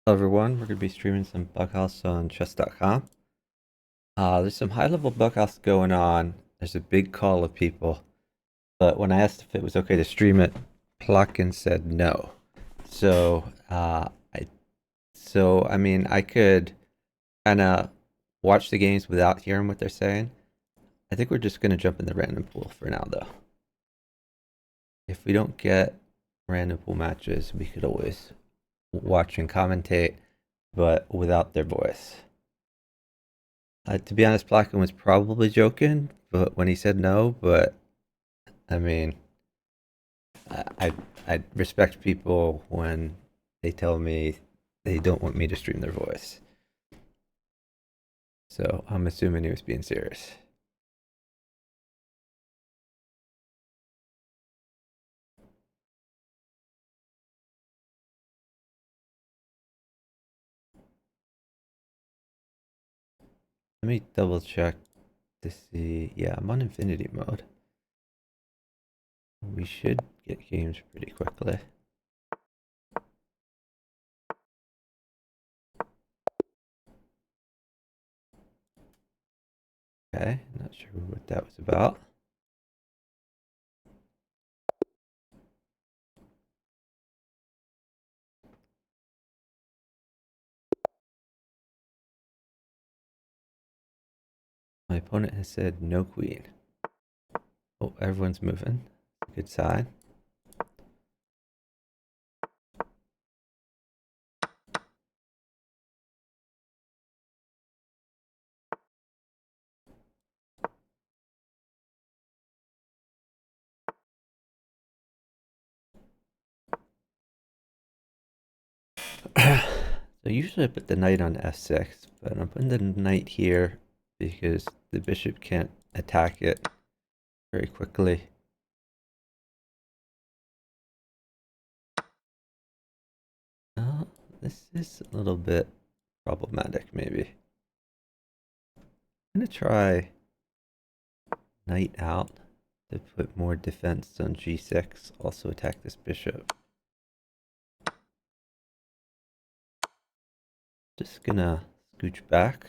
Hello everyone, we're going to be streaming some bughouse on chess.com. There's some high-level bughouse going on. There's a big call of people, but when I asked if it was okay to stream it, Plotkin said no. So, I mean, I could kind of watch the games without hearing what they're saying. I think we're just going to jump in the random pool for now, though. If we don't get random pool matches, we could always watch and commentate, but without their voice. To be honest, Plotkin was probably joking, but when he said no, but I mean, I respect people when they tell me they don't want me to stream their voice. So I'm assuming he was being serious. Let me double check to see. Yeah, I'm on infinity mode. We should get games pretty quickly. Okay, not sure what that was about. My opponent has said no queen. Oh, everyone's moving. Good sign. So usually I put the knight on f6, but I'm putting the knight here because the bishop can't attack it very quickly. Uh, this is a little bit problematic, maybe. I'm gonna try knight out to put more defense on g6, also attack this bishop. Just gonna scooch back.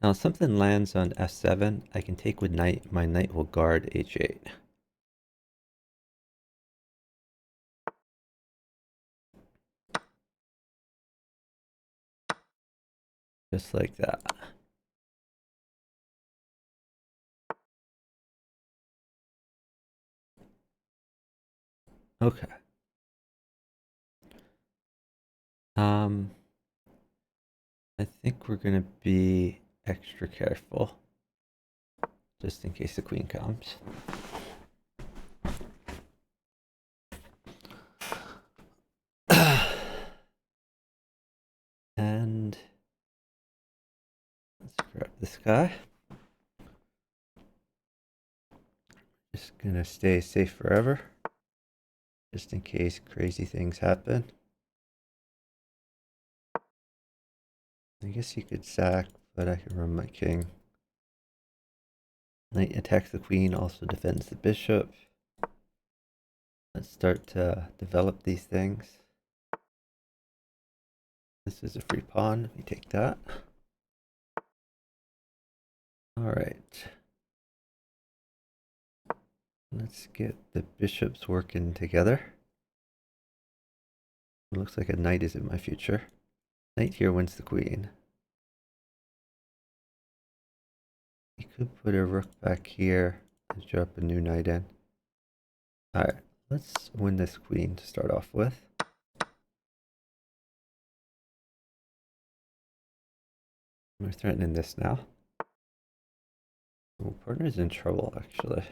Now if something lands on f7, I can take with knight. My knight will guard h8. Just like that. Okay. Um, I think we're gonna be extra careful, just in case the queen comes. And let's grab this guy. Just gonna stay safe forever, just in case crazy things happen. I guess you could sack, but I can run my king. Knight attacks the queen, also defends the bishop. Let's start to develop these things. This is a free pawn. Let me take that. All right. Let's get the bishops working together. It looks like a knight is in my future. Knight here wins the queen. You could put a rook back here and drop a new knight in. Alright, let's win this queen to start off with. We're threatening this now. Oh, partner's in trouble, actually.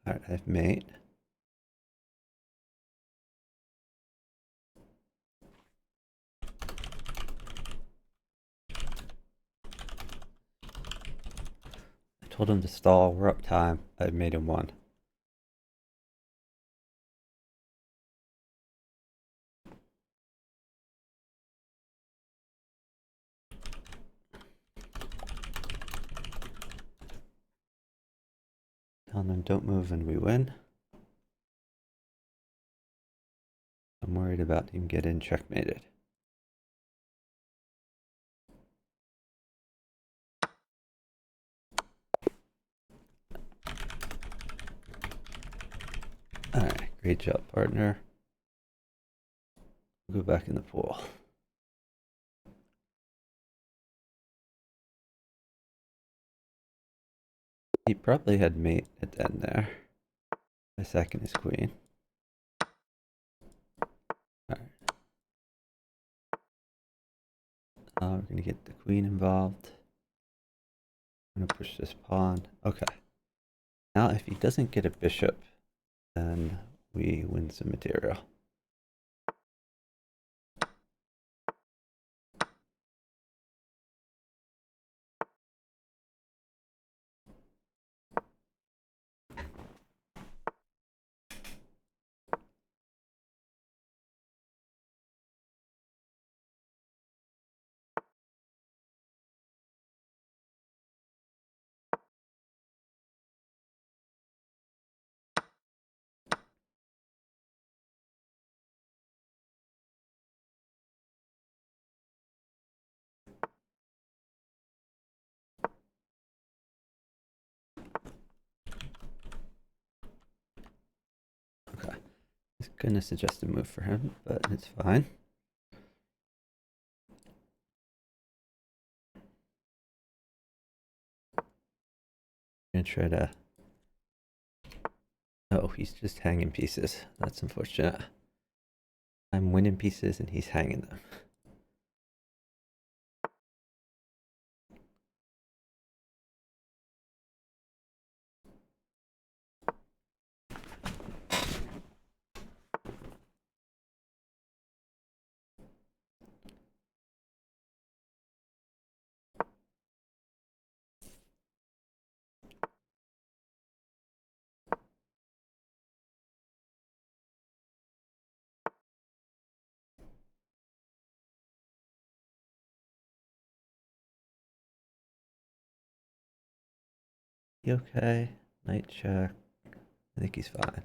Alright, I've mate. told him to stall. We're up time. I made him one. Telling him don't move and we win. I'm worried about him getting checkmated. Alright, great job, partner. We'll go back in the pool. He probably had mate at the end there. My second is queen. Alright. We're gonna get the queen involved. I'm gonna push this pawn. Okay. Now if he doesn't get a bishop, then we win some material. Okay. I was gonna suggest a move for him, but it's fine. I'm gonna try to... Oh, he's just hanging pieces. That's unfortunate. I'm winning pieces and he's hanging them. He okay? Knight check. I think he's fine.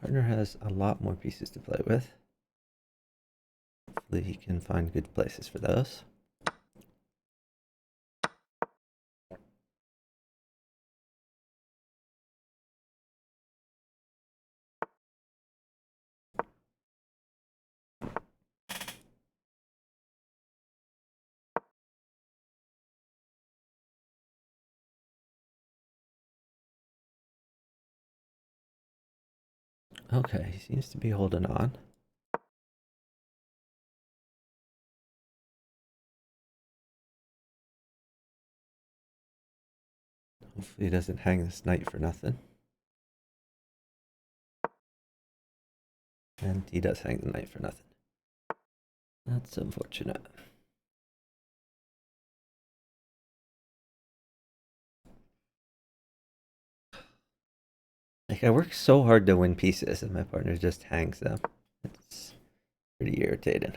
Partner has a lot more pieces to play with. Hopefully he can find good places for those. Okay, he seems to be holding on. Hopefully he doesn't hang this knight for nothing. And he does hang the knight for nothing. That's unfortunate. Like, I work so hard to win pieces and my partner just hangs them. It's pretty irritating.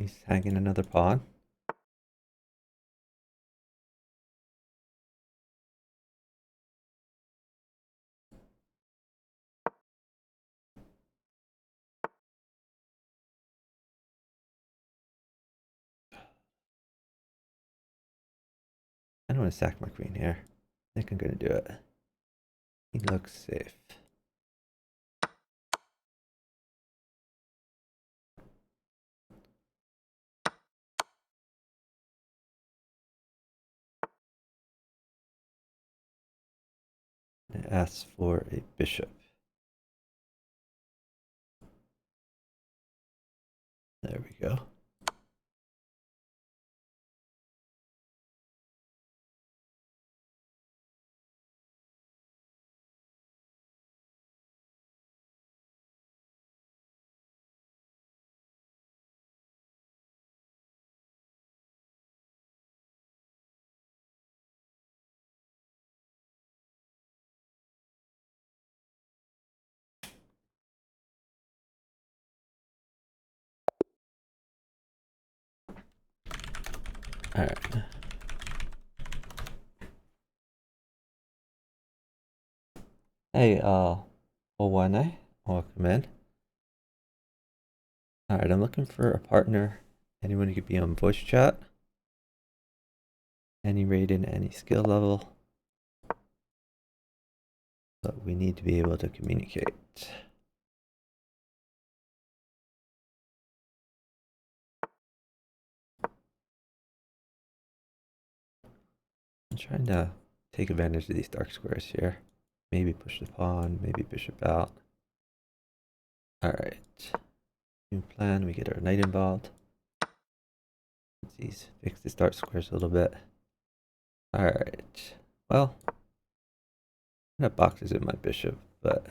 He's hanging another pawn. I don't want to sack my queen here. I think I'm going to do it. He looks safe. It asks for a bishop. There we go. All right. Hey, Polokwane210, welcome in. All right, I'm looking for a partner. Anyone who could be on voice chat. Any rating, any skill level. But we need to be able to communicate. I'm trying to take advantage of these dark squares here. Maybe push the pawn, maybe bishop out. All right. New plan, we get our knight involved. Let's fix the dark squares a little bit. All right. Well, that boxes in my bishop, but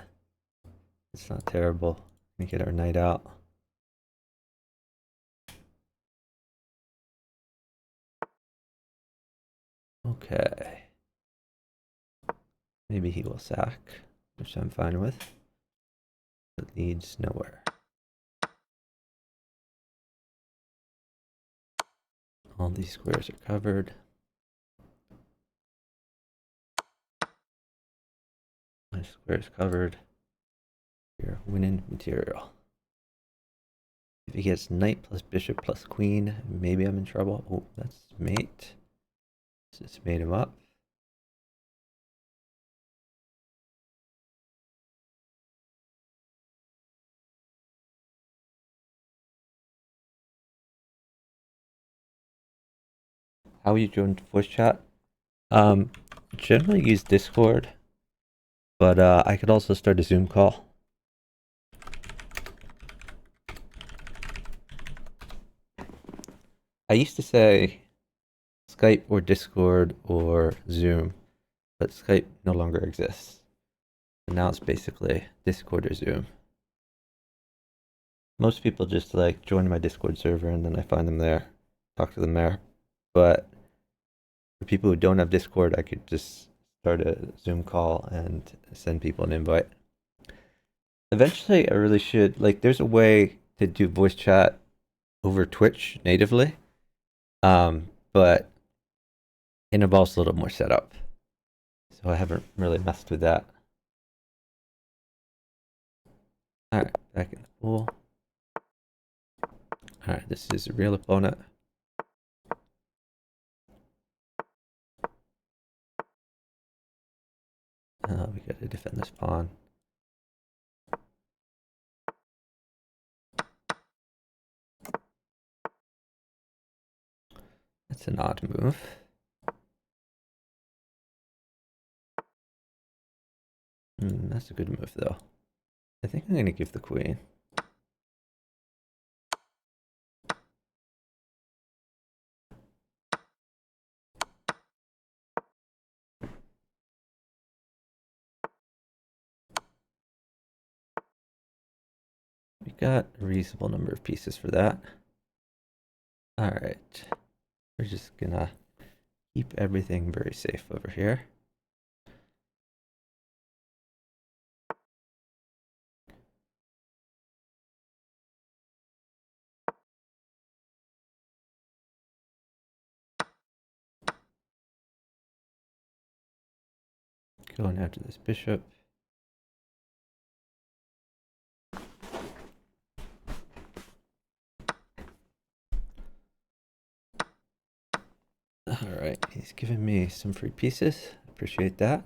it's not terrible. We get our knight out. Okay. Maybe he will sack, which I'm fine with. It leads nowhere. All these squares are covered. My square is covered. We're winning material. If he gets knight plus bishop plus queen, maybe I'm in trouble. Oh, that's mate. Just made him up. How you join voice chat? Generally use Discord, but I could also start a Zoom call. I used to say Skype or Discord or Zoom, but Skype no longer exists. And now it's basically Discord or Zoom. Most people just like join my Discord server and then I find them there, talk to them there. But for people who don't have Discord, I could just start a Zoom call and send people an invite. Eventually, I really should, like, there's a way to do voice chat over Twitch natively, but it involves a little more setup. So I haven't really messed with that. All right, back in the pool. All right, this is a real opponent. We got to defend this pawn. That's an odd move. That's a good move, though. I think I'm going to give the queen. We got a reasonable number of pieces for that. All right. We're just going to keep everything very safe over here. Going after this bishop. Alright, he's giving me some free pieces. Appreciate that.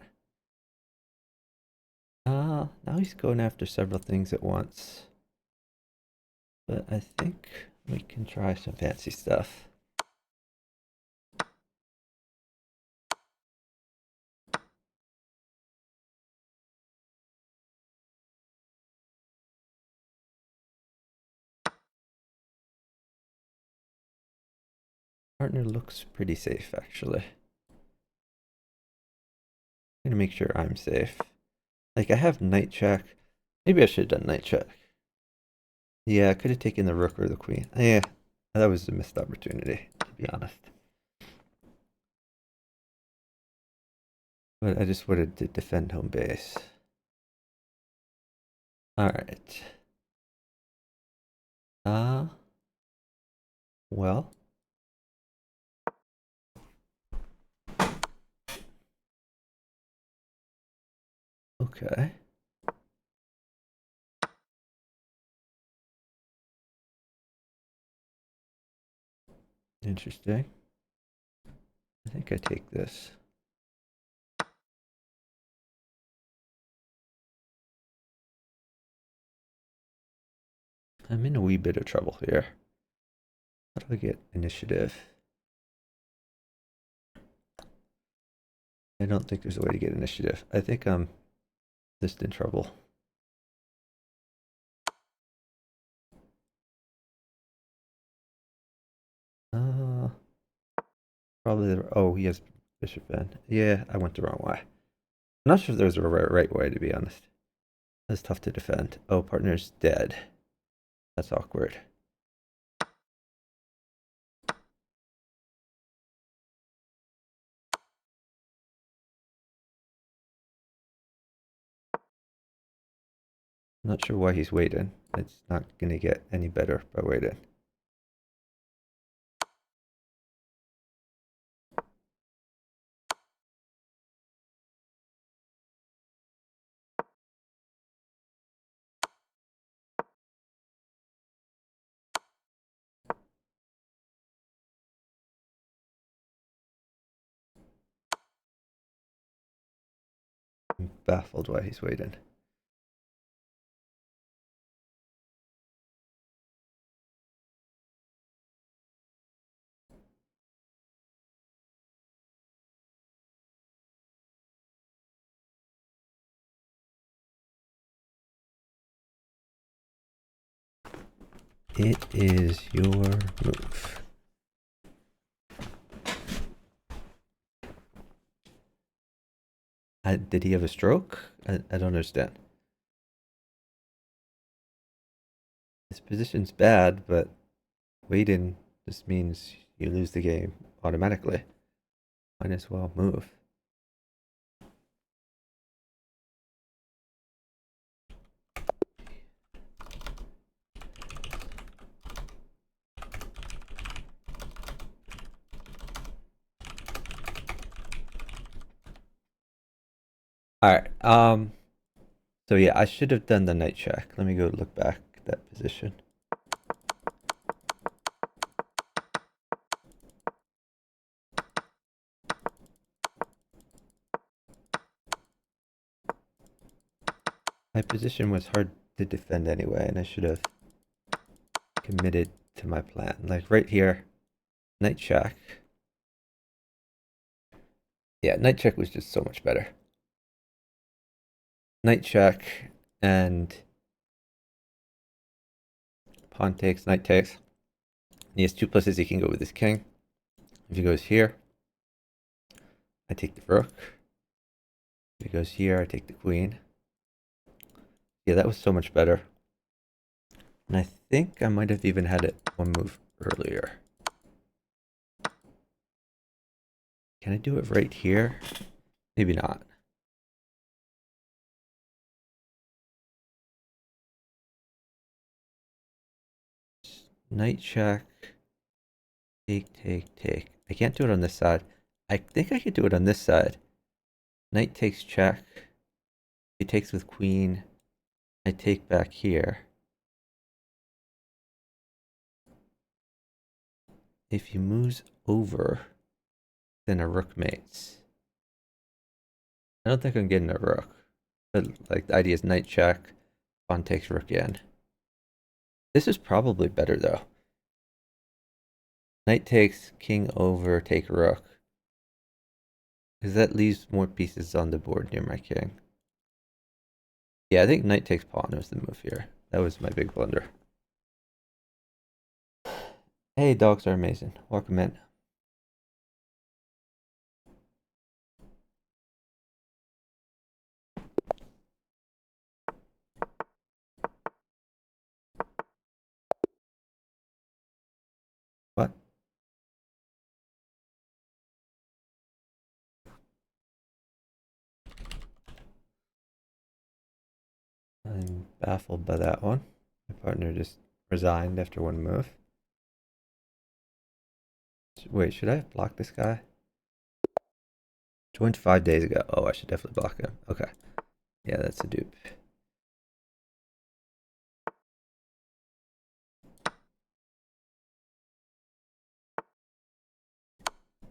Now he's going after several things at once. But I think we can try some fancy stuff. Partner looks pretty safe, actually. I'm gonna make sure I'm safe. Like, I have knight check. Maybe I should have done knight check. Yeah, I could have taken the rook or the queen. Yeah, that was a missed opportunity, to be honest. But I just wanted to defend home base. Alright. Well. Okay. Interesting. I think I take this. I'm in a wee bit of trouble here. How do I get initiative? I don't think there's a way to get initiative. I think I'm just in trouble. Probably the, oh, he has Bishop N. Yeah, I went the wrong way. I'm not sure if there's a right way, to be honest. That's tough to defend. Oh, partner's dead. That's awkward. I'm not sure why he's waiting. It's not going to get any better by waiting. I'm baffled why he's waiting. It is your move. Did he have a stroke? I don't understand. His position's bad, but waiting just means you lose the game automatically. Might as well move. All right. So yeah, I should have done the knight check. Let me go look back at that position. My position was hard to defend anyway, and I should have committed to my plan. Like right here, knight check. Yeah, knight check was just so much better. Knight check and pawn takes, knight takes. He has two places he can go with his king. If he goes here, I take the rook. If he goes here, I take the queen. Yeah, that was so much better. And I think I might have even had it one move earlier. Can I do it right here? Maybe not. Knight check. Take, take, take. I can't do it on this side. I think I could do it on this side. Knight takes check. He takes with queen. I take back here. If he moves over, then a rook mates. I don't think I'm getting a rook. But like the idea is knight check, pawn takes rook in. This is probably better though. Knight takes, king over, take rook. Because that leaves more pieces on the board near my king. Yeah, I think knight takes pawn was the move here. That was my big blunder. Hey, dogs are amazing. Welcome in. What? I'm baffled by that one. My partner just resigned after one move. Wait, should I block this guy? Joined 5 days ago. Oh, I should definitely block him. Okay. Yeah, that's a dupe.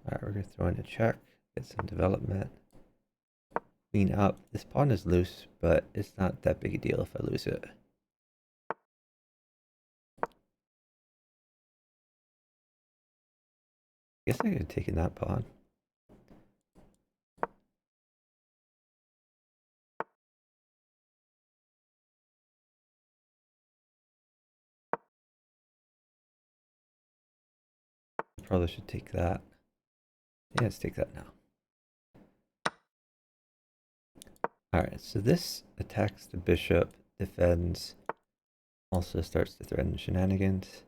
Alright, we're going to throw in a check. Get some development. Queen up. This pawn is loose, but it's not that big a deal if I lose it. I guess I could have taken that pawn. Probably should take that. Yeah, let's take that now. Alright, so this attacks the bishop, defends, also starts to threaten shenanigans.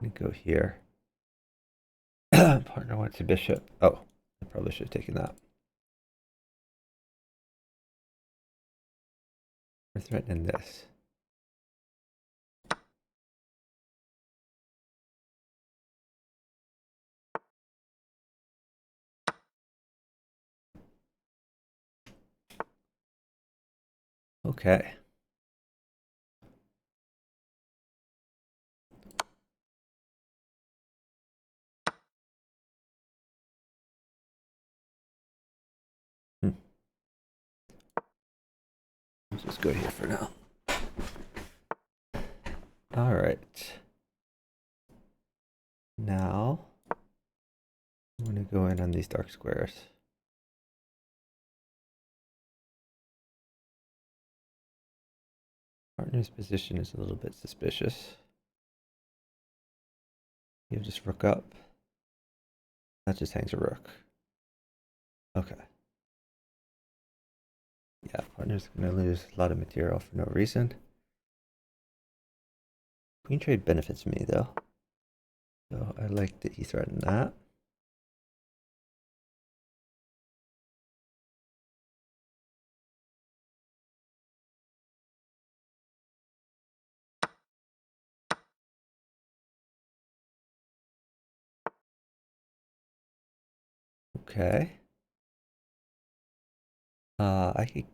I'm gonna go here. Partner wants a bishop. Oh, I probably should have taken that. We're threatening this. Okay. Let's just go here for now. All right. Now, I'm going to go in on these dark squares. Partner's position is a little bit suspicious. You have just rook up. That just hangs a rook. Okay. Yeah, partner's going to lose a lot of material for no reason. Queen trade benefits me though. So I like that he threatened that. Okay. I could.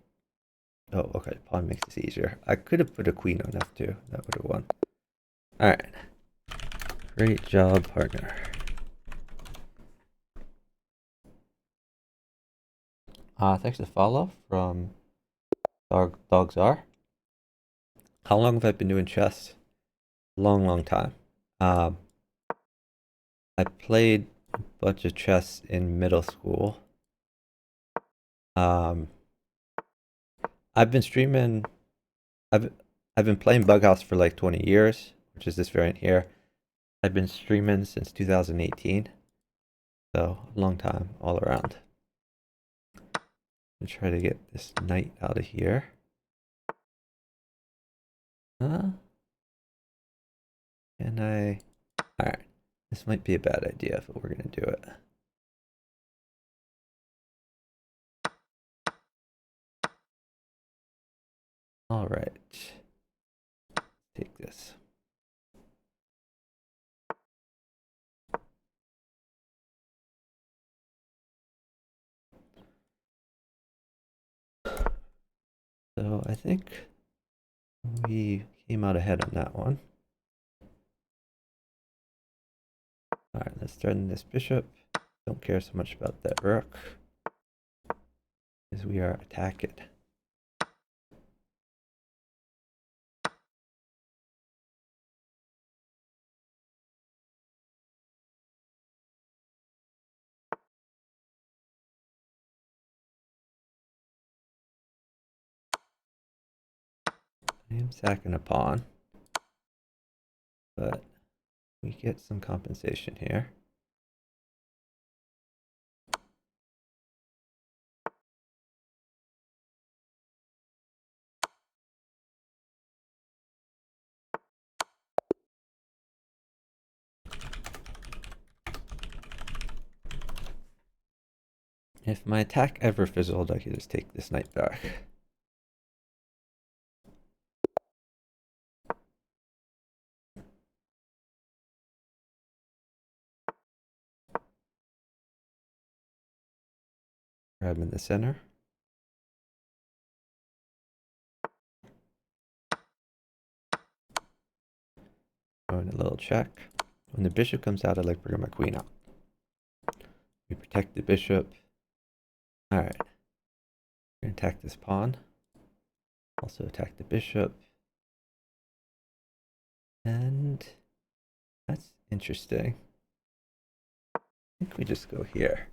Oh, okay. Pawn makes this easier. I could have put a queen on f2. That would have won. All right. Great job, partner. Thanks for the follow from Dogs Are. How long have I been doing chess? Long, long time. I played a bunch of chess in middle school. I've been streaming. I've I've been playing Bughouse for like 20 years, which is this variant here. I've been streaming since 2018, so a long time all around. I'm try to get this knight out of here. Can I? All right, this might be a bad idea, but we're gonna do it. All right, take this. So I think we came out ahead on that one. Alright, let's threaten this bishop. Don't care so much about that rook, as we are attacking. I am sacking a pawn, but we get some compensation here. If my attack ever fizzled, I could just take this knight back. Grab in the center. Throwing a little check. When the bishop comes out, I like bringing my queen out. We protect the bishop. Alright. We're going to attack this pawn. Also attack the bishop. And that's interesting. I think we just go here.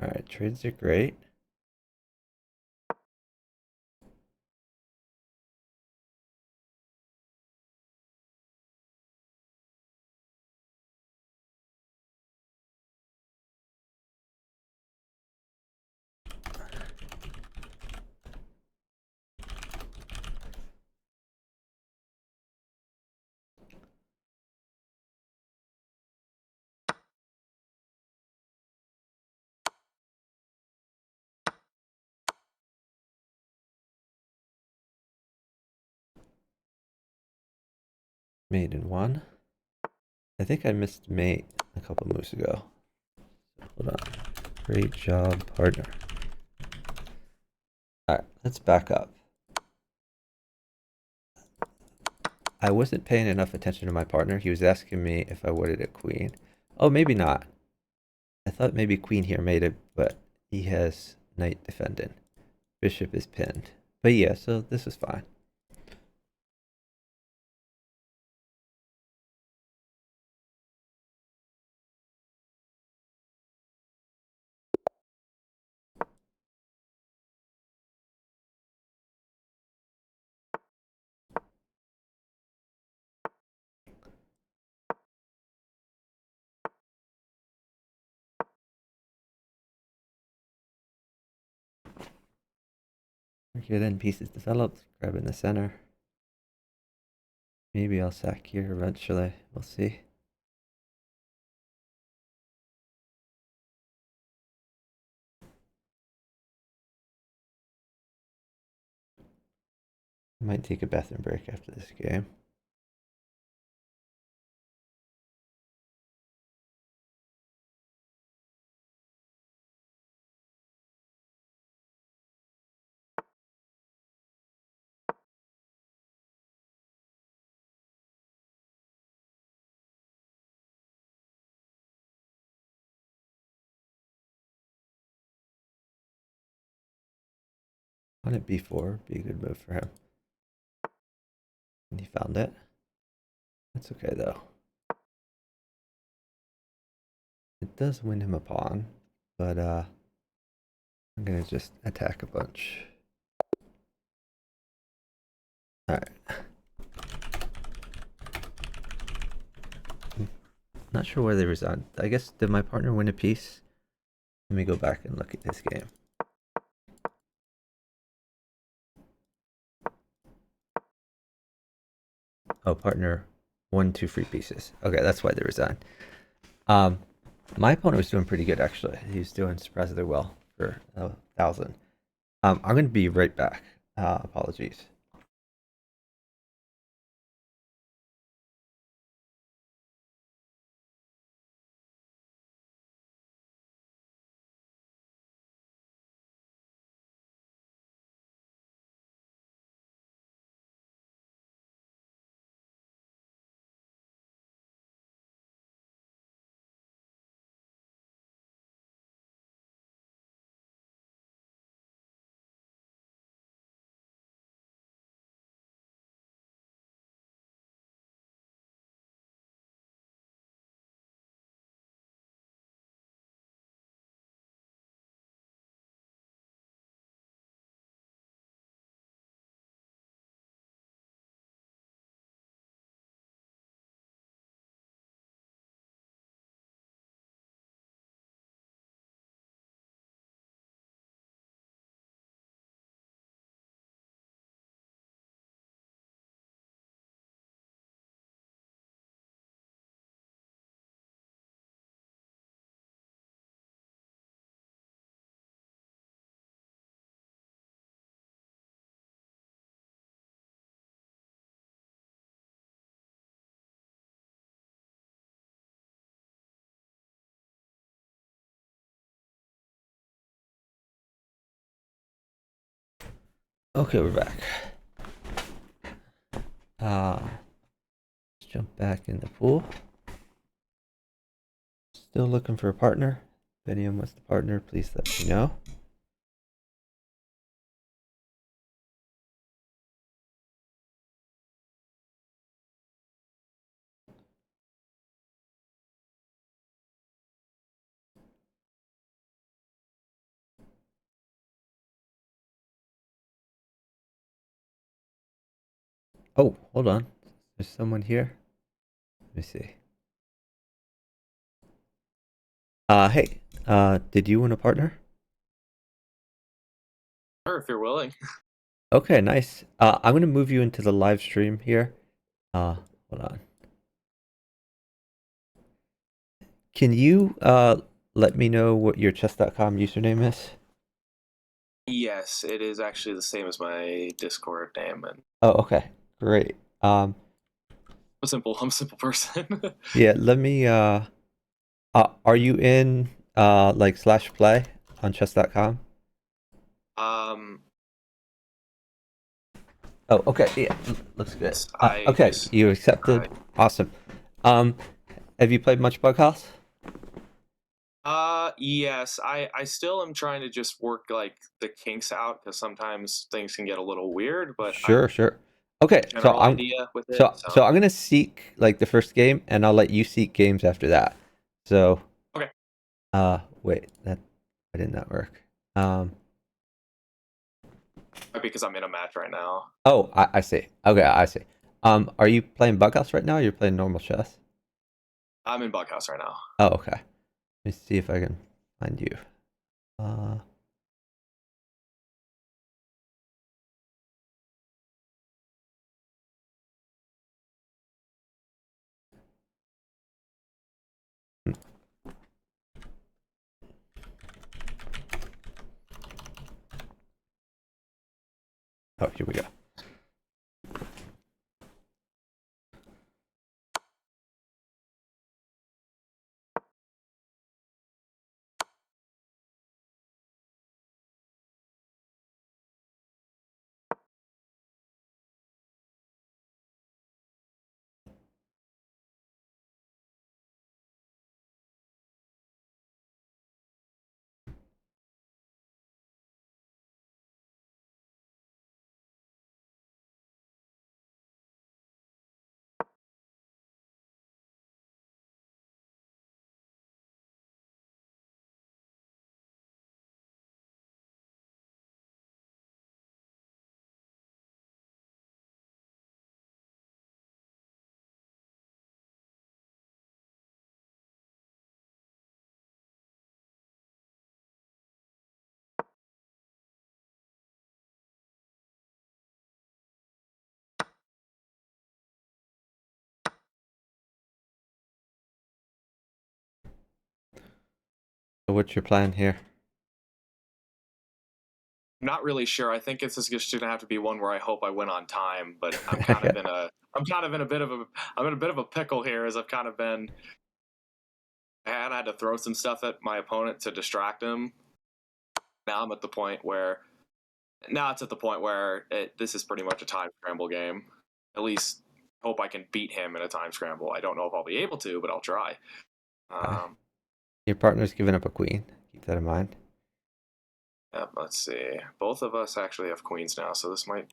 Alright, trades are great. Mate in one. I think I missed mate a couple moves ago. Hold on. Great job, partner. Alright, let's back up. I wasn't paying enough attention to my partner. He was asking me if I wanted a queen. Oh, maybe not. I thought maybe queen here made it, but he has knight defending. Bishop is pinned. But yeah, so this is fine. We're getting pieces developed. Grab in the center. Maybe I'll sack here eventually. We'll see. I might take a bathroom break after this game. On at b4, be a good move for him. And he found it. That's okay though. It does win him a pawn, but I'm gonna just attack a bunch. Alright. Not sure where they resigned. I guess, did my partner win a piece? Let me go back and look at this game. Oh, partner won 2 free pieces. Okay, that's why they resigned. My opponent was doing pretty good, actually. He was doing surprisingly well for 1,000. I'm gonna be right back. Apologies. Okay, we're back. Let's jump back in the pool. Still looking for a partner. If anyone wants to partner, please let me know. Oh, hold on. There's someone here. Let me see. Hey, did you want a partner? Sure, if you're willing. Okay, nice. I'm gonna move you into the live stream here. Hold on. Can you let me know what your chess.com username is? Yes, it is actually the same as my Discord name, and Oh, okay. Great. I'm a simple person. Yeah, let me are you in like slash play on chess.com? um, Oh, okay. Yeah, looks good. yes, I Okay, just, you accepted. I, Awesome. Um, have you played much Bughouse? yes, I still am trying to just work like the kinks out because sometimes things can get a little weird, but I have Sure, sure. Okay, a general idea with it, so so I'm gonna seek like the first game, and I'll let you seek games after that. So, okay. wait, that did not work. Um, Because I'm in a match right now. oh, I see. Okay, I see. Are you playing Bughouse right now? Or you're playing normal chess? I'm in Bughouse right now. Oh, okay. Let me see if I can find you. Uh, hmm, oh, here we go. So what's your plan here? not really sure. I think it's just gonna have to be one where I hope I win on time. But I'm kind of in a I'm in a bit of a pickle here, as I've kind of been. I had to throw some stuff at my opponent to distract him. Now I'm at the point where this is pretty much a time scramble game. At least hope I can beat him in a time scramble. I don't know if I'll be able to, but I'll try. Um, Your partner's giving up a queen. Keep that in mind. Yep, let's see. Both of us actually have queens now, so this might.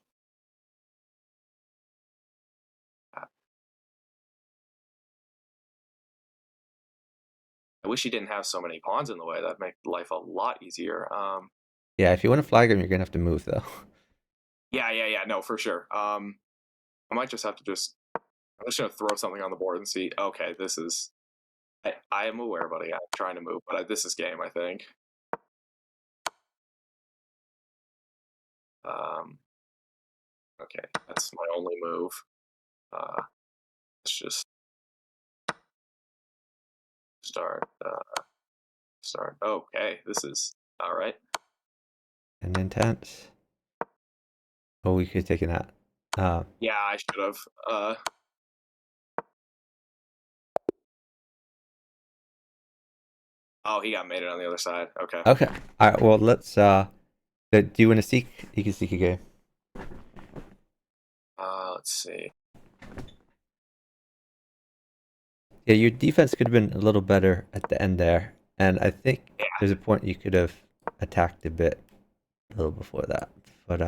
I wish he didn't have so many pawns in the way. That'd make life a lot easier. Yeah, if you want to flag him, you're gonna have to move though. Yeah. No, for sure. I might just have to I'm just gonna throw something on the board and see. Okay, this is. I am aware, buddy. I'm trying to move, but this is game, I think. Okay, that's my only move. Let's just start. Start. Okay, this is all right. And intense. Oh, we could have taken that. Yeah, I should have. Oh, he got made it on the other side. Okay. Okay. All right. Well, let's. Do you want to seek? You can seek a game. Let's see. Yeah, your defense could have been a little better at the end there, and I think Yeah. there's a point you could have attacked a bit a little before that. But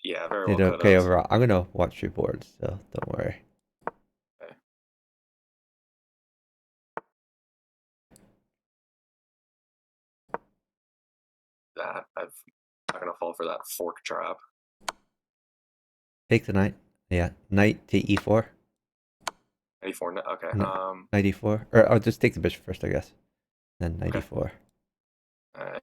Yeah, very did well could okay have. overall. I'm gonna watch your boards, so don't worry. Okay. I'm not gonna fall for that fork trap. Take the knight. Yeah, knight to e4. 84. Okay. Knight e4, or I'll just take the bishop first, I guess. Then knight Okay. e4. Alright.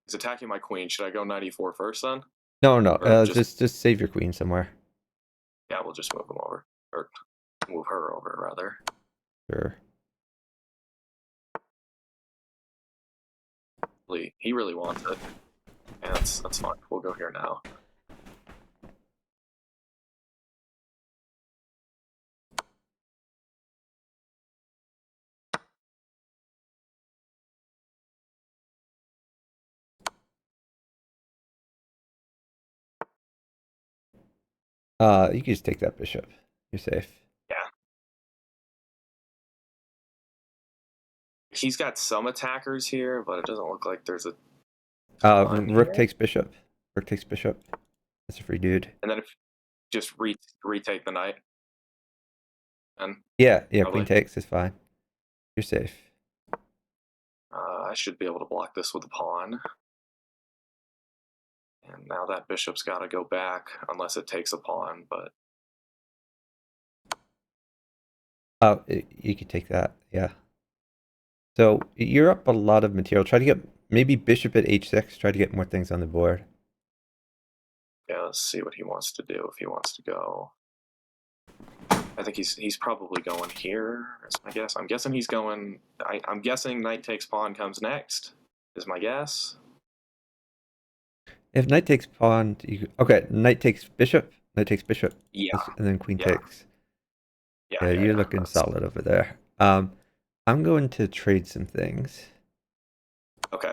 He's attacking my queen. Should I go 94 first then? No. Or Just save your queen somewhere. Yeah, we'll just move him over, or move her over rather. Sure. He really wants it. Yeah, that's fine. We'll go here now. You can just take that bishop. You're safe. Yeah. He's got some attackers here, but it doesn't look like there's a ton Rook here. takes bishop. Rook takes bishop. That's a free dude. And then if just retake the knight. And Yeah, probably. queen takes is fine. You're safe. I should be able to block this with a pawn. And now that bishop's got to go back, unless it takes a pawn, but... Oh, you could take that, yeah. So you're up a lot of material. Try to get maybe bishop at h6. Try to get more things on the board. Yeah, let's see what he wants to do. If he wants to go... I think he's probably going here, is my guess. I'm guessing he's going... I'm guessing knight takes pawn comes next, is my guess. If knight takes pawn, okay, knight takes bishop. Knight takes bishop. Yeah. And then queen takes. Yeah, you're looking solid over there. I'm going to trade some things. Okay.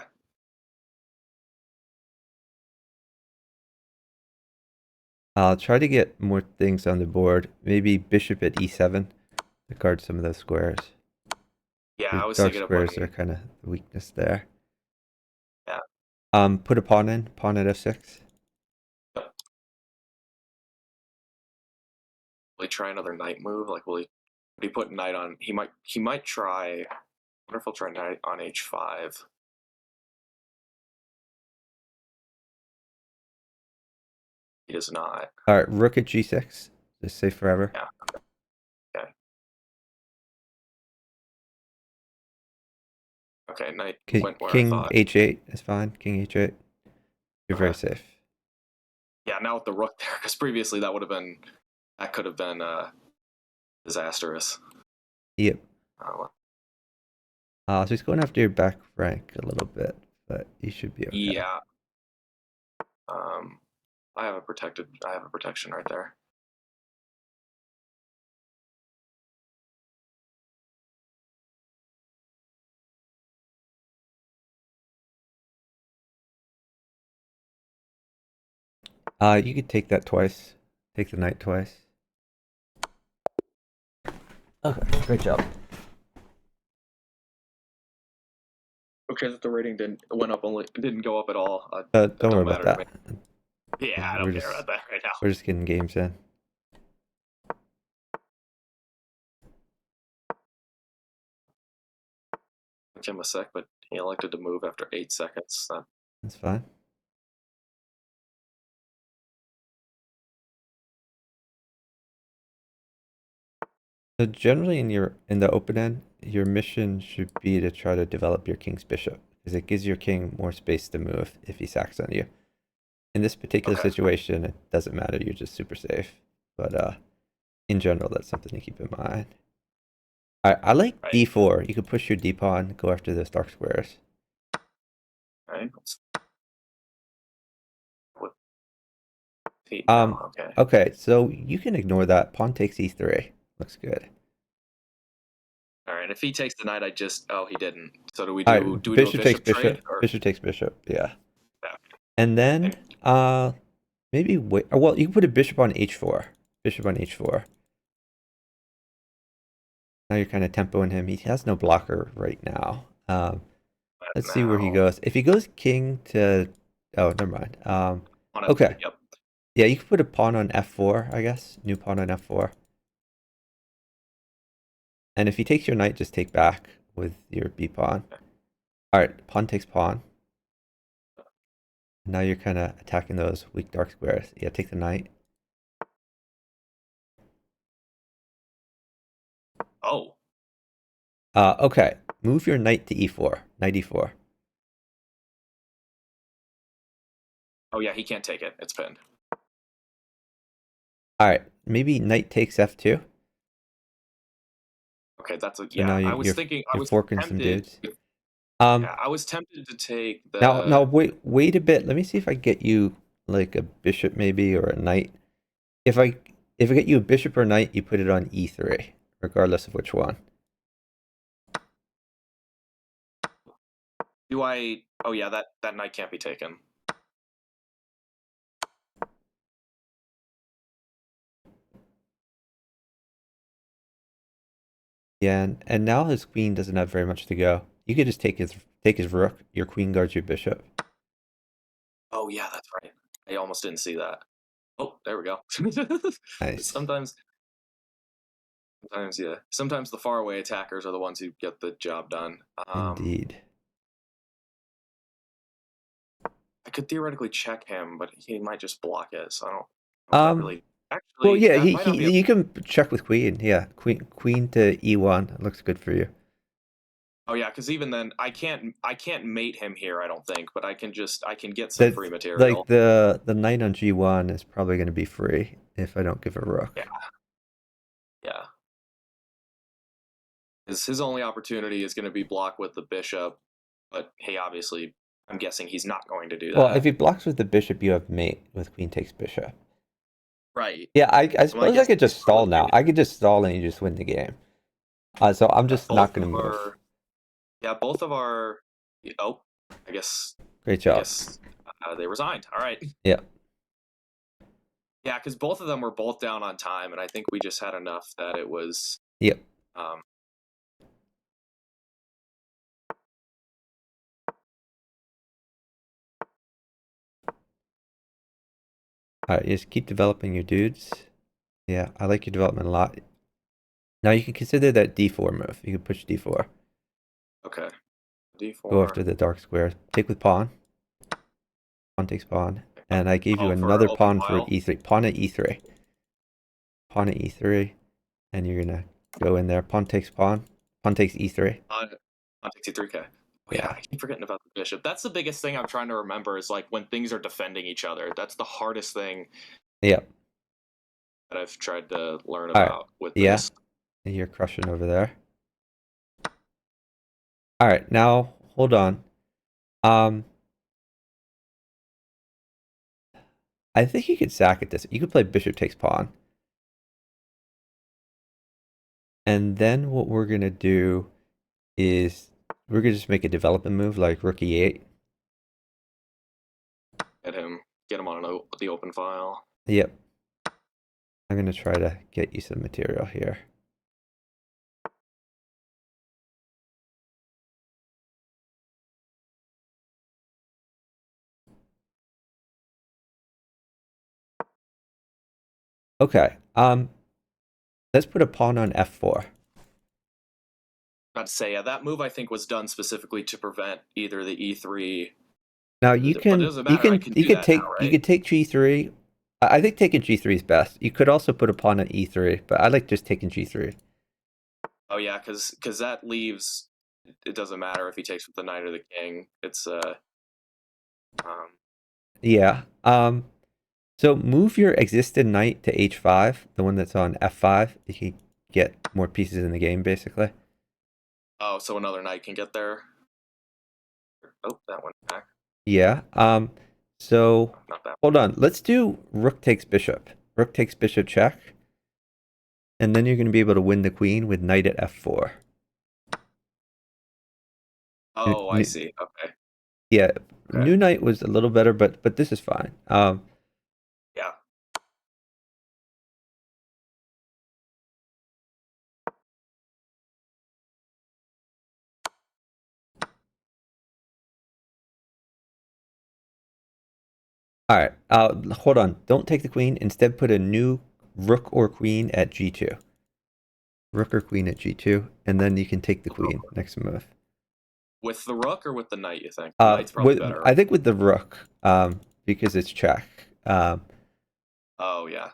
I'll try to get more things on the board. Maybe bishop at e7 to guard some of those squares. Yeah, The I was dark thinking of squares putting... are kind of the weakness there. Yeah. Put a pawn in. Pawn at f6. Will he try another knight move? Like, would he put knight on... He might try... I wonder if he'll try knight on h5. He does not. All right, rook at g6. Just safe forever. Yeah. Okay. Okay, knight went where I thought. King h8 is fine. King h8. You're very safe. Yeah, now with the rook there, because previously that could have been disastrous. Yep. So he's going after your back rank a little bit. but you should be okay. Yeah. I have a protection right there. You could take that twice. Take the knight twice. Okay, great job. Okay, that the rating didn't go up at all. That Don't worry don't about matter to me. that. Yeah, I We're don't care just about that right now. we're just getting games in. Give him a sec, but he elected to move after 8 seconds. That's fine. So generally in the open end, your mission should be to try to develop your king's bishop because it gives your king more space to move if he sacks on you. In this particular Okay. situation, it doesn't matter. You're just super safe. But in general, that's something to keep in mind. I like Right. d4. You could push your d pawn, go after those dark squares. Right. What? Um, Okay. okay, so you can ignore that. Pawn takes e3. Looks good. All right. If he takes the knight, he didn't. So do we All do right, do we do a bishop takes bishop bishop. trade or? Bishop takes bishop. Yeah. Yeah. And then, Okay. maybe wait. Well, you can put a bishop on h4. Bishop on h4. Now you're kind of tempoing him. He has no blocker right now. Let's see where he Now goes. If he goes king to, oh, never mind. on Okay. Yep. Yeah, you can put a pawn on f4, I guess. New pawn on f4. And if he takes your knight, just take back with your b pawn. All right, pawn takes pawn. Now you're kind of attacking those weak dark squares. Yeah, take the knight. Oh. Okay, move your knight to e4. Knight e4. Oh yeah, he can't take it. It's pinned. All right, maybe knight takes f2. Okay, that's a So now yeah. I was you're thinking. I you're was forking some tempted. dudes. Um, Yeah, I was tempted to take now the. wait a bit. Let me see if I get you like a bishop maybe or a knight. If I get you a bishop or knight, you put it on e3, regardless of which one. Do I? Oh yeah, that knight can't be taken. Yeah, and now his queen doesn't have very much to go. You could just take his rook. Your queen guards your bishop. Oh yeah, that's right. I almost didn't see that. Oh, there we go. Nice. sometimes, yeah. Sometimes the faraway attackers are the ones who get the job done. Indeed. I could theoretically check him, but he might just block it. So I don't know if that Um. really. Well, Actually, yeah. that might not be a. You can check with queen. Yeah, queen to e1. It looks good for you. Oh yeah, because even then, I can't mate him here. I don't think, but I can get some That free like material. the knight on g1 is probably going to be free if I don't give a rook. Yeah, yeah. His only opportunity is going to be block with the bishop, but hey, obviously, I'm guessing he's not going to do Well, if that. he blocks with the bishop, you have mate with queen takes bishop. Right. Yeah, I So my suppose I guess could is just stall probably now. I could just stall and you just win the game. So I'm yeah, just not going to move. both of our. Oh, I guess Great job. they resigned. All right. Yeah. Yeah, because both of them were both down on time, and I think we just had enough that it was. Yep. Um, All right, just keep developing your dudes. Yeah, I like your development a lot. Now you can consider that d4 move. You can push d4. okay. Go D4. after the dark square. Take with pawn. Pawn takes pawn. And I gave you Oh, for another open pawn for file. e3. Pawn at e3. Pawn at e3. And you're going to go in there. Pawn takes pawn. Pawn takes e3. On 63K. Oh yeah, Yeah. I keep forgetting about the bishop. That's the biggest thing I'm trying to remember is like when things are defending each other. That's the hardest thing Yep. that I've tried to learn All right. about with Yeah. this. You're crushing over there. All right. Now, hold on. Um, I think you could sack at this. You could play bishop takes pawn. And then what we're going to do is we're going to just make a development move like rook e8. Get him on the open file. Yep. I'm going to try to get you some material here. Okay. Let's put a pawn on f4. About to say, yeah, that move I think was done specifically to prevent either the e3. Now But it doesn't matter. I can do that now, you right? could take g3. I think taking g3 is best. You could also put a pawn on e3, but I like just taking g3. Oh yeah, because that leaves. It doesn't matter if he takes with the knight or the king. It's um Yeah. So move your existing knight to h5, the one that's on f5. You can get more pieces in the game, basically. oh, so another knight can get there. Oh, that went back. Yeah. So Not that. hold on. Let's do rook takes bishop. Rook takes bishop check. And then you're going to be able to win the queen with knight at f4. Oh, I see. Okay. Yeah, Okay. new knight was a little better, but this is fine. Yeah. All right. Hold on. Don't take the queen. Instead, put a new rook or queen at g2. Rook or queen at g2, and then you can take the queen next move. With the rook or with the knight, you think? The knight's probably better, I right? think with the rook, because it's check. Oh yeah.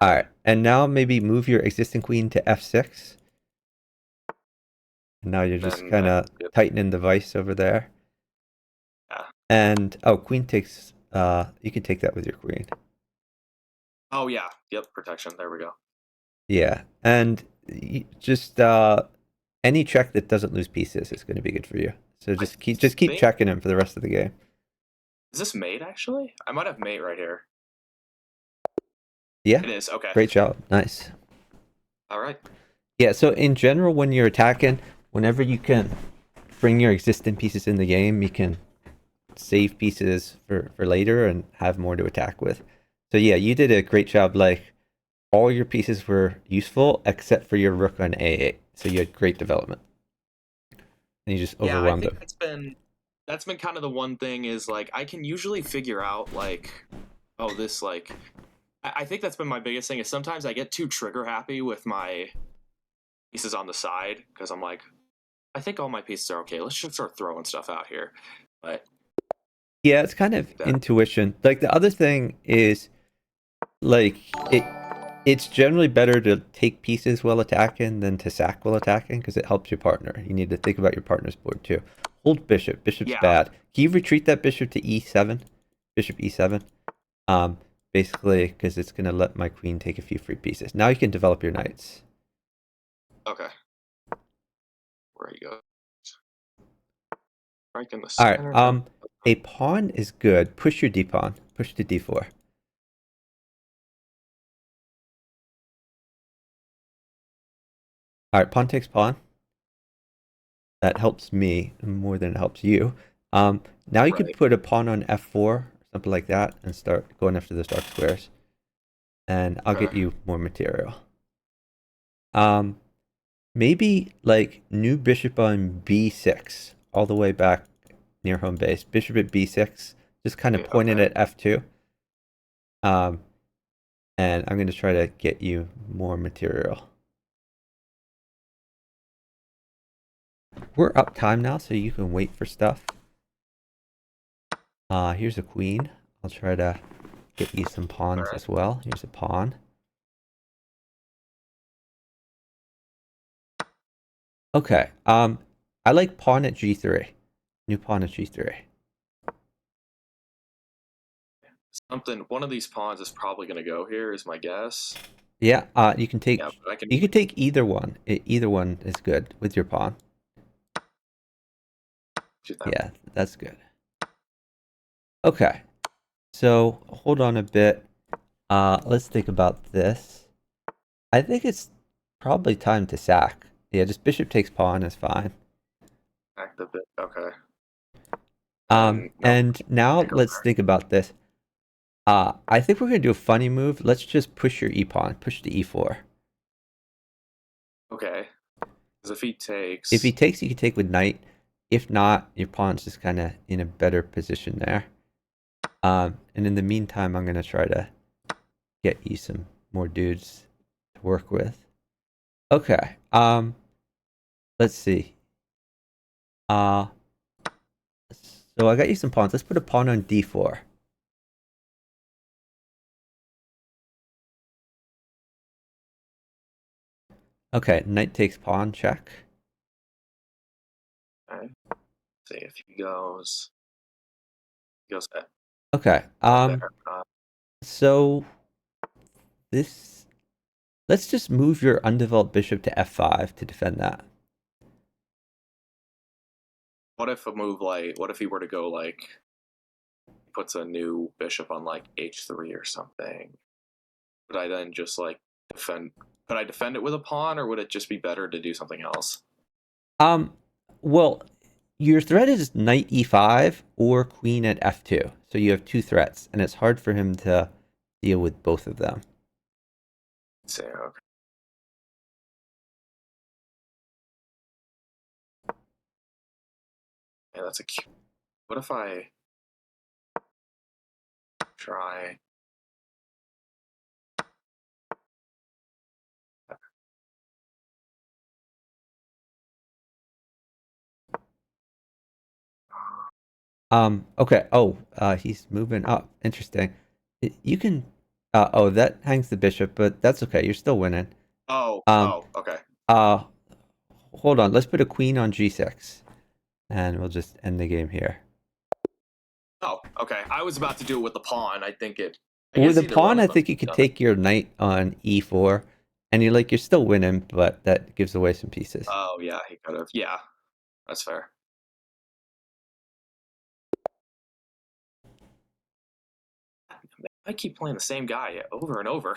All Okay. right, and now maybe move your existing queen to f6. And now you're just Then kind of yep. tightening the vice over there. Yeah. And oh, queen takes. You can take that with your queen. Oh yeah. Yep. Protection. There we go. Yeah, and just any check that doesn't lose pieces is going to be good for you. So I just keep think checking him for the rest of the game. is this mate actually? I might have mate right here. Yeah, It is. Okay. great job, nice. All right. Yeah, so in general, when you're attacking, whenever you can bring your existing pieces in the game, you can save pieces for later and have more to attack with. So yeah, you did a great job. Like all your pieces were useful except for your rook on a8. So you had great development, and you just Yeah, I overwhelmed think them. that's been kind of the one thing is like I can usually figure out like oh this like I think that's been my biggest thing is sometimes I get too trigger happy with my pieces on the side because I'm like I think all my pieces are okay. Let's just start throwing stuff out here. But Yeah, it's kind of that intuition. Like the other thing is like it's generally better to take pieces while attacking than to sack while attacking because it helps your partner. You need to think about your partner's board too. Hold bishop. Bishop's yeah, bad. Can you retreat that bishop to e7? Bishop e7. Um, basically because it's gonna let my queen take a few free pieces. Now you can develop your knights. okay. Where you go? Right in the All right. center. No. A pawn is good. Push your d pawn. Push to d4. All right. Pawn takes pawn. That helps me more than it helps you. Now you could Right. put a pawn on f4, something like that, and start going after those dark squares. And I'll get Okay. you more material. Um, maybe like new bishop on b6, all the way back near home base. Bishop at b6, just kind of pointing Okay. at f2. Um, and I'm going to try to get you more material. We're up time now, so you can wait for stuff. Here's a queen. I'll try to get you some All pawns right. as well. Here's a pawn. Okay. I like pawn at g3. New pawn at g3. Something. One of these pawns is probably going to go here. Is my guess. Yeah. You can Yeah, take but I can. you can take either one. Either one is good with your pawn. do that. Yeah, that's good. Okay, so hold on a bit. Let's think about this. I think it's probably time to sack. Yeah, just bishop takes pawn is fine. Back the bit. Okay. And no, And now take let's over. think about this. I think we're gonna do a funny move. Let's just push your e pawn, push to e4. Okay. Because if he If he takes, takes, you can take with knight. If not, your pawn's just kind of in a better position there. And in the meantime, I'm gonna try to get you some more dudes to work with. Okay. Let's see. Uh, so I got you some pawns. Let's put a pawn on d4. Okay, knight takes pawn, check. okay. See if he goes Okay. there. So this, let's just move your undeveloped bishop to f5 to defend that. What if what if he were to go like, puts a new bishop on like h3 or something? Would I then just like defend? Could I defend it with a pawn, or would it just be better to do something else? Um, well, your threat is knight e5 or queen at f2. So you have two threats, and it's hard for him to deal with both of them. Let's see, okay. Yeah, that's a cute. What if I try? Okay. Oh, he's moving up. Interesting. You can. Oh, that hangs the bishop, but that's okay. You're still winning. Oh, Um. oh, okay. Uh. Hold on. Let's put a queen on g6, and we'll just end the game here. Oh, okay. I was about to do it with the pawn. I think it. I With guess a either one pawn, of I them. think you could take your knight on e4, and you're still winning, but that gives away some pieces. Oh yeah, he could have. Yeah, that's fair. I keep playing the same guy over and over.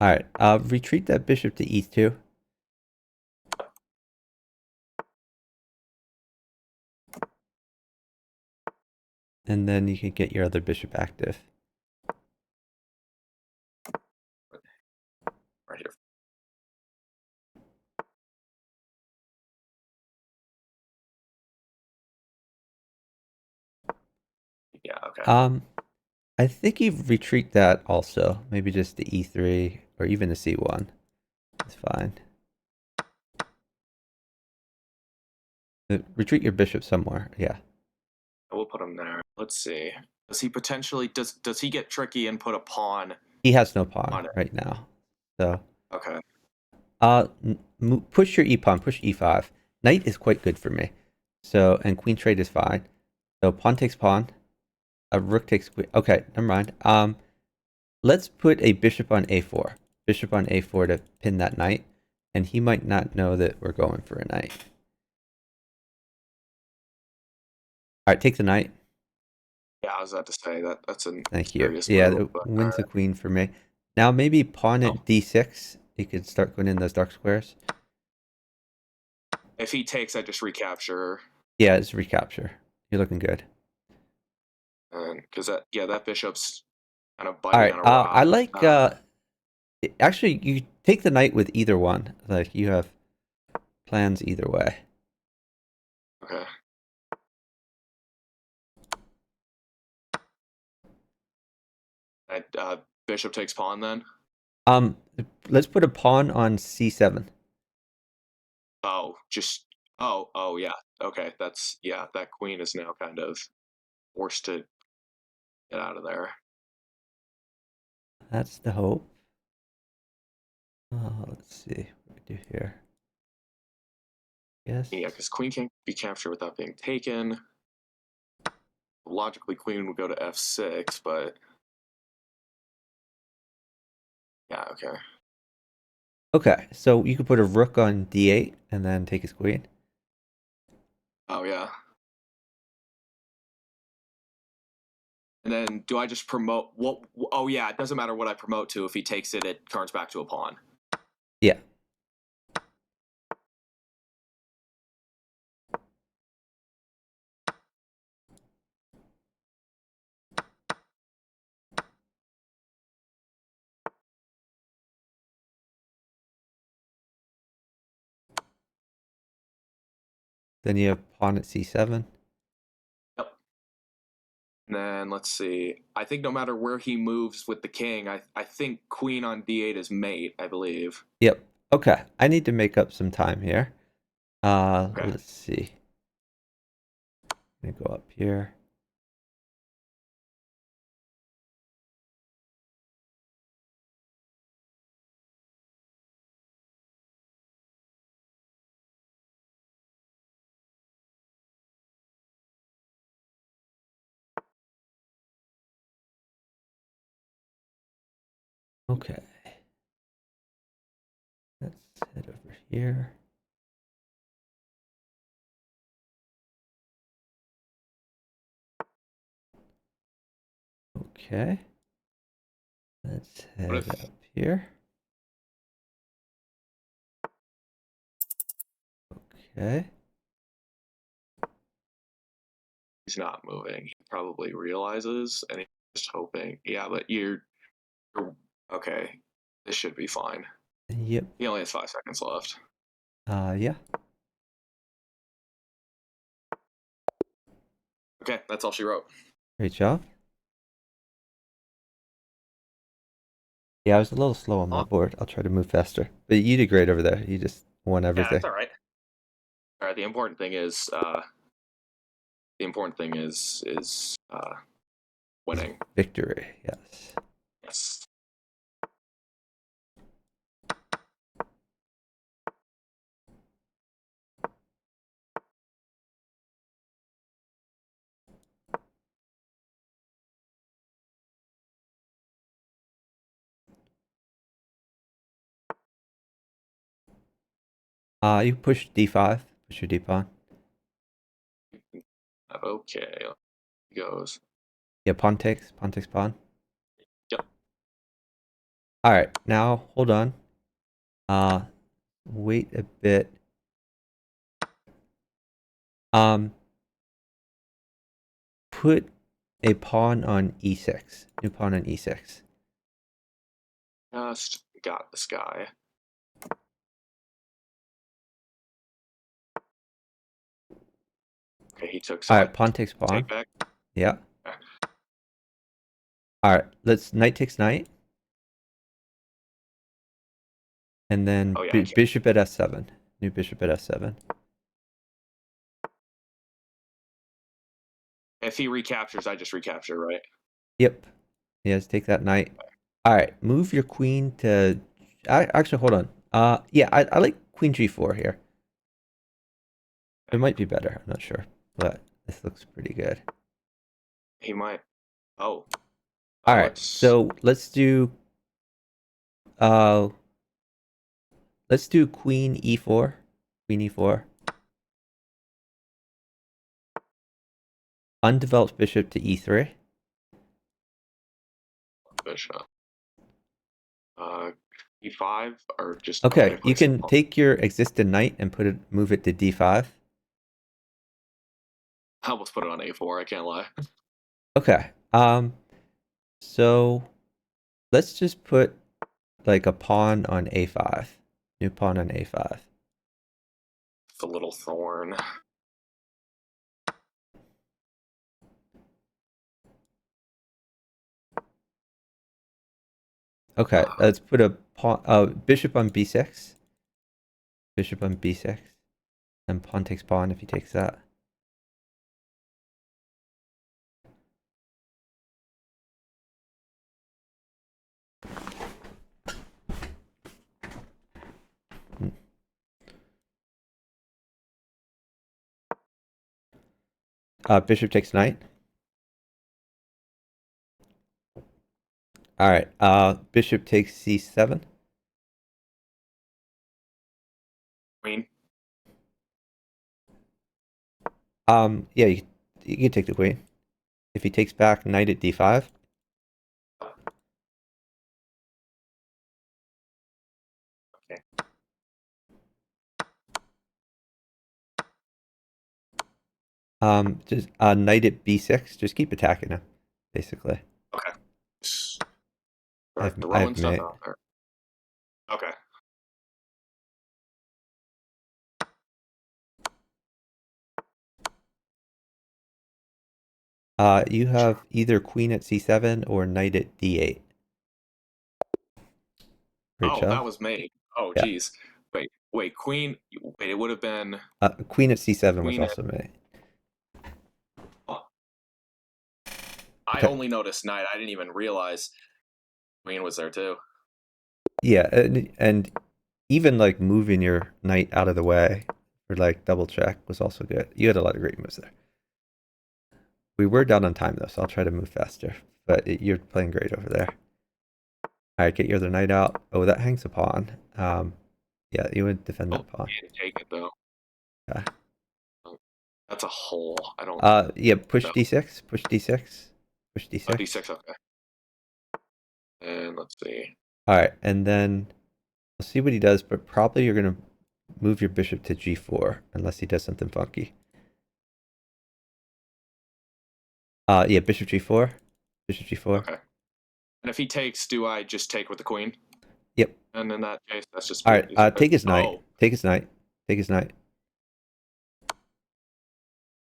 All right. Retreat that bishop to e2, and then you can get your other bishop active. Right here. Yeah. Okay. I think you retreat that also. Maybe just the e3 or even the c1. It's fine. Retreat your bishop somewhere. Yeah. We'll put him there. Let's see. Does he potentially does he get tricky and put a pawn He has no pawn on it? right now. So, Okay. push your e pawn, push e5. Knight is quite good for me. So, and queen trade is fine. So, pawn takes pawn. A rook takes queen. Okay, never mind. Let's put a bishop on a4. Bishop on a4 to pin that knight. And he might not know that we're going for a knight. All right, take the knight. Yeah, I was about to say that's a Thank you. serious Yeah, move. it But wins the queen for me. Now maybe pawn oh, at d6. You could start going in those dark squares. if he takes, I just recapture, Yeah, it's recapture. You're looking good. and because that bishop's kind of All biting right. on a I rock. like. Actually, you take the knight with either one. Like you have plans either way. Okay. Bishop takes pawn then. Um, let's put a pawn on c7. Oh, just oh yeah. Okay, that's yeah. That queen is now kind of forced to get out of there. That's the hope. Let's see what we do here. Yes. Yeah, because queen can't be captured without being taken. Logically, queen would go to f6, but yeah, okay. Okay, so you could put a rook on d8 and then take his queen. Oh yeah. And then do I just promote what? Oh yeah, it doesn't matter what I promote to. If he takes it, it turns back to a pawn. Yeah. Then you have pawn at c7. Yep. And then let's see. I think no matter where he moves with the king, I think queen on d8 is mate, I believe. Yep. Okay, I need to make up some time here. Okay. Let's see. Let me go up here. Okay. Let's head over here. Okay. Let's What head if up here. Okay. he's not moving? He probably realizes, and he's just hoping. Yeah, but you're okay. This should be fine. Yep. He only has 5 seconds left. Yeah. Okay, that's all she wrote. Great job. Yeah, I was a little slow on my Oh, board. I'll try to move faster. But you did great over there. You just won yeah, everything. that's all right. All right. The important thing is It's winning. victory. Yes. Yes. You push d5. Push your d pawn. Okay. He goes. Yeah, pawn takes. Pawn takes pawn. Yep. All right. Now hold on. Uh, wait a bit. Um, put a pawn on e6. New pawn on e6. Just got this guy. Okay, he took. So All I right. Pawn takes pawn. take back. Yeah. Okay. All right. Let's knight takes knight. And then Oh yeah. bishop at s7. New bishop at s7. If he recaptures, I just recapture, right? Yep. Yes, take that knight. All right, move your queen to. Actually, hold on. Yeah, I like queen g4 here. It might be better. I'm not sure, but this looks pretty good. He might. Oh. All Oh, right, let's. so uh let's do queen e4. Queen e4. Undeveloped bishop to e3. Bishop. E5 or just Okay, you place a can pawn. take your existing knight and move it to d5. I almost put it on A4. I can't lie. Okay. So let's just put like a pawn on a5. New pawn on a5. The little thorn. Okay, let's put a pawn, bishop on b6. Bishop on b6. And pawn takes pawn if he takes that. Hmm. Bishop takes knight. All right. Bishop takes c7. Queen. Yeah, you can take the queen. If he takes back, knight at d5. Okay. Just knight at b6. Just keep attacking him, basically. Okay. I Start have throwing stuff mate. out there. Okay. You have either queen at c7 or knight at d8. Oh, Rachel. that was made. Oh, Yeah. geez. Wait, queen. Wait, it would have been Queen at c7 was queen at. also mate. Oh, I Okay. only noticed knight. I didn't even realize queen was there too. Yeah, and even like moving your knight out of the way for like double check was also good. You had a lot of great moves there. We were down on time though, so I'll try to move faster. But you're playing great over there. All right, get your other knight out. Oh, that hangs a pawn. Yeah, you would defend Oh, that pawn. can't take it though. Yeah. That's a hole. I don't Yeah. Push know. d6. Push d6. Push Oh, d6. d6. Okay. And let's see. All right, and then we'll see what he does. But probably you're gonna move your bishop to g4 unless he does something funky. Yeah, bishop g4. Bishop g4. Okay. And if he takes, do I just take with the queen? Yep. And in that case, that's just All be. right. Take his knight. Oh, Take his knight. Take his knight.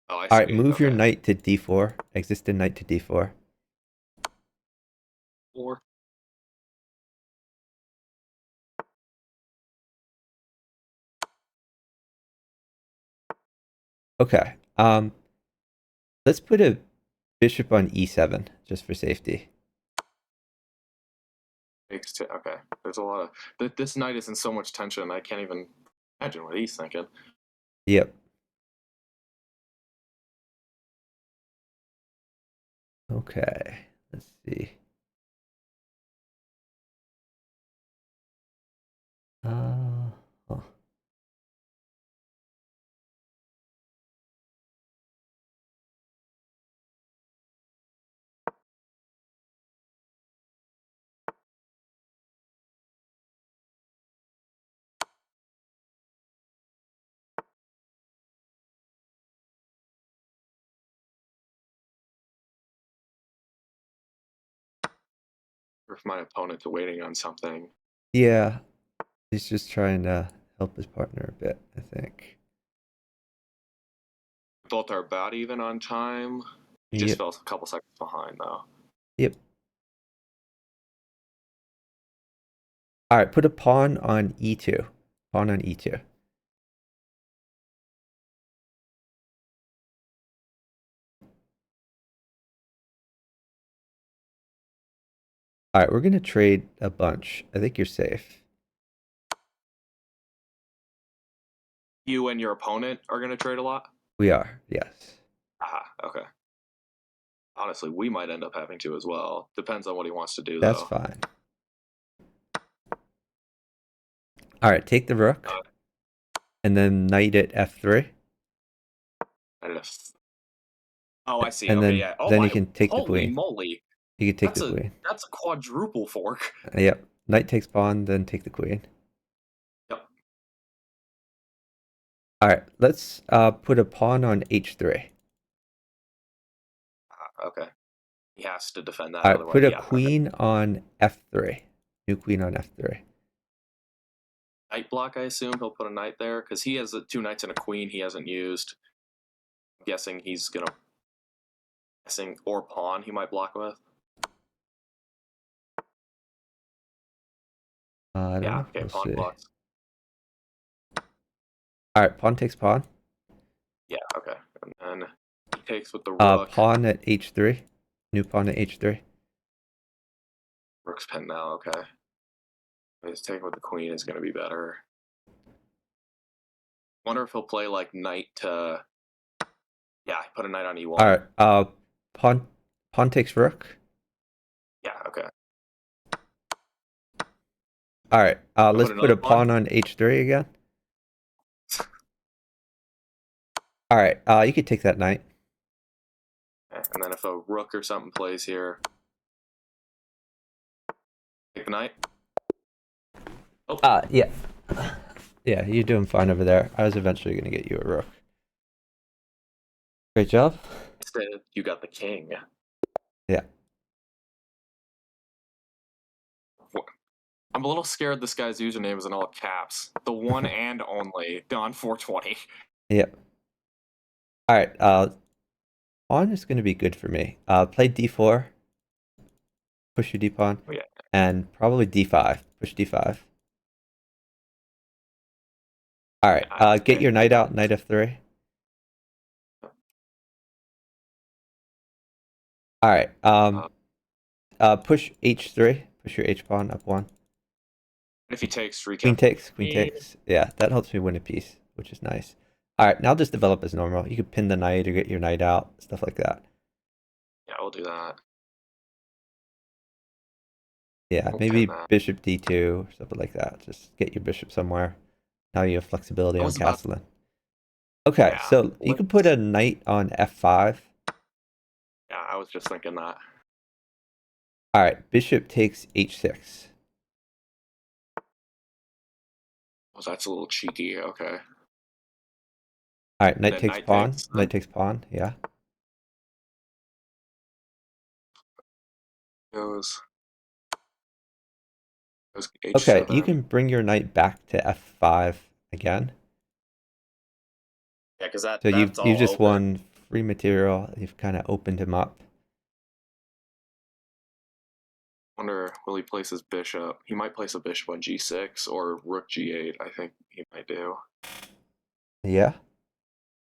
oh, I All right. see. Move your Okay. knight to d4. Existing knight to d4. Four. Okay. Let's put a bishop on e7 just for safety. Takes two. Okay. There's a lot of this knight is in so much tension. I can't even imagine what he's thinking. Yep. Okay. Let's see. Huh. Or if my opponent's waiting on something. Yeah. He's just trying to help his partner a bit, I think. Both are about even on time. He just Yep. fell a couple seconds behind though. Yep. All right. Put a pawn on e2. Pawn on e2. All right. We're going to trade a bunch. I think you're safe. You and your opponent are going to trade a lot. We are. Yes. Aha. Okay. Honestly, we might end up having to as well. Depends on what he wants to do That's though. fine. All right. Take the rook. Uh, And then knight at f3. I just. Oh, I see. And Okay, yeah. Oh then my! you can take the Holy queen. moly! You can take the queen. That's a quadruple fork. Yep. Knight takes pawn, then take the queen. Yep. All right. Let's put a pawn on h3. Okay. He has to defend that All right. Put otherwise. a Yeah. Okay. queen on f3. New queen on f3. Knight block. I assume he'll put a knight there because he has two knights and a queen he hasn't used. I'm guessing he's gonna. Guessing or pawn he might block with. I don't Yeah. know. Okay. We'll Pawn see. blocks. All right. Pawn takes pawn. Yeah. Okay. And then he takes with the rook. Pawn at h3. New pawn at h3. Rook's pinned now. Okay. His take with the queen is going to be better. Wonder if he'll play like knight to Yeah, put a knight on All e1. right. Pawn takes rook. Yeah, okay. All right. I Let's put put a another pawn. pawn on h3 again. All right. You could take that knight. And then if a rook or something plays here, take the knight. Oh, Yeah. Yeah, you're doing fine over there. I was eventually going to get you a rook. Great job. instead you got the king. Yeah. I'm a little scared this guy's username is in all caps. The one and only Don420. Yeah. All right. Pawn is going to be good for me. Play d4. Push your d pawn. Oh, yeah. And probably d5. Push d5. All right. Get Okay. your knight out. Knight f3. All right. Push h3. Push your h pawn up one. If he takes, Queen recap. takes. Queen takes. Yeah, that helps me win a piece, which is nice. All right. Now just develop as normal. You could pin the knight or get your knight out. Stuff like that. Yeah, we'll do that. Yeah, We'll pin maybe that. bishop d2 or something like that. Just get your bishop somewhere. Now you have flexibility I on was about. castling. Okay, Yeah. so you could put a knight on f5. Yeah, I was just thinking that. All right, bishop takes h6. Oh, that's a little cheeky. Okay. All right, knight Then takes knight pawn. takes. Knight takes pawn. Yeah. Goes Okay, you h7. can bring your knight back to f5 again. Yeah, because So that's you've all just open. won free material. You've kind of opened him up. Wonder will he place his bishop? He might place a bishop on g6 or rook g8. I think he might do. Yeah.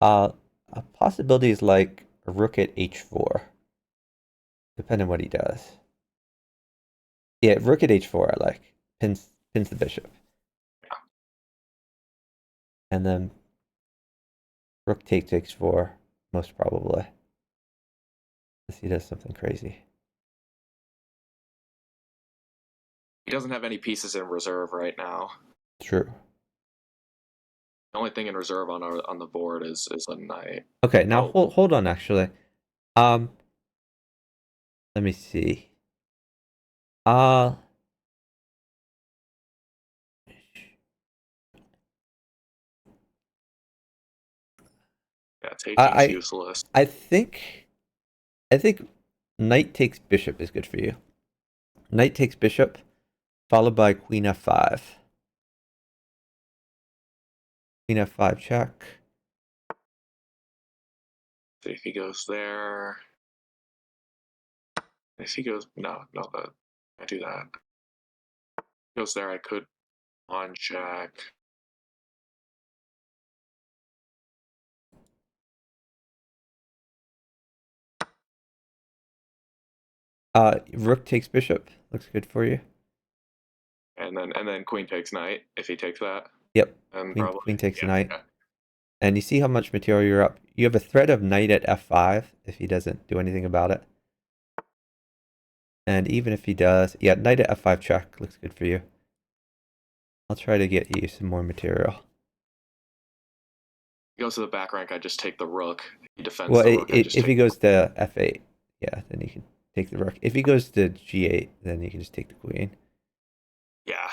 A possibility is like a rook at h4, depending on what he does. Yeah, rook at h4. I like pins the bishop, and then rook takes h4, most probably. Unless he does something crazy. He doesn't have any pieces in reserve right now. True. The only thing in reserve on the board is a knight. Okay, now Oh, hold on. Actually, um, let me see. Uh, yeah, taking's I useless. I think knight takes bishop is good for you. Knight takes bishop, followed by queen f5. Queen f5 check. So if he goes there, if he goes no, that I do that. If he goes there, I could pawn check. Rook takes bishop. Looks good for you. And then queen takes knight if he takes that. Yep. And Queen probably takes yeah. knight. And you see how much material you're up. You have a threat of knight at f5 if he doesn't do anything about it. And even if he does, yeah, knight at f5 check looks good for you. I'll try to get you some more material. He goes to the back rank, I just take the rook. He defends Well, the rook, I just if take. he goes to f8, yeah, then you can take the rook. If he goes to g8, then you can just take the queen. Yeah.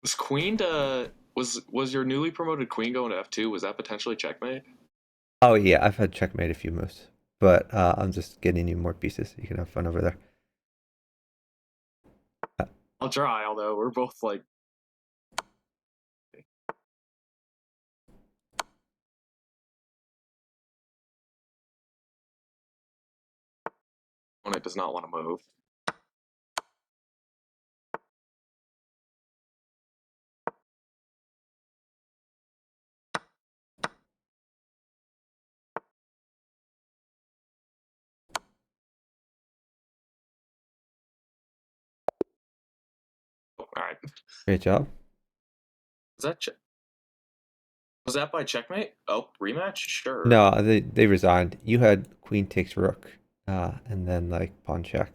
Was queen to was your newly promoted queen going to f2? Was that potentially checkmate? Oh yeah, I've had checkmate a few moves, but I'm just getting you more pieces so you can have fun over there. Uh, I'll try, although we're both like when it does not want to move. right. Great job. Was that was that by checkmate? Oh, rematch? Sure. No, they resigned. You had queen takes rook, and then like pawn check.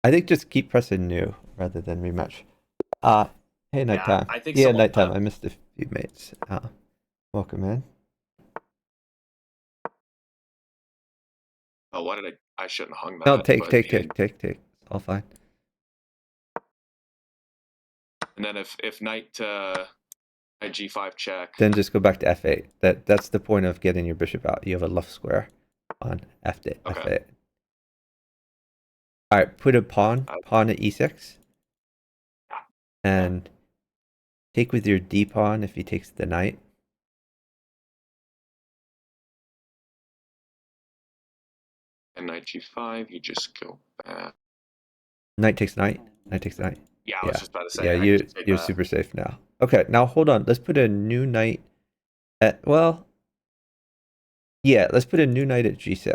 I think just keep pressing new rather than rematch. Hey, Yeah, nighttime. I think Yeah, someone. nighttime. I missed a few mates. Welcome in. Oh, why did I? I shouldn't have hung No, that. take, But take, take, take, take. It's all fine. and then if knight knight g5 check. Then just go back to f8. That's the point of getting your bishop out. You have a left square on f8. Okay. F8. All right, put a pawn at e6, and take with your d pawn if he takes the knight. And knight g5, you just go back. Knight takes knight. Knight takes knight. Yeah, I was Yeah, just about to say yeah. I can just take You're that. super safe now. Okay, now hold on. Let's put a new knight at yeah. Let's put a new knight at g6.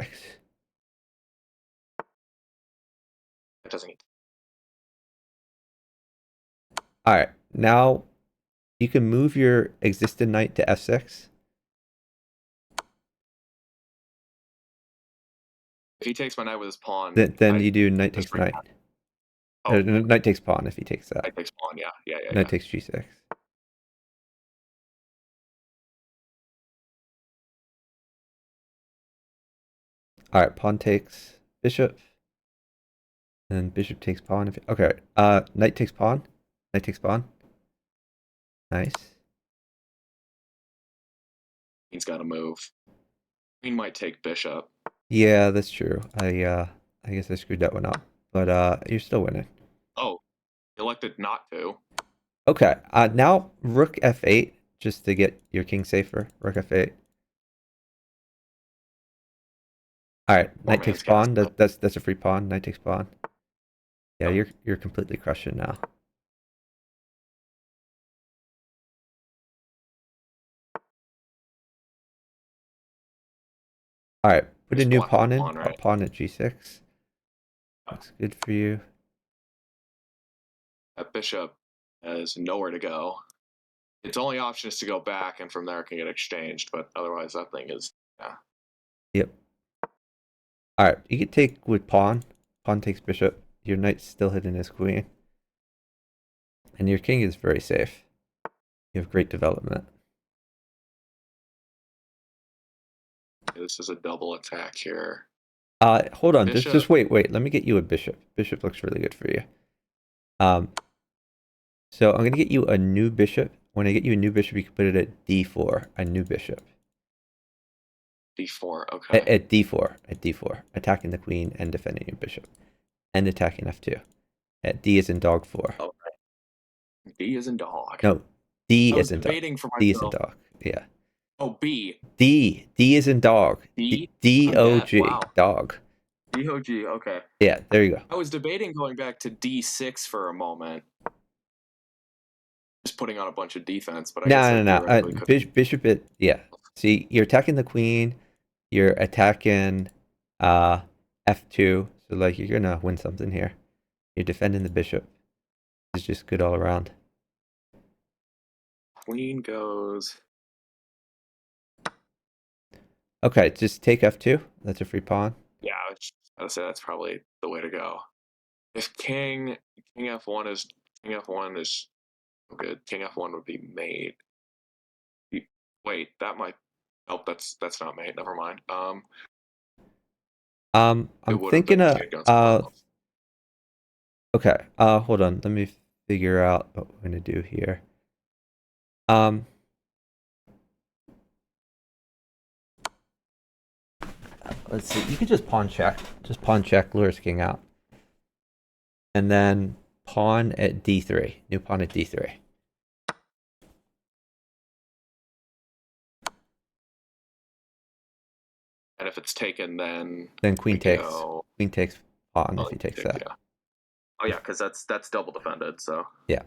It doesn't. All right, now you can move your existing knight to f6. If he takes my knight with his pawn, Then I you do knight just takes bring knight. that. Oh, Knight takes pawn if he takes that. knight takes pawn. Yeah, yeah, yeah, Knight yeah. takes g6. All right, pawn takes bishop. And then bishop takes pawn. Okay, knight takes pawn. Knight takes pawn. Nice. He's got to move. Queen might take bishop. Yeah, that's true. I guess I screwed that one up. But you're still winning. Oh, elected not to. Okay. Now rook f8 just to get your king safer. Rook f8. All right, Poor knight takes man's pawn. castle. That's a free pawn. Knight takes pawn. Yeah, Yep. you're completely crushing now. All right, put a Just new blocking the pawn in. pawn, right? Pawn at g6. Looks good for you. That bishop has nowhere to go. Its only option is to go back, and from there it can get exchanged. But otherwise, that thing is yeah. Yep. All right, you can take with pawn. Pawn takes bishop. Your knight's still hidden his queen. And your king is very safe. You have great development. This is a double attack here. Hold on, Bishop. just wait. Let me get you a bishop. Bishop looks really good for you. So I'm gonna get you a new bishop. When I get you a new bishop, you can put it at d4. A new bishop. d4. Okay. At d4. At d4. Attacking the queen and defending your bishop. And attacking f2. At d is in dog 4. Okay. B is in dog. No, D I was is in dog. debating for D is in myself. dog. Yeah. Oh, B. D is in dog. D. Yeah. D-O-G. Wow. Dog. DOG. Okay. Yeah, there you go. I was debating going back to D6 for a moment, just putting on a bunch of defense, but I guess I No. theoretically could. Bishop it. Yeah. See, you're attacking the queen. You're attacking f2. So like you're gonna win something here. You're defending the bishop. It's just good all around. Queen goes. Okay, just take f2. That's a free pawn. Yeah, I was just gotta say that's probably the way to go. If King F1 is good. King F1 would be mate. Wait, that might. Oh, that's not mate. Never mind. It I'm would have thinking been king against pawn. okay. Hold on. Let me figure out what we're gonna do here. Let's see. You could just pawn check. Just pawn check, lures king out. And then pawn at d3. New pawn at d3. And if it's taken, then Then queen we takes. go. Queen takes pawn Oh, if he takes take, that. yeah. Oh yeah, because that's double defended. So Yeah.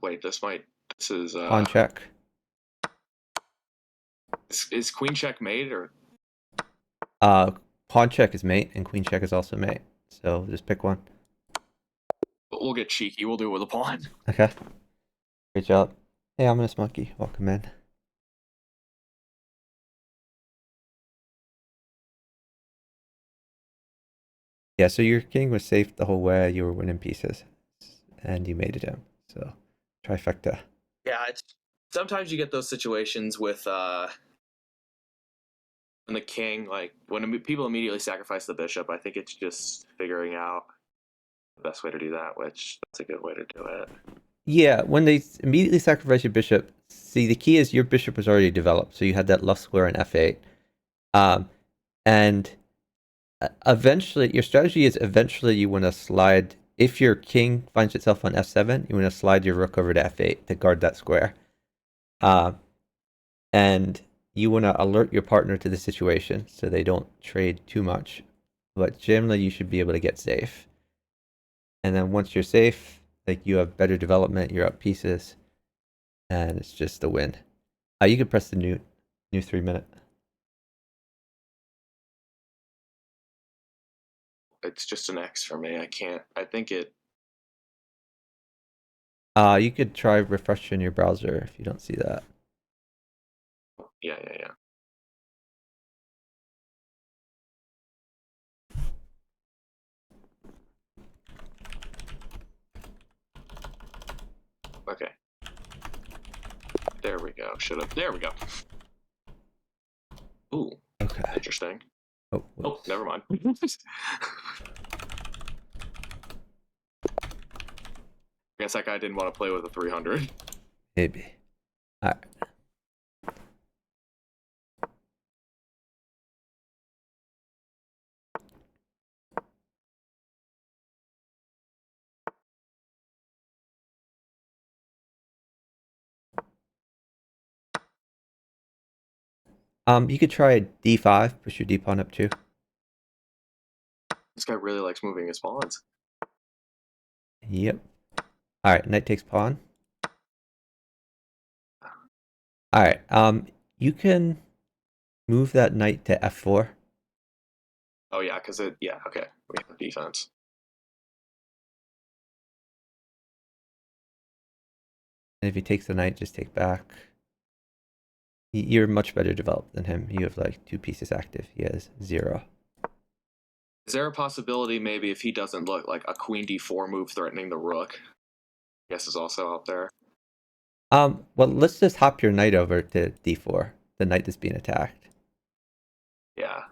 Wait, this is Pawn check. is queen check mate or Uh, pawn check is mate, and queen check is also mate. So just pick one. we'll get cheeky. We'll do it with a pawn. Okay. Great job. Hey, I'm Ominous Monkey. Welcome in. Yeah, so your king was safe the whole way. You were winning pieces, and you made it in. So trifecta. Yeah, it's sometimes you get those situations with when the king, like when people immediately sacrifice the bishop. I think it's just figuring out the best way to do that, which that's a good way to do it. Yeah, when they immediately sacrifice your bishop, see, the key is your bishop was already developed, so you had that left square in f8. And eventually, your strategy is eventually you want to slide, if your king finds itself on f7, you want to slide your rook over to f8 to guard that square. And you want to alert your partner to the situation so they don't trade too much. But generally, you should be able to get safe. And then once you're safe, like you have better development, you're up pieces, and it's just a win. You can press the new 3 minute. It's just an X for me. I can't. I think it. You could try refreshing your browser if you don't see that. Yeah. Okay. There we go. Should have. There we go. Ooh. Okay. Interesting. Oh, never mind. I guess that guy didn't want to play with a 300. maybe. All right. You could try d5, push your d pawn up too. This guy really likes moving his pawns. Yep. All right, knight takes pawn. All right. You can move that knight to f4. Oh yeah, because it. Yeah, okay. We have defense. And if he takes the knight, just take back. You're much better developed than him. You have like 2 pieces active. He has 0. Is there a possibility maybe if he doesn't look like a queen d4 move threatening the rook? I guess is also out there. Well, let's just hop your knight over to d4. The knight that's being attacked. Yeah.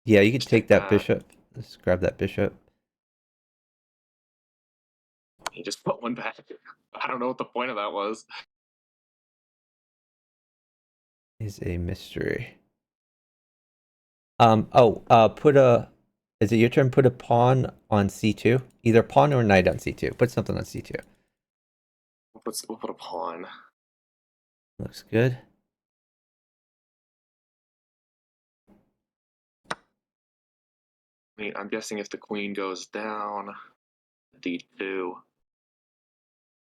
Yeah, you could Just take take that that. bishop. Let's grab that bishop. He just put one back. I don't know what the point of that was. Is a mystery. Put a. Is it your turn? Put a pawn on c2. Either pawn or knight on c2. Put something on c2. We'll put a pawn. Looks good. I mean, I'm guessing if the queen goes down, d2. You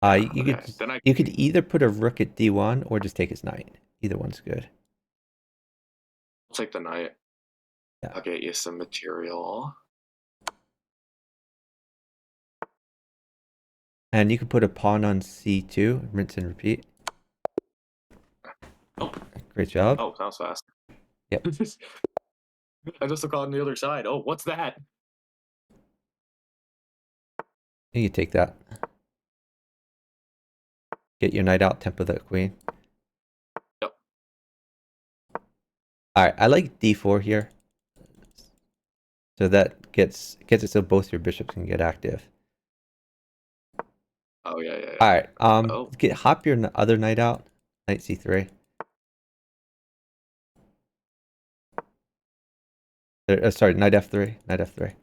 Okay, then you could either put a rook at d1 or just take his knight. Either one's good. I'll take the knight. Yeah. I'll get you some material. And you could put a pawn on c2, rinse and repeat. Oh, Great job. oh, that was fast. Yep. I just took on the other side. Oh, what's that? You can take that. Get your knight out, tempo that queen. Yep. Alright, I like d4 here. So that gets it so both your bishops can get active. Oh yeah. Alright, Oh, hop your other knight out. Knight c3. Sorry, knight f3. Knight f3.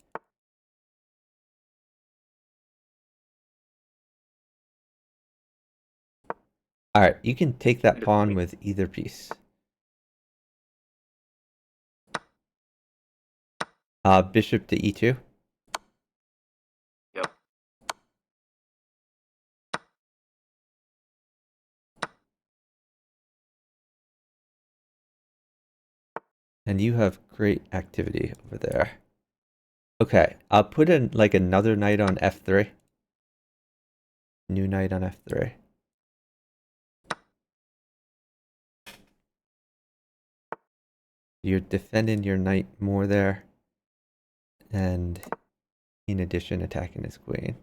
Alright, you can take that pawn with either piece. Bishop to e2. yep. And you have great activity over there. Okay, I'll put in like another knight on f3. New knight on f3. You're defending your knight more there. And in addition, attacking his queen.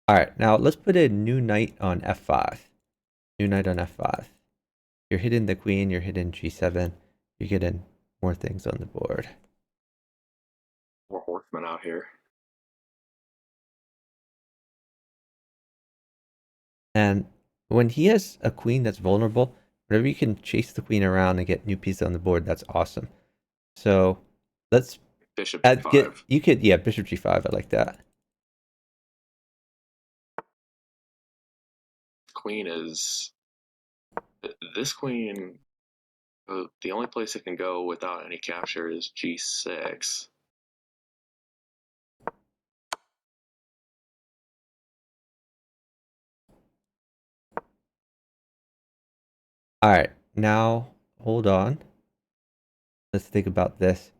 All right, now let's put a new knight on f5. New knight on f5. You're hitting the queen, you're hitting g7. You're getting more things on the board. More horsemen out here. And when he has a queen that's vulnerable, whenever you can chase the queen around and get new pieces on the board, that's awesome. So let's Bishop add, d5. yeah, bishop g5. I like that. Queen is this queen. The only place it can go without any capture is g6. All right, now hold on. Let's think about this.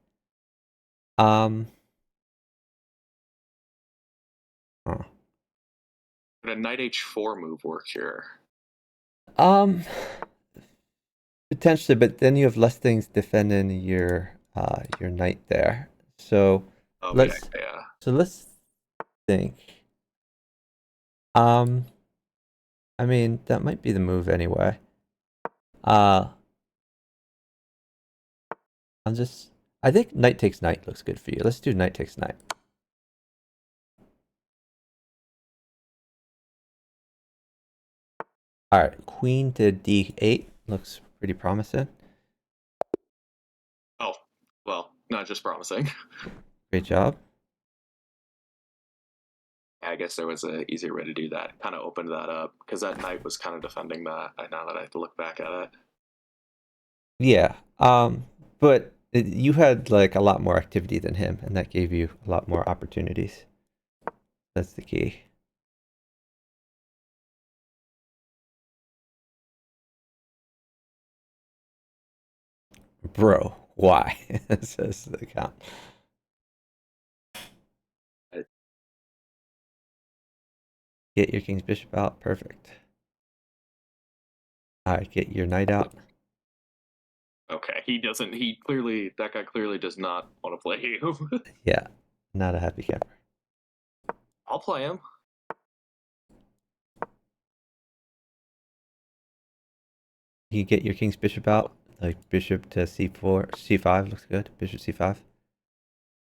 Huh. Would a knight h4 move work here? Um, Potentially, but then you have less things defending your knight there. So Oh yeah, let's yeah. let's think. Um, I mean that might be the move anyway. Uh, I'm just. I think knight takes knight looks good for you. Let's do knight takes knight. All right, queen to d8 looks pretty promising. Oh, well, not just promising. Great job. I guess there was an easier way to do that. Kind of opened that up because that knight was kind of defending that. Now that I have to look back at it. Yeah. But you had like a lot more activity than him, and that gave you a lot more opportunities. That's the key. Bro, why? Says the count. Get your king's bishop out. Perfect. All right, get your knight out. Okay, he doesn't. He clearly, that guy clearly does not want to play you. Yeah, not a happy camper. I'll play him. You get your king's bishop out. Like bishop to c4, c5 looks good. Bishop c5.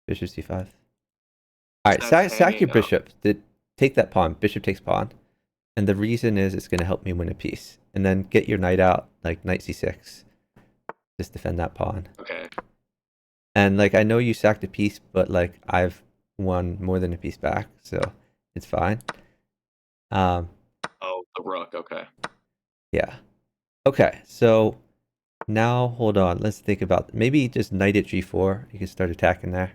Bishop c5. All right, That's sack your hanging out. bishop. Take that pawn. Bishop takes pawn. And the reason is it's going to help me win a piece. And then get your knight out, like knight c6. Just defend that pawn. Okay. And like I know you sacked a piece, but like I've won more than a piece back, so it's fine. Um, Oh, the rook. Okay. yeah. Okay, so now hold on. Let's think about maybe just knight at g4. You can start attacking there.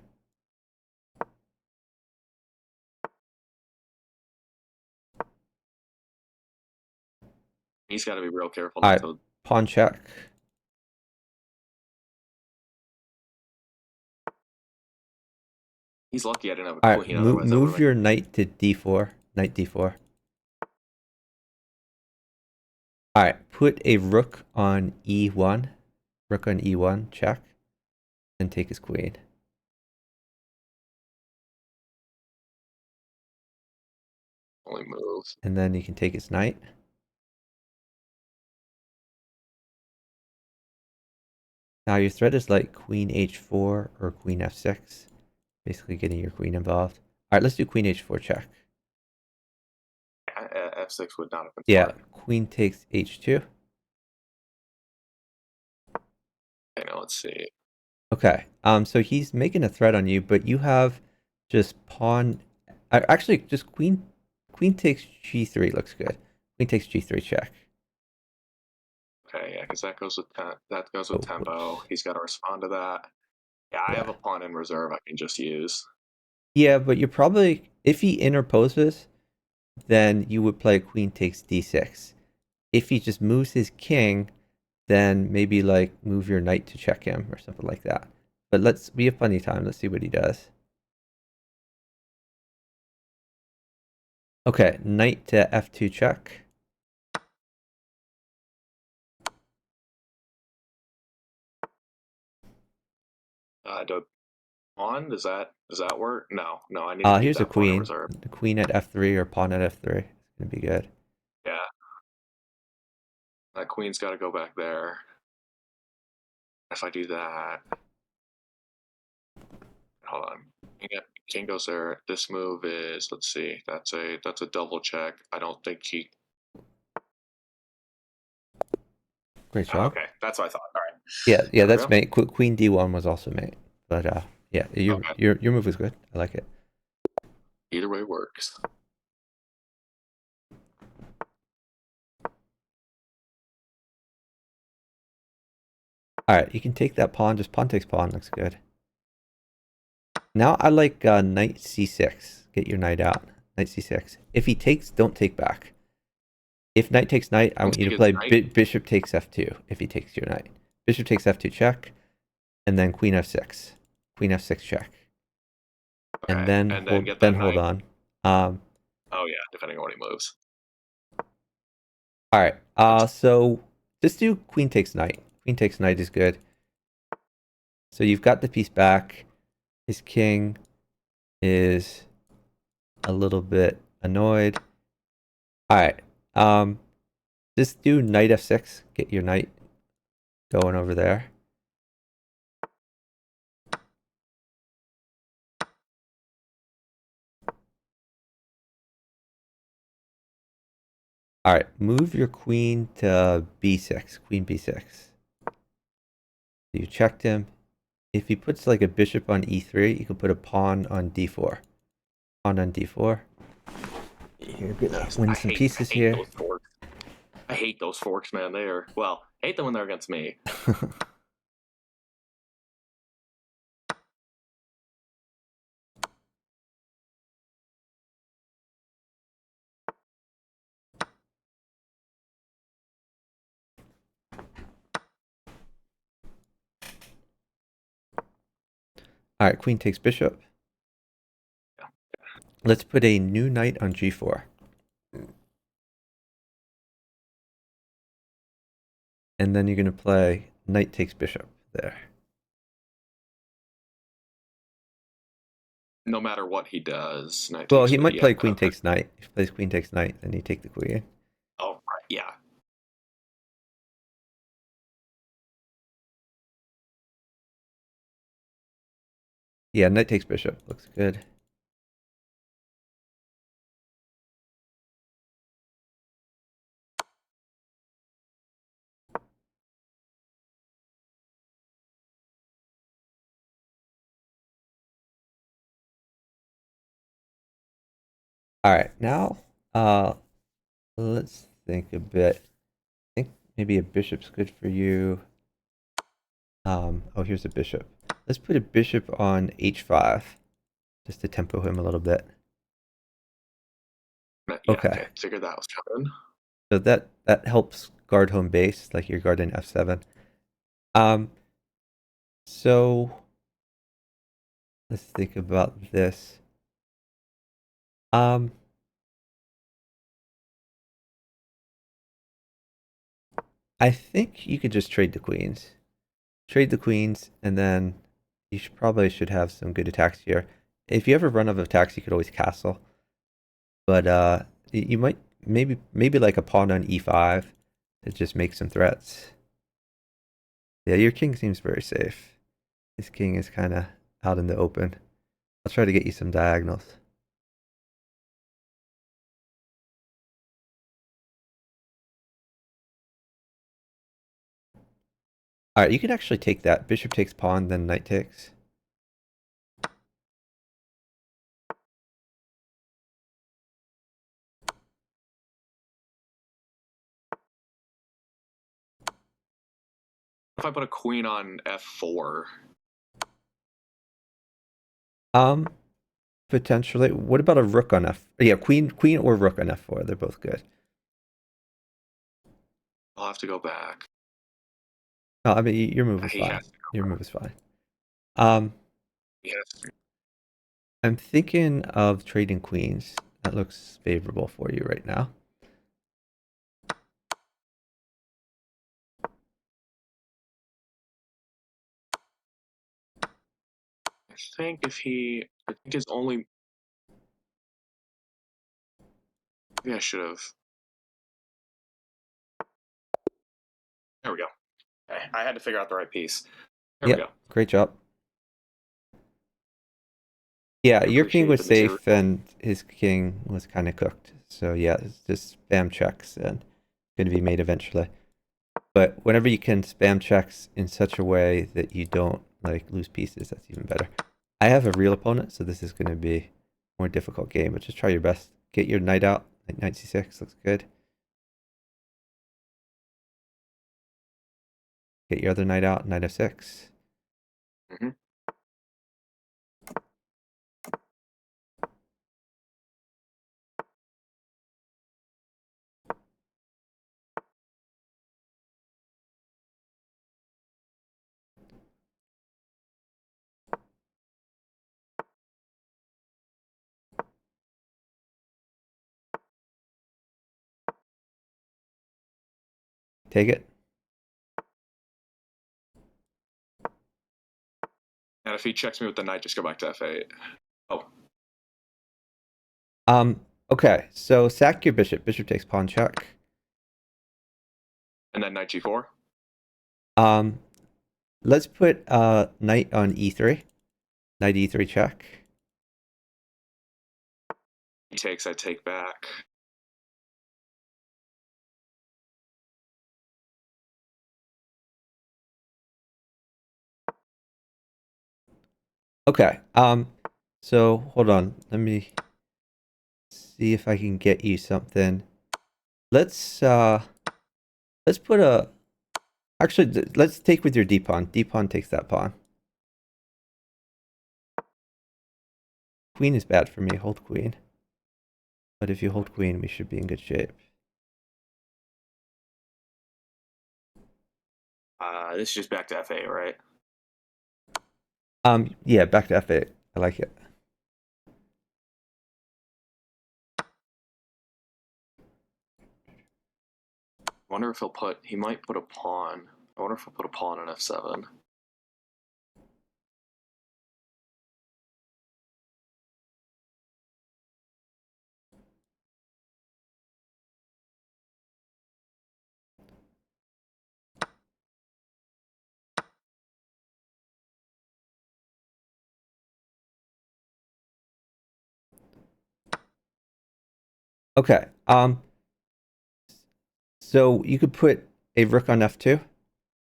He's got to be real careful All not right, to. pawn check. He's lucky I didn't have a All right, queen. Otherwise, I would have move been. your knight to d4. Knight d4. All right, put a rook on e1. Rook on e1, check, and take his queen. Only move. And then you can take his knight. Now your threat is like queen h4 or queen f6. Basically getting your queen involved. All right, let's do queen h4 check. F6 would not have been Yeah, smart. queen takes h2. Okay, now let's see. Okay, so he's making a threat on you, but you have just pawn. Actually, just queen takes g3 looks good. Queen takes g3 check. Okay, yeah, because that goes with Oh, tempo. whoops. He's got to respond to that. Yeah, I have Yeah. a pawn in reserve I can just use. Yeah, but you're probably, if he interposes, then you would play queen takes d6. If he just moves his king, then maybe like move your knight to check him or something like that. But we have plenty of time. Let's see what he does. Okay, knight to f2 check. Do pawn? Does that work? No, no, I need to keep Here's a that pawn in queen. reserve. The queen at f3 or pawn at f3. It's gonna be good. Yeah, that queen's got to go back there. If I do that, hold on. King goes there. This move is, let's see, that's a double check. I don't think he. Great job. Okay, that's what I thought. All right, Yeah, there we that's go. mate. Queen d1 was also mate. But yeah, your Okay, your your move was good. I like it. either way works. All right, you can take that pawn. Just pawn takes pawn. Looks good. Now I like knight c6. Get your knight out. Knight c6. If he takes, don't take back. If knight takes knight, I Don't want you take to his play knight. bishop takes f2 if he takes your knight. Bishop takes f2 check, and then queen f6. Queen f6 check. And Okay, then and then get then that hold knight. on. Oh yeah, depending on what he moves. All right. That's So just do queen takes knight. Queen takes knight is good. So you've got the piece back. His king is a little bit annoyed. All right. Just do knight f6. Get your knight going over there. All right. Move your queen to b6. Queen b6. So you checked him. If he puts like a bishop on e3, you can put a pawn on d4. Pawn on d4. You're gonna Jeez, win I some hate I pieces hate here. those forks. I hate those forks, man. They are, well, I hate them when they're against me. All right, queen takes bishop. Yeah. Let's put a new knight on g4. And then you're going to play knight takes bishop there. No matter what he does, knight Well, takes. he might Yeah. play queen takes knight. If he plays queen takes knight, then you take the queen. Oh right. Yeah. Yeah, knight takes bishop. Looks good. All right, now let's think a bit. I think maybe a bishop's good for you. Oh, here's a bishop. Let's put a bishop on h5 just to tempo him a little bit. Yeah. Okay, Okay. Figured that was coming. so that helps guard home base, like you're guarding f7. Um, so let's think about this. Um, I think you could just trade the queens. Trade the queens, and then you probably should have some good attacks here. If you ever run out of attacks, you could always castle. But you might maybe like a pawn on e5 to just make some threats. Yeah, your king seems very safe. His king is kind of out in the open. I'll try to get you some diagonals. All right, you can actually take that. Bishop takes pawn, then knight takes. If I put a queen on f4, Potentially. What about a rook on f? Yeah, queen or rook on f4. They're both good. I'll have to go back. No, I mean your move was He fine. has to Your go move back. was fine. Um, He has to. I'm thinking of trading queens. That looks favorable for you right now. I think his only. Maybe I should have. There we go. Okay. I had to figure out the right piece. There we Yep, go. great job. Yeah, I your king appreciate was the material. safe and his king was kind of cooked. So yeah, it's just spam checks and going to be made eventually. But whenever you can spam checks in such a way that you don't like lose pieces, that's even better. I have a real opponent, so this is going to be a more difficult game, but just try your best. Get your knight out. Like knight c6 looks good. Get your other knight out, knight f6. Mm-hmm. Take it. And if he checks me with the knight, just go back to f8. Oh, Okay, so sack your bishop. Bishop takes pawn check. and then knight g4. Um, let's put knight on e3. Knight e3 check. He takes, I take back. Okay. So hold on. Let me see if I can get you something. Let's put a actually let's take with your d pawn. D pawn takes that pawn. Queen is bad for me. Hold queen. But if you hold queen, we should be in good shape. This is just back to f8, right? Yeah, back to f8. I like it. I wonder if he might put a pawn. I wonder if he'll put a pawn on f7. Okay. So you could put a rook on f2.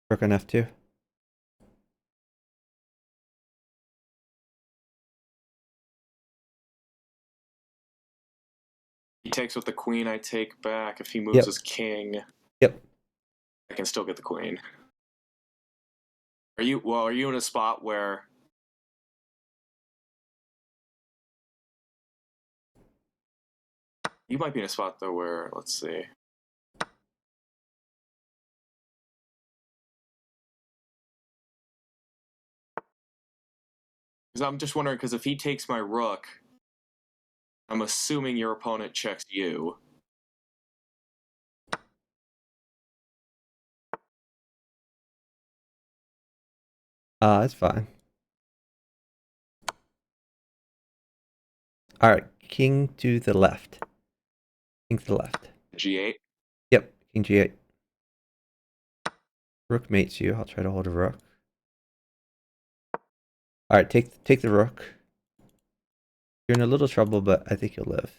Rook on f2. He takes with the queen, I take back. If he moves Yep. his king, Yep. I can still get the queen. Are you in a spot where you might be in a spot though where, let's see. Because I'm just wondering, because if he takes my rook, I'm assuming your opponent checks you. That's fine. All right. King to the left. King to the left. G8. Yep. King g8. Rook mates you. I'll try to hold a rook. All right. Take the rook. You're in a little trouble, but I think you'll live.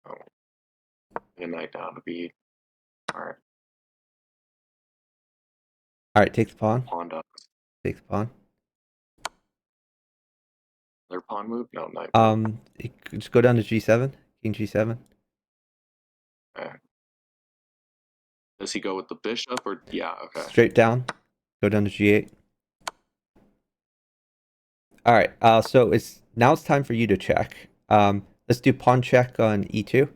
Oh, a knight down to be. All right, All right. Take the pawn. pawn up. Take the pawn. Third pawn move? No, knight move. Just go down to G7, King G7. Okay. Does he go with the bishop or yeah? Okay. Straight down. Go down to G8. All right. So now it's time for you to check. Let's do pawn check on E2.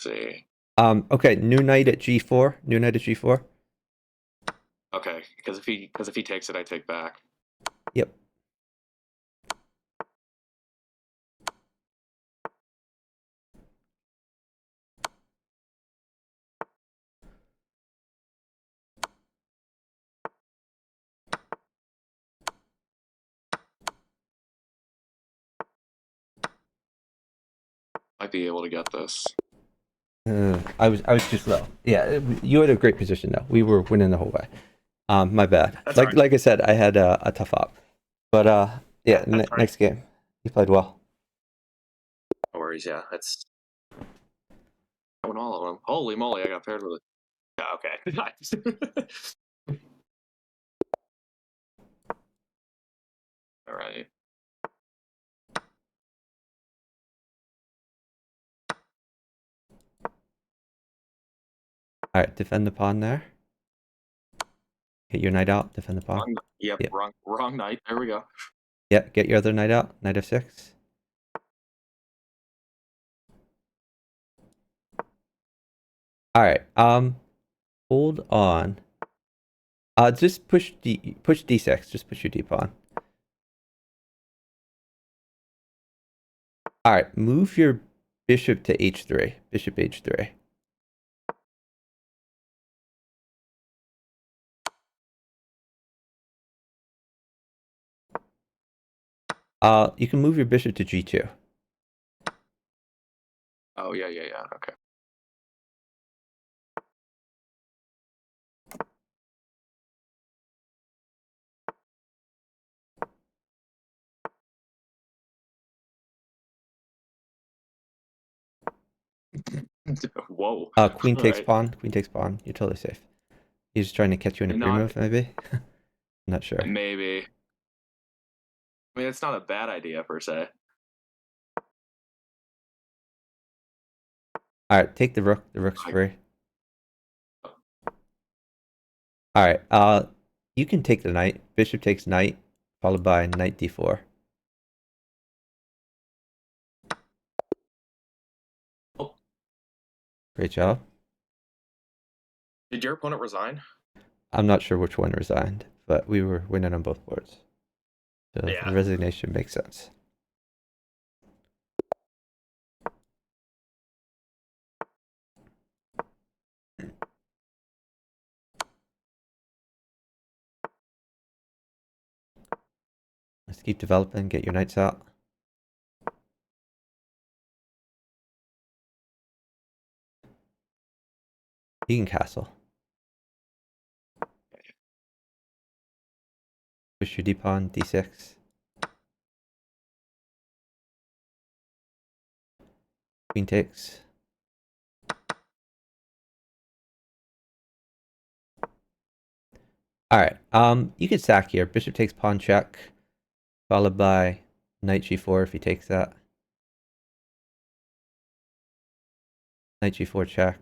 See. Okay. New knight at G4. New knight at G4. Okay, because if he takes it, I take back. Yep. Might be able to get this. I was too slow. Yeah, you had a great position though. We were winning the whole way. My bad. That's Like right. like I said, I had a tough op. But yeah, That's right. next game, you played well. No worries. Yeah, that's won all of them. Holy moly! I got paired with it. Yeah, okay. Nice. All right. All right, defend the pawn there. Get your knight out. Defend the pawn. Yep. Yeah. Wrong knight. There we go. Yeah. Get your other knight out. Knight f6. All right. Hold on. Just push d6. Just push your d pawn. All right. Move your bishop to h3. Bishop h3. You can move your bishop to g2. Oh yeah. Okay. Whoa. Queen All takes right. pawn. Queen takes pawn. You're totally safe. He's just trying to catch you in a Not pre-move, maybe. I'm not sure. maybe. I mean, it's not a bad idea per se. All right, take the rook. The rook's I, free. All right. You can take the knight. Bishop takes knight, followed by knight d4. oh, Great job. did your opponent resign? I'm not sure which one resigned, but we were winning on both boards. So the Yeah. resignation makes sense. Let's keep developing. Get your knights out. You can castle. Push your d pawn, d6. Queen takes. All right. You can sack here. Bishop takes pawn check, followed by knight g4 if he takes that. Knight g4 check.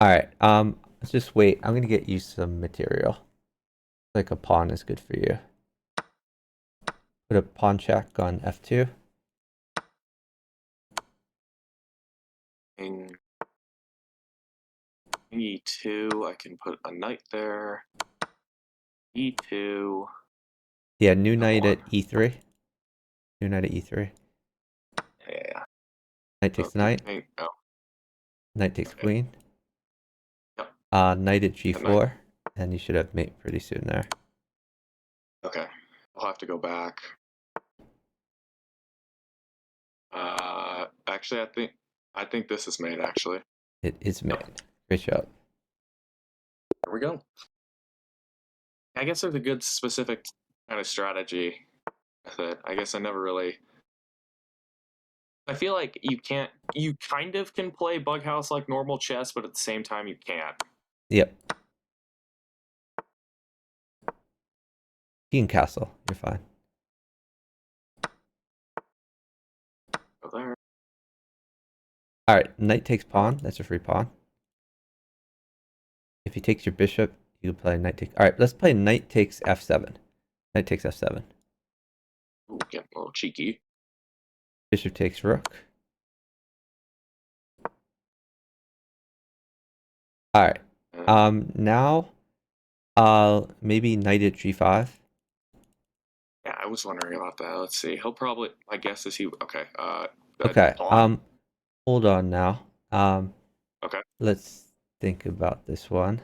All right. Let's just wait. I'm gonna get you some material. Like a pawn is good for you. Put a pawn check on f2. King e2. I can put a knight there. E2. Yeah, new Another knight one. at e3. New knight at e3. Yeah. Knight takes knight. Oh, Knight takes okay. queen. Yep. Knight at A knight. g4. And you should have mate pretty soon there. Okay. I'll have to go back. Actually, I think this is made. Actually, It is made. Great job. here we go. I guess there's a good specific kind of strategy with it. I guess I never really I feel like you can't. You kind of can play bughouse like normal chess, but at the same time you can't. Yep. King castle. You're fine. Go there. All right. Knight takes Uh, pawn. That's a free pawn. If he takes your bishop, you can play knight take. All right. Let's play knight takes f7. Knight takes f7. ooh, getting a little cheeky. Bishop takes rook. All right. Now, maybe knight at g5. Yeah, I was wondering about that. Let's see. He'll probably. My guess is he. Okay. Okay. Pawn. Hold on now. Okay. Let's think about this one.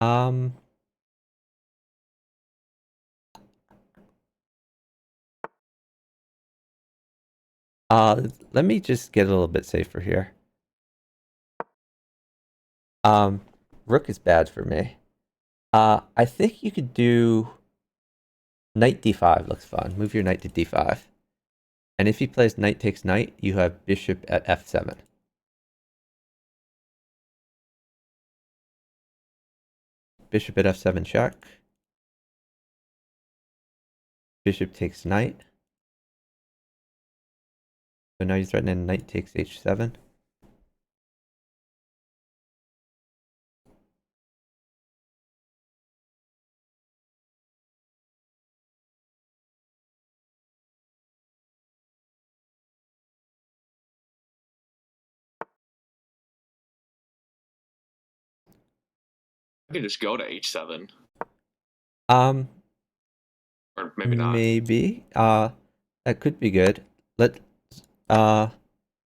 Um, let me just get a little bit safer here. Rook is bad for me. I think you could do knight d5 looks fun. Move your knight to d5. And if he plays knight takes knight, you have bishop at f7. Bishop at f7 check. Bishop takes knight. So now you're threatening knight takes h7. I could just go to h7, Um, or maybe not. maybe. That could be good. Let what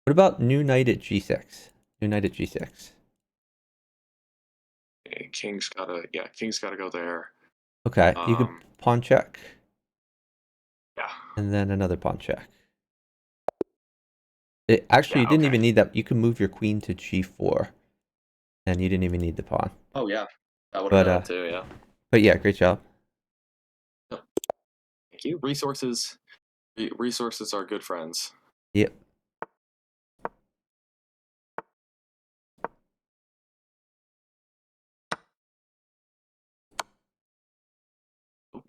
about new knight at g6? New knight at g6. Okay, king's gotta. Yeah, king's gotta go there. Okay, you could pawn check, Yeah. and then another pawn check. Actually, Yeah. you didn't Okay. even need that. You can move your queen to g4, and you didn't even need the pawn. Oh yeah, that would have But done it too. Yeah. yeah, great job. Yep. Thank you. Resources are good friends. Yep.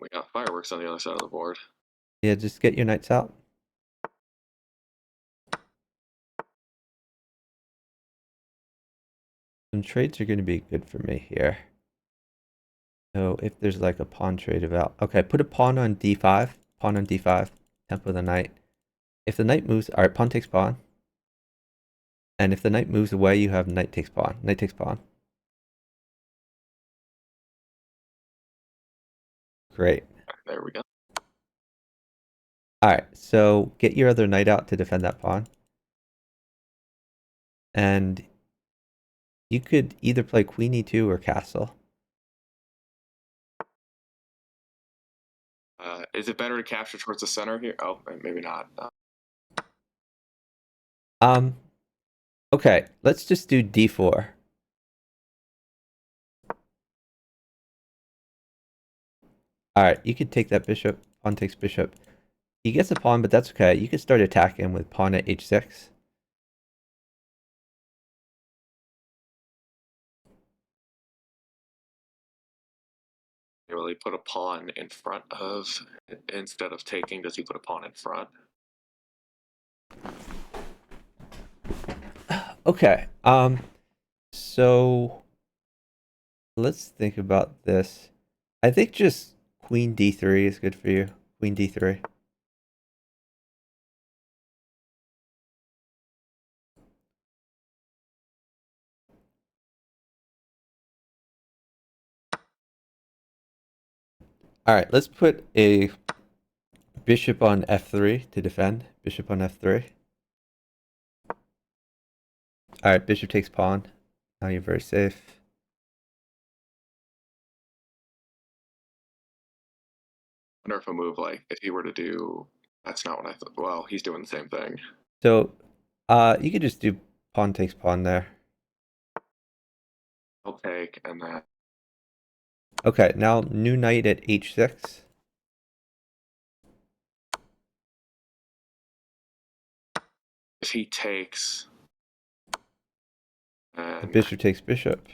We got fireworks on the other side of the board. Yeah, just get your knights out. Some trades are going to be good for me here. So if there's like a pawn trade about, okay, put a pawn on d5, pawn on d5, tempo the knight. If the knight moves, all right, pawn takes pawn. And if the knight moves away, you have knight takes pawn. Knight takes pawn. Great. There we go. All right, so get your other knight out to defend that pawn. And you could either play queen e2 or castle. Is it better to capture towards the center here? Oh, maybe not. Um, okay, let's just do d4. All right, you could take that bishop. Pawn takes bishop. He gets a pawn, but that's okay. You could start attacking with pawn at h6. Will he put a pawn in front of instead of taking? Does he put a pawn in front? Okay. So let's think about this. I think just queen d3 is good for you. Queen d3. All right, let's put a bishop on f3 to defend. Bishop on f3. All right, bishop takes pawn. Now you're very safe. I wonder if a move like if he were to do. That's not what I thought. Well, he's doing the same thing. So, you could just do pawn takes pawn there. He'll take, and then Okay, now new knight at h6. he takes. The And bishop takes bishop.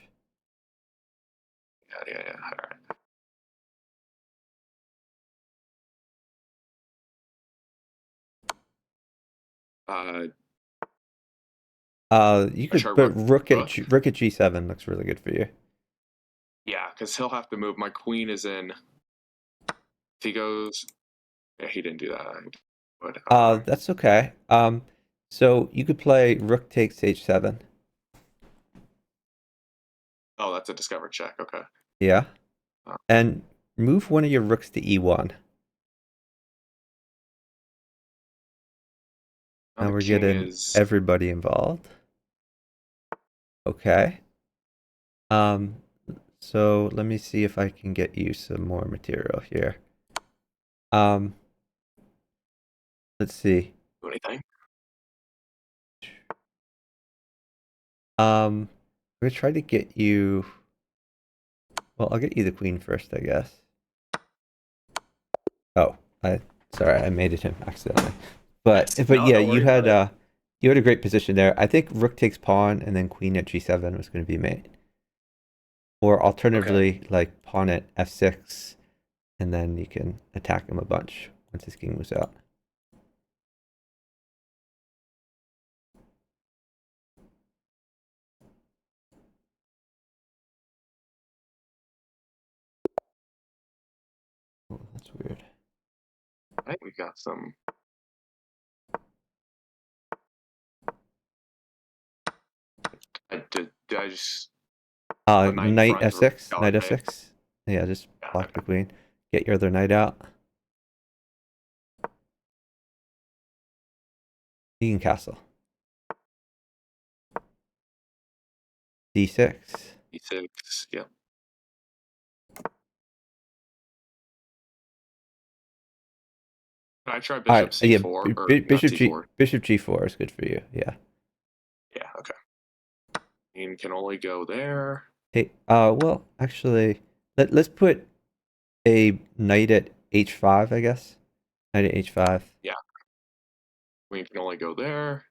yeah. All right. You I could try put rook. rook at g7 looks really good for you. Yeah, because he'll have to move. My queen is in. If he goes, yeah, he didn't do that. But That's okay. So you could play rook takes h7. oh, that's a discovered check. Okay. Yeah. Uh, And move one of your rooks to e1. now Now the we're king getting is. everybody involved. Okay. Um, so let me see if I can get you some more material here. Um, let's see. Do anything. I'm gonna try to get you. Well, I'll get you the queen first, I guess. Oh, sorry, I made it him accidentally. But No, yeah, don't worry about it. you had a great position there. I think rook takes pawn and then queen at g7 was going to be mate. Or Okay. alternatively, like pawn at f6, and then you can attack him a bunch once his king moves out. Oh, that's weird. I think we got some. Did I just the knight in Knight front? f6, knight Validate? f6. Yeah, just Yeah. block the Okay. queen. Get your other knight out. You can castle. d6. E6. Yeah. Can I try All right, bishop yeah, c4 or not c4? bishop g4 is good for you. Yeah. Yeah. Okay. Queen can only go there. Hey, well, actually, let's put a knight at h5, I guess. Knight at h5. Yeah. Queen can only go there.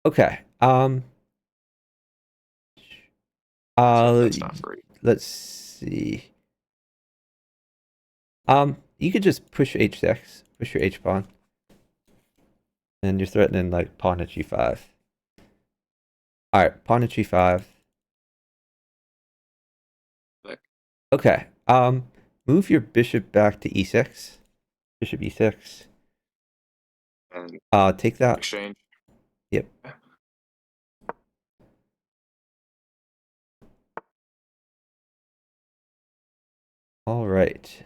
Okay. That's Uh, that's not free. let's see. You could just push h6, push your h pawn, and you're threatening like pawn at g5. All right, pawn at g5. Like, Okay. Move your bishop back to e6. Bishop e6. and Take that. exchange. Yep. All right.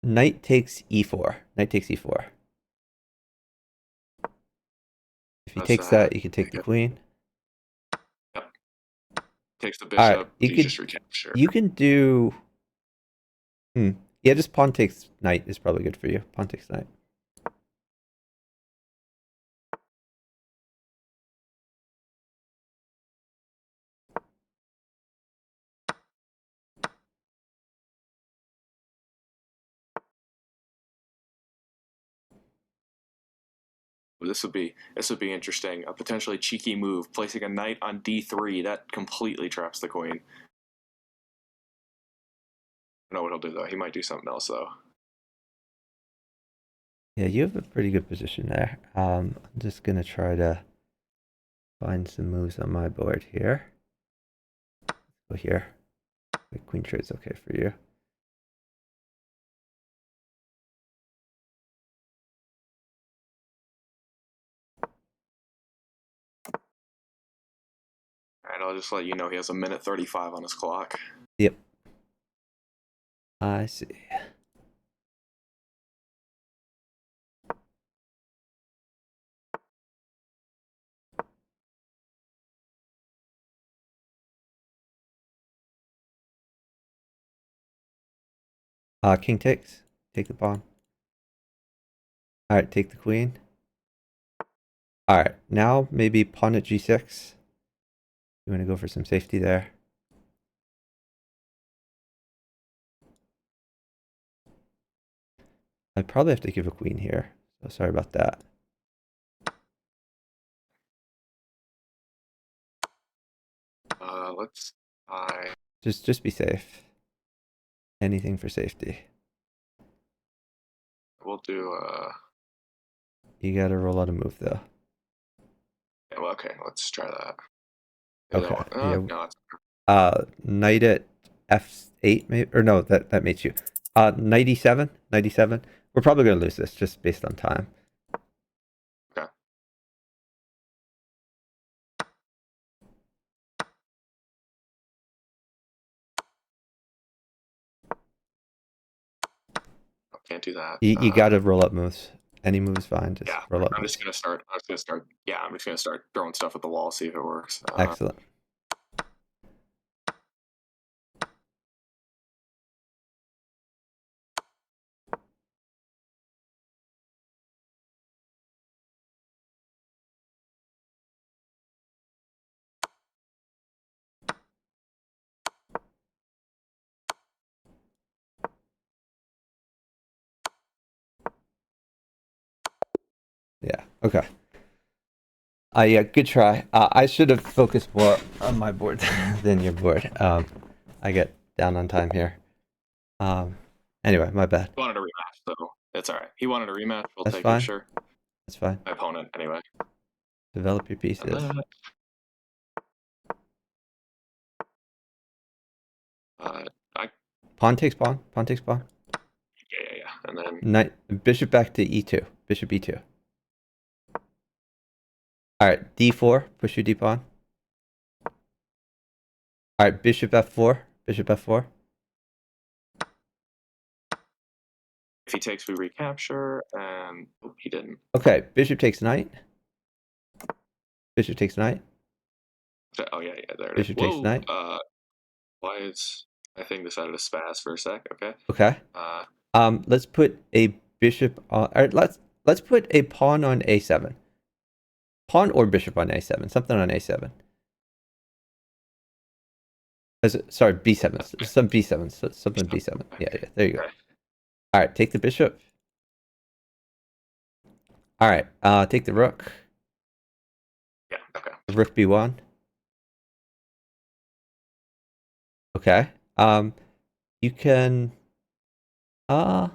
Knight takes e4. Knight takes e4. If he That's takes that, you can take take the it. queen. Yep. Takes the All right. bishop. You just recapture. You can do. Yeah, just pawn takes knight is probably good for you. Pawn takes knight. This would be interesting. A potentially cheeky move, placing a knight on d3 that completely traps the queen. I know what he'll do though. He might do something else though. Yeah, you have a pretty good position there. I'm just gonna try to find some moves on my board here. Go here. The queen trade's okay for you. Alright, I'll just let you know he has a minute 35 on his clock. Yep. I see. King takes. Take the pawn. All right, take the queen. All right, now maybe pawn at g6. You want to go for some safety there. I'd probably have to give a queen here. So sorry about that. Let's try. Just be safe. Anything for safety. We'll do. You gotta roll out a move though. Yeah, well, okay, let's try that. Okay. Yeah. No, it's Knight at f8 maybe, or no, that mates you. Knight e7, knight e7. We're probably gonna lose this just based on time. okay. Can't do that. You gotta roll up moves. Any move is fine. Just Yeah, roll up I'm moves. just gonna start. I'm just gonna start. Yeah, I'm just gonna start throwing stuff at the wall, see if it works. Excellent. Yeah. Okay. Yeah, good try. I should have focused more on my board than your board. I get down on time here. Anyway, my bad. He wanted a rematch, so it's all right. He wanted a rematch. We'll That's take it, fine. sure. That's fine. My opponent, anyway. Develop your pieces. And I Pawn takes pawn. Pawn takes pawn. yeah. And then Knight, bishop back to e2. Bishop e2. All right, d4. Push your d pawn. All right, bishop f4. Bishop f4. if he takes, we recapture. And he didn't. Okay, bishop takes knight. Bishop takes knight. Oh yeah, there it is. Bishop takes knight. Why is I think decided to spaz for a sec? Okay. Okay. Let's put a bishop on. All right, let's put a pawn on a7. Pawn or bishop on a7. Something on a7. Sorry, b7. Okay. Some b7. Something b7. Yeah. There you go. Okay. All right, take the bishop. All right, take the rook. Yeah. Okay. Rook b1. Okay. You can. Let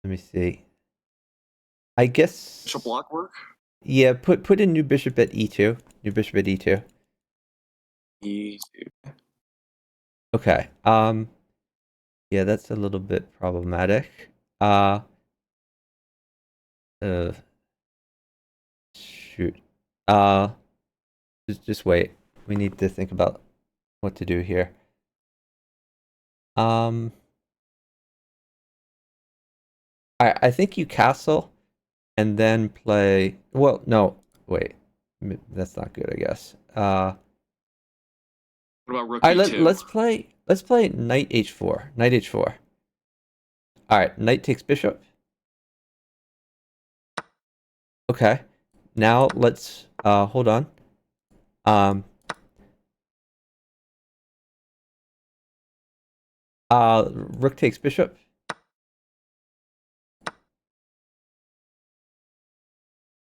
me see. I guess. Bishop block work. Yeah. Put a new bishop at e2. New bishop at e2. E2. Okay. Yeah, that's a little bit problematic. Shoot. Just wait. We need to think about what to do here. I think you castle and then play. Well, no, wait. That's not good, I guess. What about rook All right, e2? let's play knight h4. Knight h4. All right, knight takes bishop. Okay. Now let's hold on. Rook takes bishop.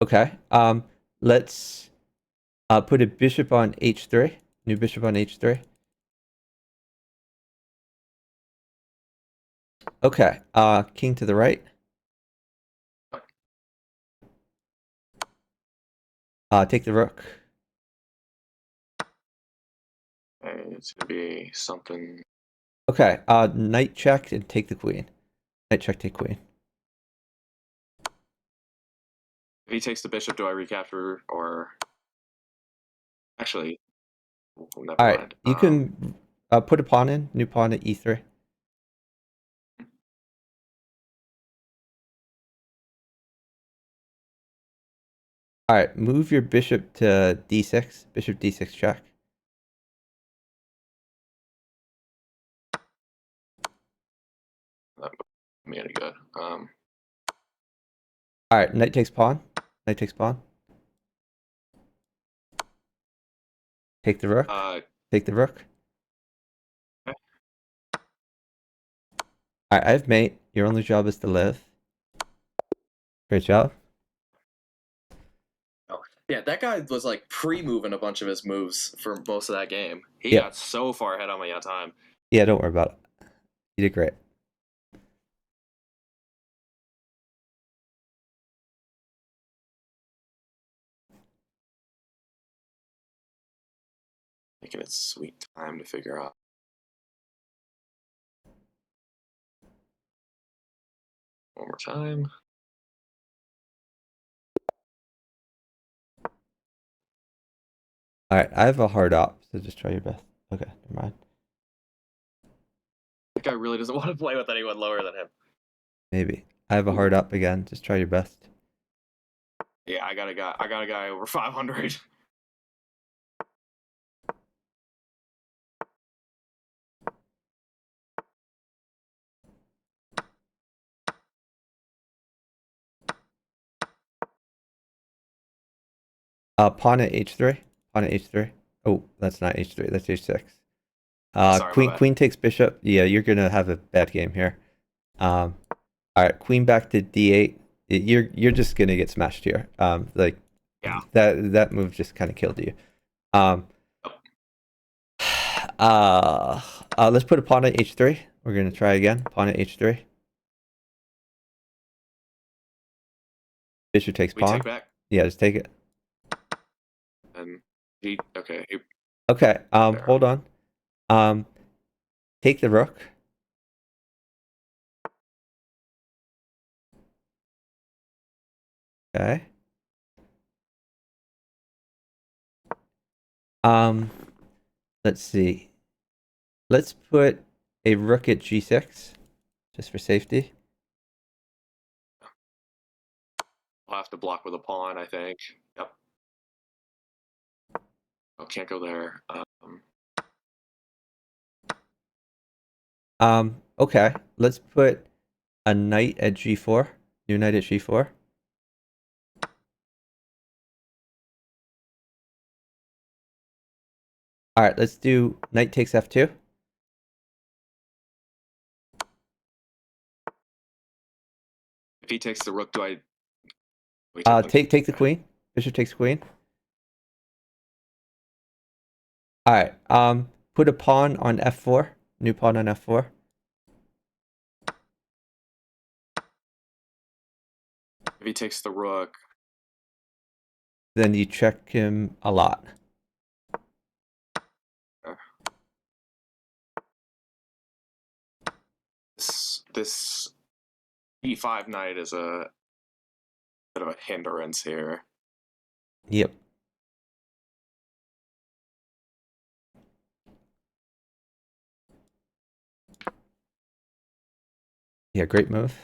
Okay. Let's put a bishop on h3. New bishop on h3. Okay. King to the right. Take the rook. Okay, it's gonna be something. Okay. Knight check and take the queen. Knight check, take queen. If he takes the bishop, do I recapture or? Actually, never All right. mind. You can put a pawn in. New pawn at e3. All right. Move your bishop to d6. Bishop d6 check. That would be any good. All right. Knight takes pawn. Knight takes pawn. Take the rook. Take the rook. Okay. All right. I have mate. Your only job is to live. Great job. Oh, yeah, that guy was like pre-moving a bunch of his moves for most of that game. He Yeah. got so far ahead on me on time. Yeah, don't worry about it. You did great. Making it sweet time to figure out. One more time. All right, I have a hard op, so just try your best. Okay, never mind. That guy really doesn't want to play with anyone lower than him. Maybe. I have a hard up again. Just try your best. Yeah, I got a guy over 500. Pawn at h3. Pawn at h3. Oh, that's not h3. That's h6. Sorry, my bad. Queen takes bishop. Yeah, you're gonna have a bad game here. All right, queen back to d8. You're just gonna get smashed here. Like Yeah. that move just kind of killed you. Um, let's put a pawn at h3. We're gonna try again. Pawn at h3. Bishop takes We pawn. take back. Yeah, just take it. And okay. Okay. Hold on. Take the rook. Okay. Let's see. Let's put a rook at g6, just for safety. I'll have to block with a pawn, I think. Yep. Oh, can't go there. Okay. Let's put a knight at g4. New knight at g4. All right, let's do knight takes f2. If he takes the rook, do I? Take the queen. Bishop takes queen. All right. Put a pawn on f4. New pawn on f4. If he takes the rook, Then you check him a lot. this e5 knight is a bit of a hindrance here. Yep. Yeah, great move.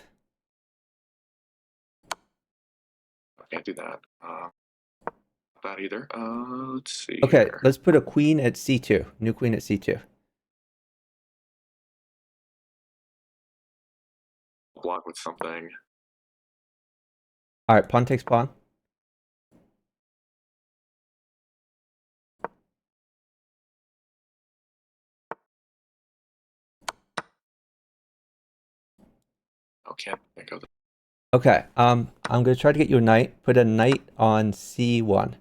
I can't do that. Not that either. Let's see. Okay, here. let's put a queen at c2. New queen at c2. Block with something. All right, pawn takes pawn. Oh, can't think of it. Okay, I'm gonna try to get you a knight. Put a knight on c1.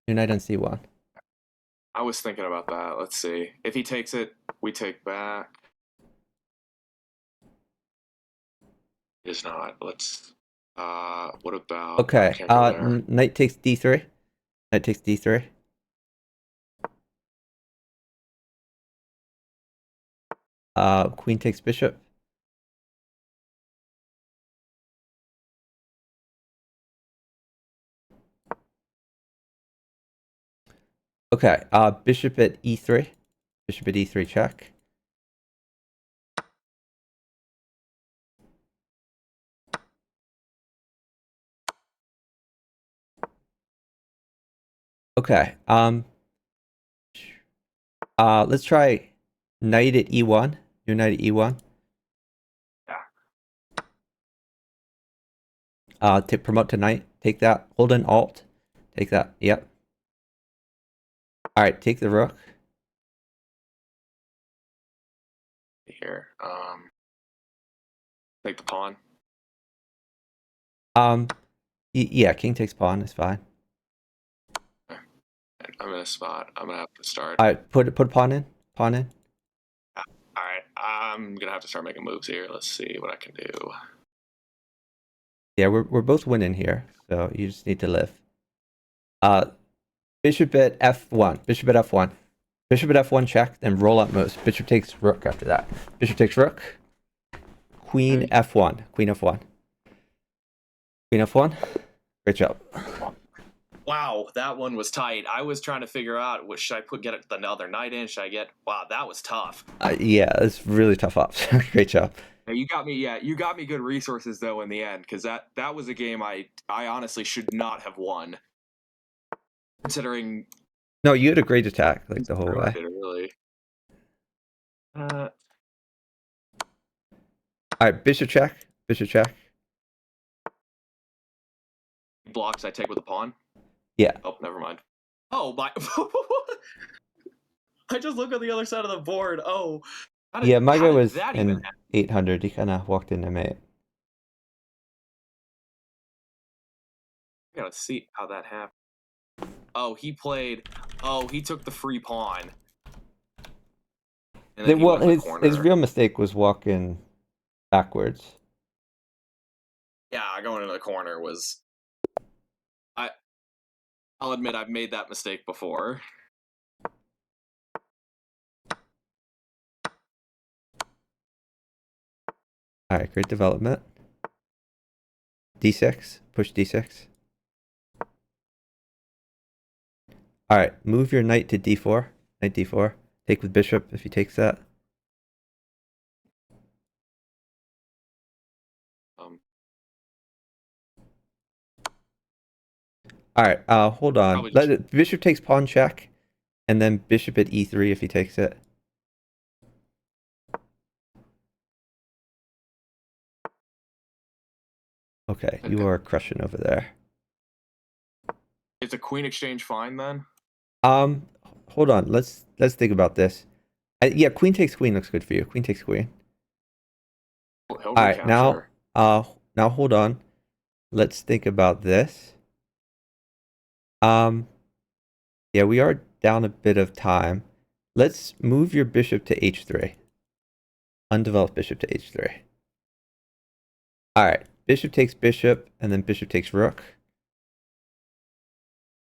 New knight on c1. I was thinking about that. Let's see. If he takes it, we take back. It's not. Let's. What about? Okay. Can't go there. Knight takes d3. Knight takes d3. Queen takes bishop. Okay. Bishop at e3. Bishop at e3 check. Okay. Let's try knight at e1. New knight at e1. To promote to knight. Take that. Hold an alt. Take that. Yep. All right. Take the rook. Here. Take the pawn. Yeah, king takes pawn is fine. I'm in a spot. I'm gonna have to start. All right, put a pawn in. Pawn in. All right, I'm gonna have to start making moves here. Let's see what I can do. Yeah, we're both winning here, so you just need to live. Uh, bishop at f1. Bishop at f1. Bishop at f1 check, then roll up most. Bishop takes rook after that. Bishop takes rook. Queen Okay. f1. Queen f1. Queen f1. Great job. Wow, that one was tight. I was trying to figure out, what should I get another knight in? Should I get? Wow, that was tough. Yeah, it's really tough ops. Great job. Now, you got me. Yeah, you got me good resources though in the end, because that was a game I honestly should not have won, considering No, you had a great attack like the whole I way. did it really. All right, bishop check. Bishop check. Blocks I take with a pawn. Yeah. Oh, never mind. Oh my! I just look on the other side of the board. Oh, Yeah, my how guy did was that even in happen? 800. He kind of walked into mate. I gotta see how that happened. Oh, he played. Oh, he took the free pawn, and then he Well, went in the his corner. real mistake was walking backwards. Yeah, going into the corner was. I. I'll admit I've made that mistake before. All right, great development. D6. Push D6. All right, move your knight to D4. Knight D4. Take with bishop if he takes that. Um, All right, hold on. probably just. Bishop takes pawn check, and then bishop at E3 if he takes it. Okay, you are crushing over there. Is a queen exchange fine then? Um, hold on. Let's think about this. Yeah, queen takes queen looks good for you. Queen takes queen. He'll All right, recapture. now hold on. Let's think about this. Um, yeah, we are down a bit of time. Let's move your bishop to H3. Undeveloped bishop to H3. All right, bishop takes bishop, and then bishop takes rook.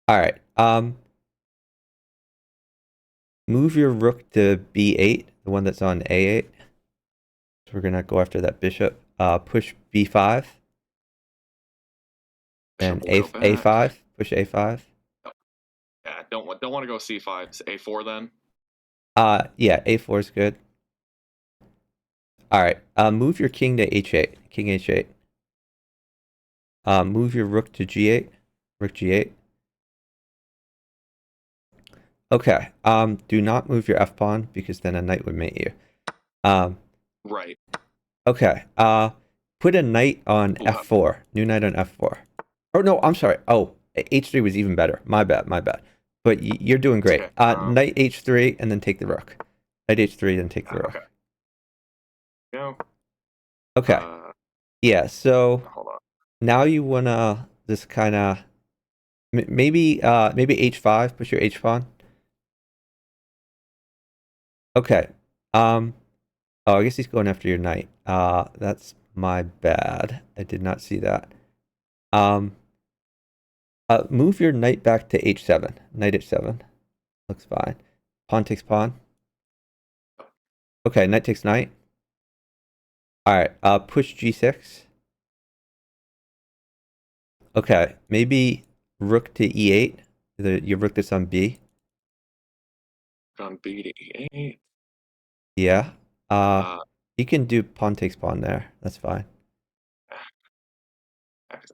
All right, move your rook to B8, the one that's on A8. So we're gonna go after that bishop. Push B5. Then Bishop will go back. A5. Push A5. Yeah, don't want to go C5. A4 then. Yeah, A4 is good. All right. Move your king to H8. King H8. Move your rook to G8. Rook G8. Okay. Do not move your F pawn because then a knight would mate you. Right. Okay. Put a knight on Ooh, F4. New knight on F4. Oh no, I'm sorry. Oh, H3 was even better. My bad. My bad. But you're doing great. okay. Knight H3 and then take the rook. Knight H3 then take the rook. Okay. Go. Okay. Yeah. So Hold on. now you wanna just kind of maybe H5. Push your H pawn. Okay. Oh, I guess he's going after your knight. That's my bad. I did not see that. Um. Move your knight back to H7. Knight H7. Looks fine. Pawn takes pawn. Okay, knight takes knight. Alright, push G6. Okay, maybe rook to E8. Your rook that's on B. On B to E8. Yeah. Uh, You can do pawn takes pawn there. That's fine.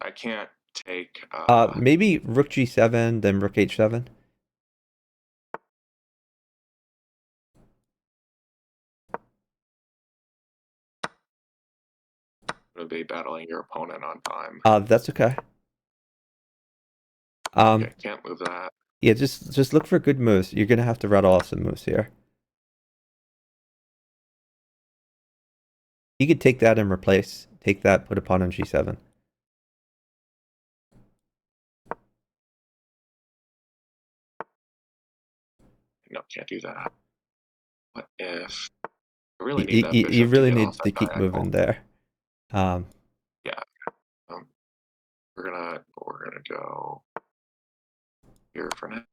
I can't take. Maybe rook G7, then rook H7. Gonna be battling your opponent on time. That's okay. Okay, can't move that. Yeah, just look for good moves. You're gonna have to rattle off some moves here. You could take that and replace. Take that, put a pawn on G7. no, can't do that. What if I really need You, that you, you bishop to really get off need to that keep diagonal? moving there. Yeah. Um, we're gonna go here for now.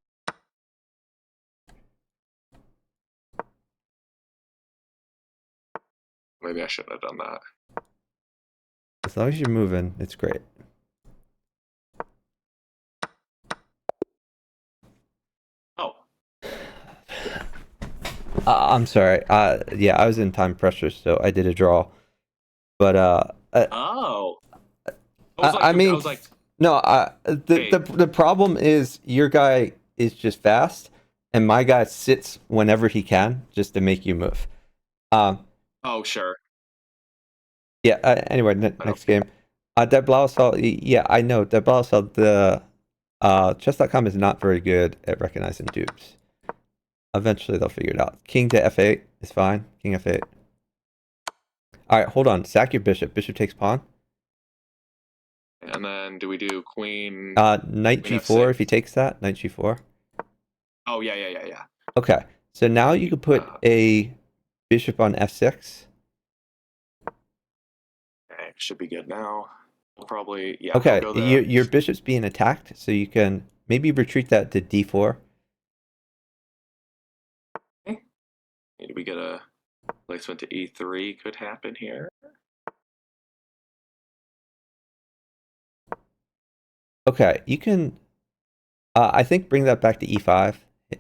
Maybe I shouldn't have done that. As long as you're moving, it's great. Oh. I'm sorry. Yeah, I was in time pressure, so I did a draw. But Oh. I I mean, was like, no. wait. The problem is your guy is just fast, and my guy sits whenever he can just to make you move. Um, Oh, sure. yeah. Anyway, I don't. next game. Der Blausel. Yeah, I know. Der Blausel. The chess.com is not very good at recognizing dupes. Eventually, they'll figure it out. King to f8 is fine. King f8. All right, hold on. Sack your bishop. Bishop takes pawn. And then do we do queen? Knight Queen g4 f6. if he takes that. Knight g4. Oh yeah. Okay, so now you could put a bishop on f6. Okay, should be good now. We'll probably he'll Okay, go there. your bishop's being attacked, so you can maybe retreat that to d4. Okay. Maybe we get a placement to e3 could happen here. Okay, you can. I think bring that back to e5.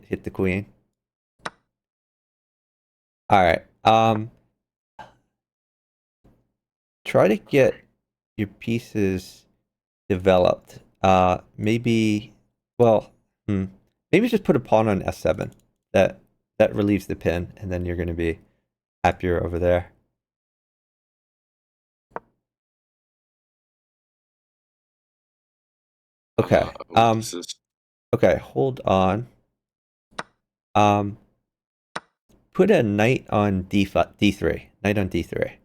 Hit the queen. All right. Try to get your pieces developed. Maybe. Well, maybe just put a pawn on s7. That relieves the pin, and then you're going to be happier over there. Okay. This is Okay. Hold on. Um. Put a knight on d3. Knight on d3.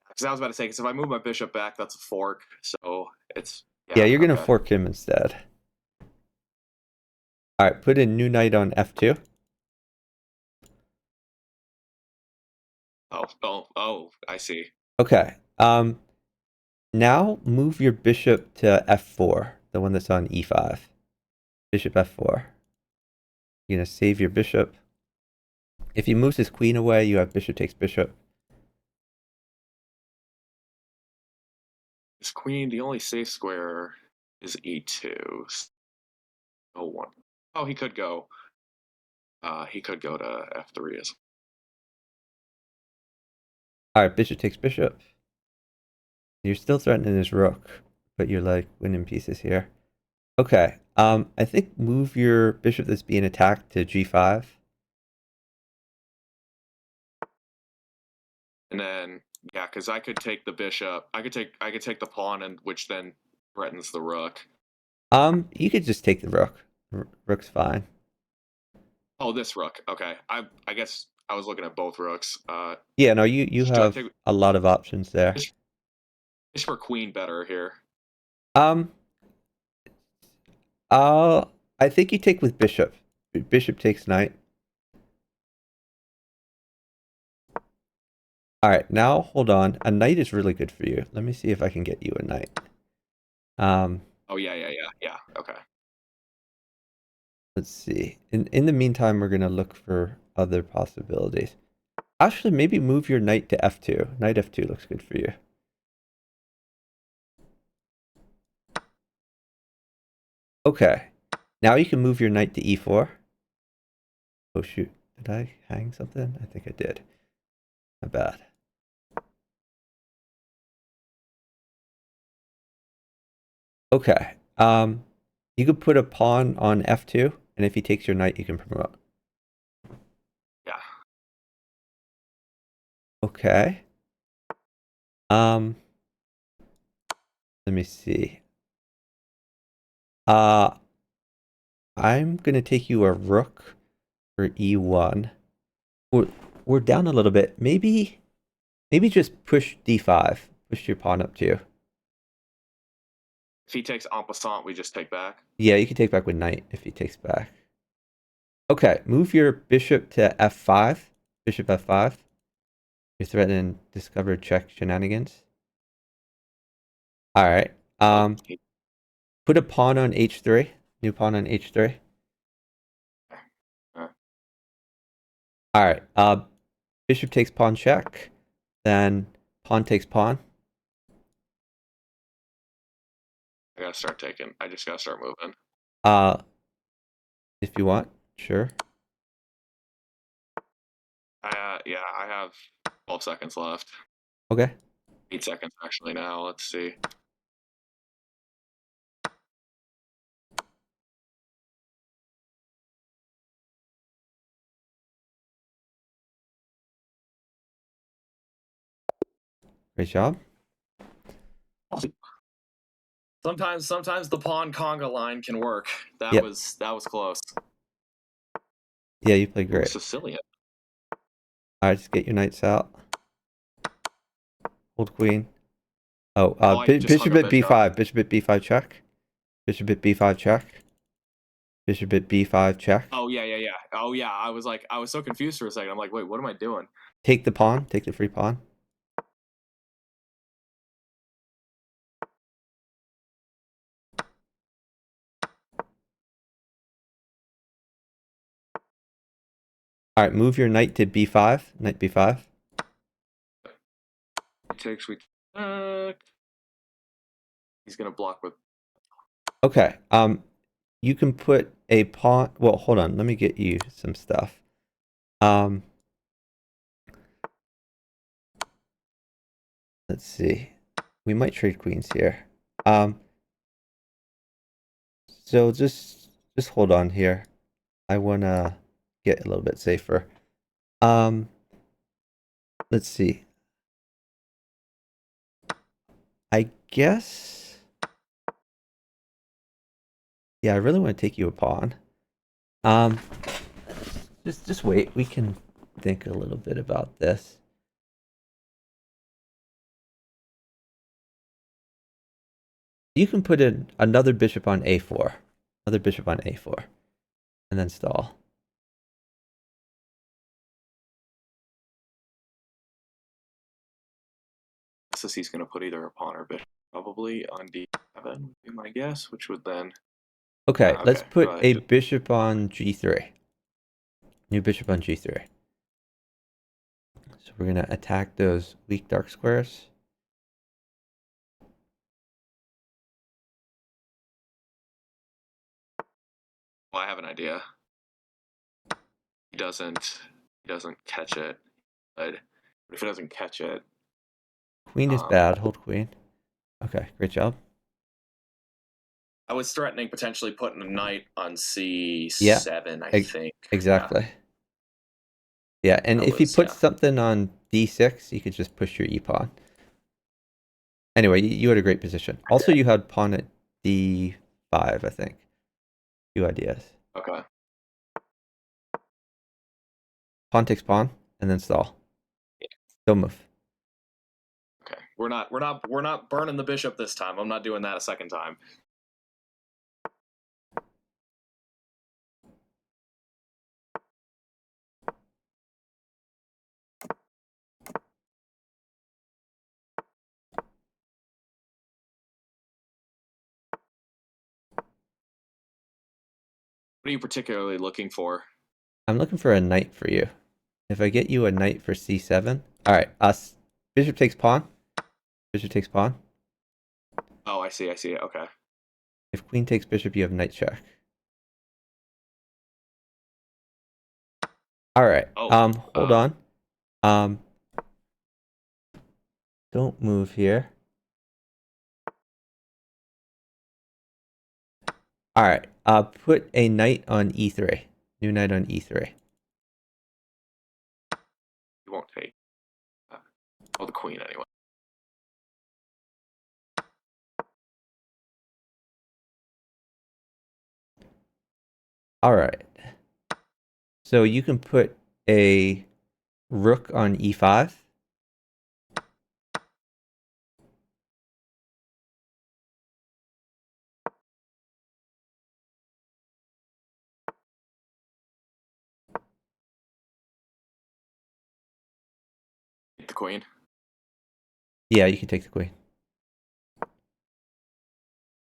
because I was about to say because if I move my bishop back, that's a fork. So it's Yeah, yeah you're gonna okay. fork him instead. All right. Put a new knight on f2. Oh, I see. Okay. Now move your bishop to f4, the one that's on e5. Bishop f4. You're gonna save your bishop. If he moves his queen away, you have bishop takes bishop. This queen, the only safe square is e2. Oh one. Oh, he could go. He could go to f3 as All right, bishop takes bishop. You're still threatening his rook, but you're like winning pieces here. Okay. I think move your bishop that's being attacked to g5. and then yeah, because I could take the bishop. I could take the pawn, and which then threatens the rook. You could just take the rook. Rook's fine. Oh, this rook. Okay, I guess I was looking at both rooks. Yeah, no, you Should I have take a lot of options there. bishop or queen better here? Um, uh, I think you take with bishop. Bishop takes knight. All right, now hold on. A knight is really good for you. Let me see if I can get you a knight. Oh yeah. Okay. Let's see. In the meantime, we're gonna look for other possibilities. Actually, maybe move your knight to f2. Knight f2 looks good for you. Okay. Now you can move your knight to e4. Oh shoot. Did I hang something? I think I did. My bad. Okay. You could put a pawn on f2, and if he takes your knight, you can promote. Yeah. Okay. Let me see. I'm gonna take you a rook for e1. We're down a little bit. Maybe just push d5. Push your pawn up too. If he takes en passant, we just take back. Yeah, you can take back with knight if he takes back. Okay, move your bishop to f5. Bishop f5. You're threatening discover check shenanigans. All right. Oh, Put a pawn on h3. New pawn on h3. uh, All right. Bishop takes pawn check. Then pawn takes pawn. I gotta start taking. I just gotta start moving. Uh, if you want, sure. Yeah, I have 12 seconds left. Okay. 8 seconds actually now. Let's see. Great job. Sometimes the pawn conga line can work. That Yep. was close. Yeah, you played Ooh, great. Sicilian. All right, just get your knights out. Hold queen. Oh, Oh, I just hung bishop a at bishop. b5. Bishop at b5 check. Bishop at b5 check. Bishop at b5 check. Oh yeah. Oh yeah. I was so confused for a second. I'm like, wait, what am I doing? Take the pawn. Take the free pawn. All right, move your knight to b5. Knight b5. Takes we. He's gonna block with. Okay. You can put a pawn. Well, hold on. Let me get you some stuff. Let's see. We might trade queens here. So just hold on here. I wanna get a little bit safer. Um, let's see. I guess. Yeah, I really want to take you a pawn. Um, just wait. We can think a little bit about this. You can put in another bishop on a4. Another bishop on a4. And then stall. Guess he's gonna put either a pawn or bishop probably on d7. Would be my guess, which would then. Okay, let's Okay, go put a ahead. bishop on g3. New bishop on g3. So we're going to attack those weak dark squares. Well, I have an idea. He doesn't catch it, but if he doesn't catch it, Queen is bad. Hold queen. Okay, great job. I was threatening potentially putting a knight on Yeah, c7. I think. exactly. Yeah, and That if he was puts something on d6, you could just push your e-pawn. Anyway, you had a great position. Also, you had pawn at d5, I think. Two ideas. Okay. Pawn takes pawn, and then stall. Don't move. Okay. We're not burning the bishop this time. I'm not doing that a second time. What are you particularly looking for? I'm looking for a knight for you. If I get you a knight for c7. All right, us. Bishop takes pawn. Bishop takes pawn. Oh, I see. Okay. If queen takes bishop, you have knight check. All right. Oh. Hold on. Um, don't move here. All right. Put a knight on e3. New knight on e3. You won't take. Oh, the queen anyway. All right. So you can put a rook on e5. Take the queen. Yeah, you can take the queen.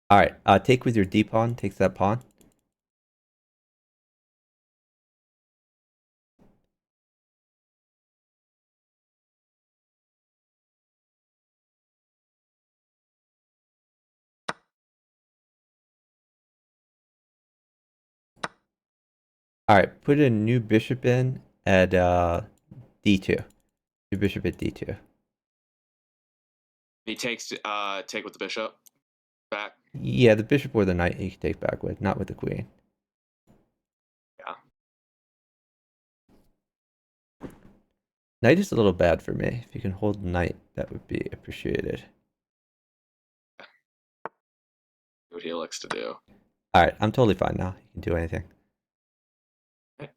All right. Take with your D pawn. Takes that pawn. All right. Put a new bishop in at D2. New bishop at D2. He takes take with the bishop back. Yeah, the bishop or the knight you can take back with, not with the queen. Yeah. Knight is a little bad for me. If you can hold knight, that would be appreciated. What he looks to do. All right, I'm totally fine now. You can do anything. Okay.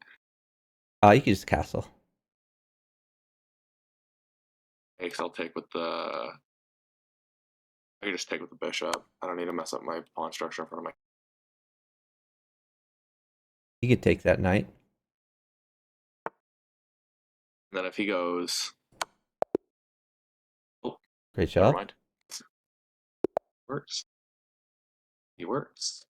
You can just castle. Takes. I'll take with the. I can just take with the bishop. I don't need to mess up my pawn structure in front of my. You could take that knight. And then if he goes. Oh, Great never job. mind. Works. He works.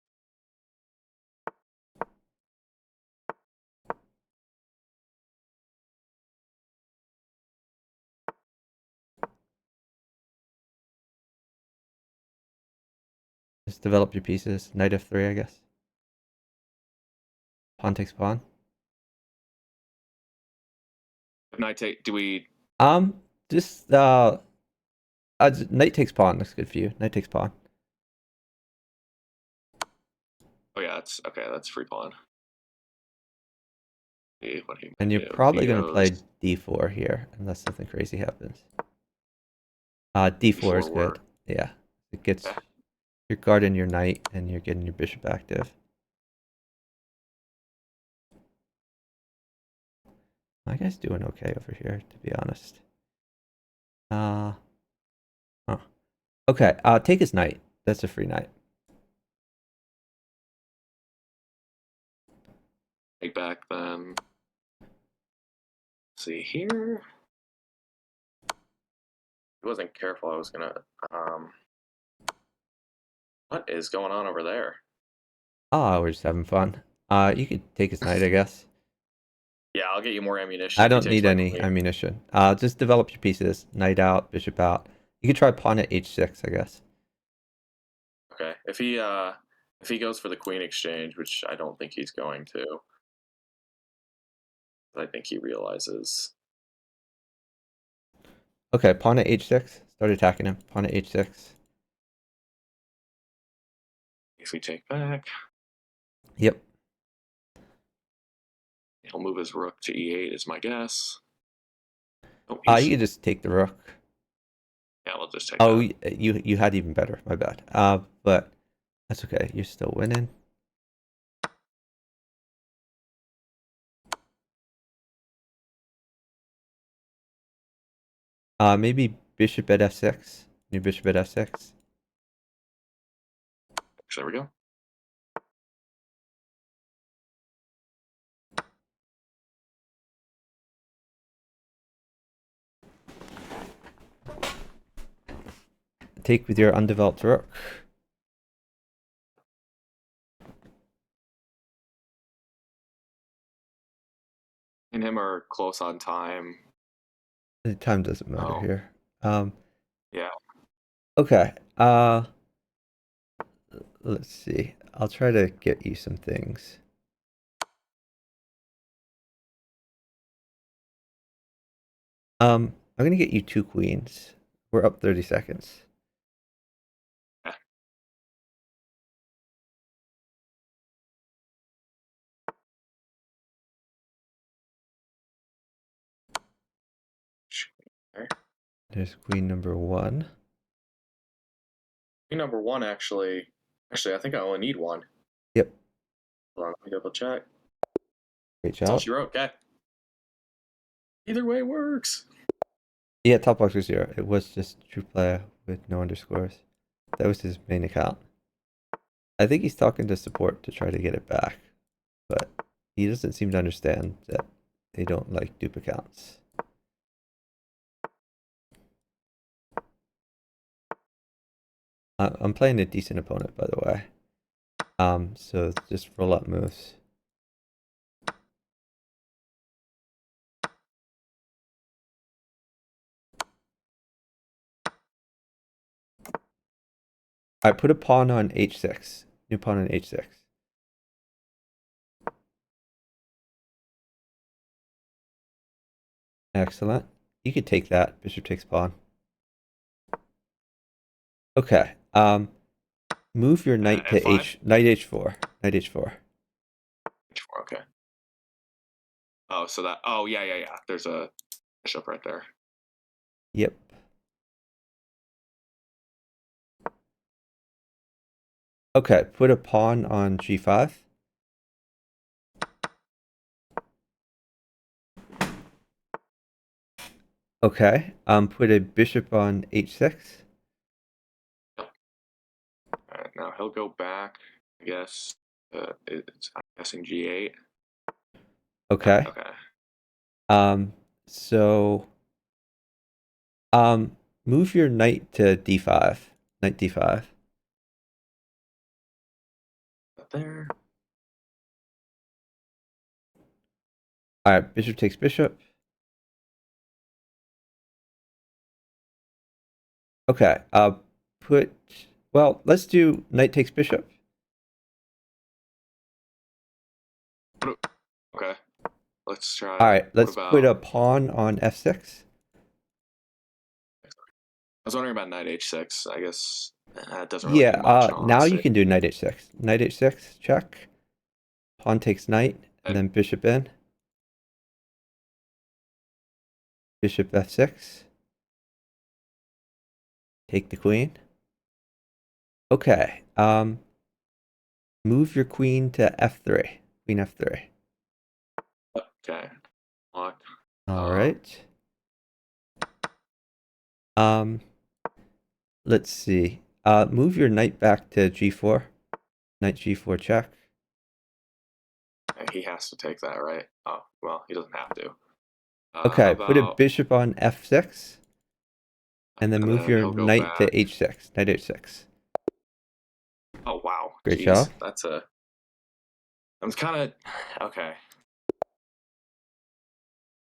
Just develop your pieces. Knight f3, I guess. Pawn takes pawn. Knight take. Do we? Just knight takes pawn. Looks good for you. Knight takes pawn. Oh yeah, that's okay. That's free pawn. See what he And might you're do. If probably he going to play goes d4 here, unless something crazy happens. D4 is D4 good. work. Yeah, it gets Okay. you're guarding your knight and you're getting your bishop active. My guy's doing okay over here, to be honest. Huh. Okay, take his knight. That's a free knight. Take back then. See here. I wasn't careful. I was gonna. What is going on over there? We're just having fun. You could take his knight, I guess. Yeah, I'll get you more ammunition I if he don't takes need my any queen. ammunition. Just develop your pieces. Knight out, bishop out. You could try pawn at h6, I guess. Okay. If he goes for the queen exchange, which I don't think he's going to, I think he realizes. Okay, pawn at h6. Start attacking him. Pawn at h6. If we take back, Yep. he'll move his rook to e8 is my guess. Oh, You could just take the rook. yeah, we'll just take Oh, that. you had even better. My bad. But that's okay. You're still winning. Maybe bishop at f6. New bishop at f6. There we go. Take with your undeveloped rook. And him are close on time. The time doesn't matter Oh, here. yeah. Okay. Let's see. I'll try to get you some things. I'm gonna get you 2 queens. We're up 30 seconds. Yeah. Okay. There's queen number 1. Queen number one actually, I think I only need one. Yep. Hold on, let me double check. Great That's all job. she wrote. Okay. Either way works. Yeah, top box was 0. It was just true player with no underscores. That was his main account. I think he's talking to support to try to get it back, but he doesn't seem to understand that they don't like dupe accounts. I'm playing a decent opponent, by the way. So just roll up moves. I put a pawn on h6. New pawn on h6. Excellent. You could take that. Bishop takes pawn. Okay. Move your knight to F5? knight h4. Knight h4. H4, okay. Oh, so that. Oh, yeah, yeah, yeah. There's a bishop right there. Yep. Okay, put a pawn on g5. Okay. Put a bishop on h6. All right, now he'll go back. I guess. I'm guessing G8. Okay. Okay. Um, so move your knight to d5. Knight d5. There. All right, bishop takes bishop. Okay. Well, let's do knight takes bishop. Okay. Let's try. All right, What let's put about? a pawn on f6. I was wondering about knight H6. I guess that doesn't really do much, Yeah, now you honestly. can do knight h6. Knight h6, check. Pawn takes knight, and then bishop in. Bishop f6. Take the queen. Okay. Move your queen to f3. Queen f3. Okay. Lock. All right. Um, let's see. Move your knight back to g4. Knight g4 check. He has to take that, right? Oh, well, he doesn't have to. How Okay, put a about? bishop on f6, and then And move then your he'll go knight to back. h6. Knight h6. Oh wow, Great jeez, job. that's a. I'm kind of okay.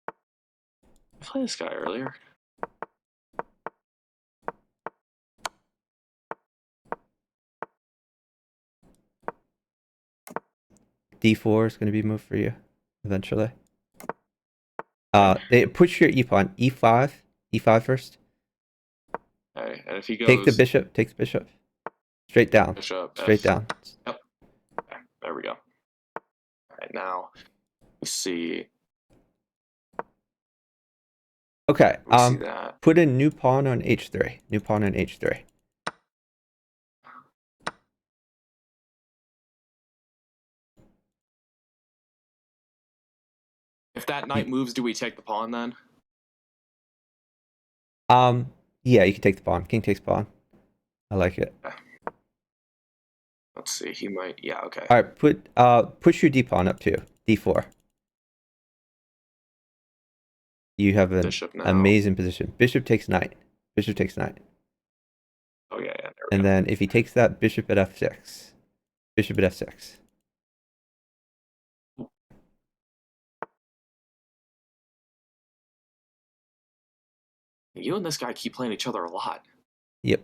I played this guy earlier. d4 is going to be moved for you eventually. Okay. Push your e pawn. e5. e5 first. Okay. And if he Take the goes bishop. Take the bishop. Straight down. bishop Straight F. down. Yep. Okay, there we go. All right, now we see Okay. that. Put a new pawn on h3. New pawn on h3. If that knight moves, do we take the pawn then? Um, yeah, you can take the pawn. King takes pawn. I like it. Okay. Let's see. He might. Yeah. Okay. All right, push your d pawn up too. d4. You have an Bishop now. amazing position. Bishop takes knight. Bishop takes knight. Oh yeah. Yeah. There we And go. then if he takes that, bishop at f6. Bishop at f6. You and this guy keep playing each other a lot. Yep.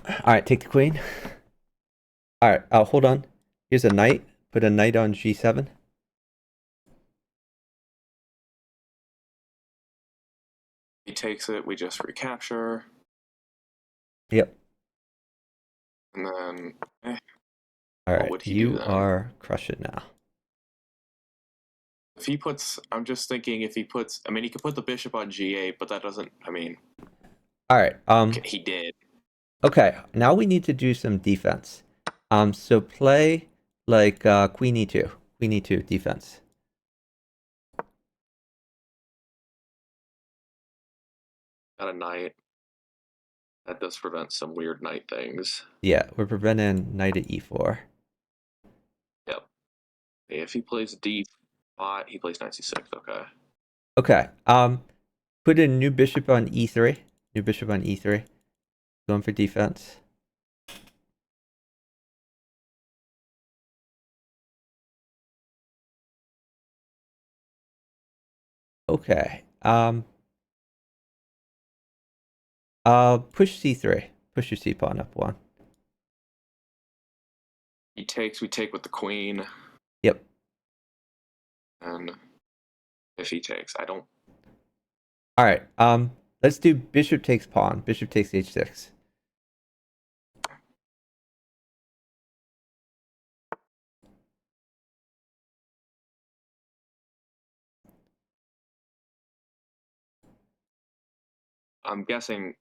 All right, take the queen. All right, hold on. Here's a knight. Put a knight on g7. He takes it. We just recapture. Yep. And then. All What right, would he do you then? are crushing now. If he puts, I'm just thinking if he puts, I mean, he could put the bishop on g8, but that doesn't, I mean, All right. he did. Okay. Now we need to do some defense. So play like queen e2. Queen e2 defense. Got a knight. That does prevent some weird knight things. Yeah, we're preventing knight at e4. Yep. If he plays d5, he plays knight c6. Okay. Okay. Put a new bishop on e3. New bishop on e3. Going for defense. Okay. Push c3. Push your c pawn up one. He takes. We take with the queen. Yep. And if he takes, I don't. All right. Let's do bishop takes pawn. Bishop takes h6. I'm guessing.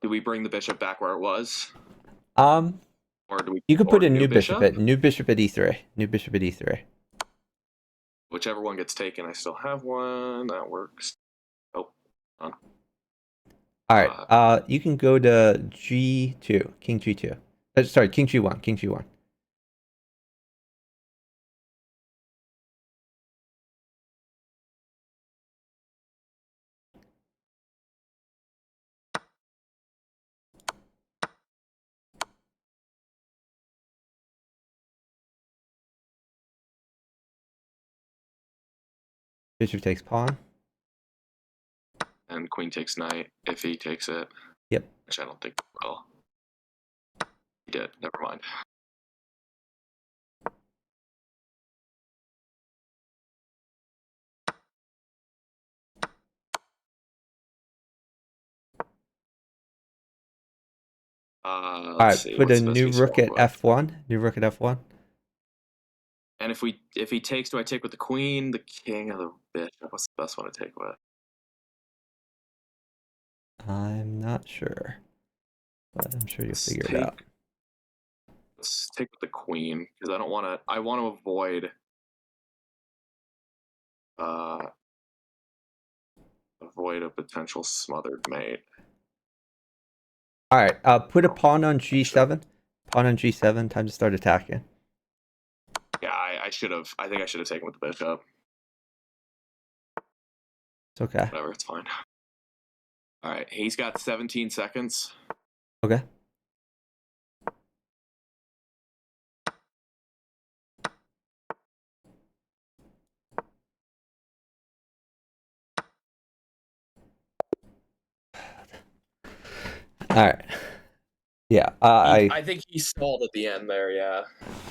Do we bring the bishop back where it was, Um, or do we? you could Or put a new new bishop bishop? at e3. New bishop at e3. Whichever one gets taken, I still have one. That works. Oh, on. All right. You can go to g2. King g2. Sorry, king g1. King g1. Bishop takes pawn. And queen takes knight if he takes it. Yep. Which I don't think. Well, he did. Never mind. All Let's right. see. Put a What's the best new piece to rook walk at with? f1. New rook at f1. And if he takes, do I take with the queen, the king, or the bishop? What's the best one to take with? I'm not sure, but I'm sure you'll figure it out. Let's take with the queen because I don't want to. I want to avoid a potential smothered mate. All right. Put a pawn on g7. Pawn on g7. Time to start attacking. Yeah, I should have. I think I should have taken with the bishop. It's okay. Whatever, it's fine. All right, he's got 17 seconds. Okay. All right. Yeah. I think he stalled at the end there. Yeah.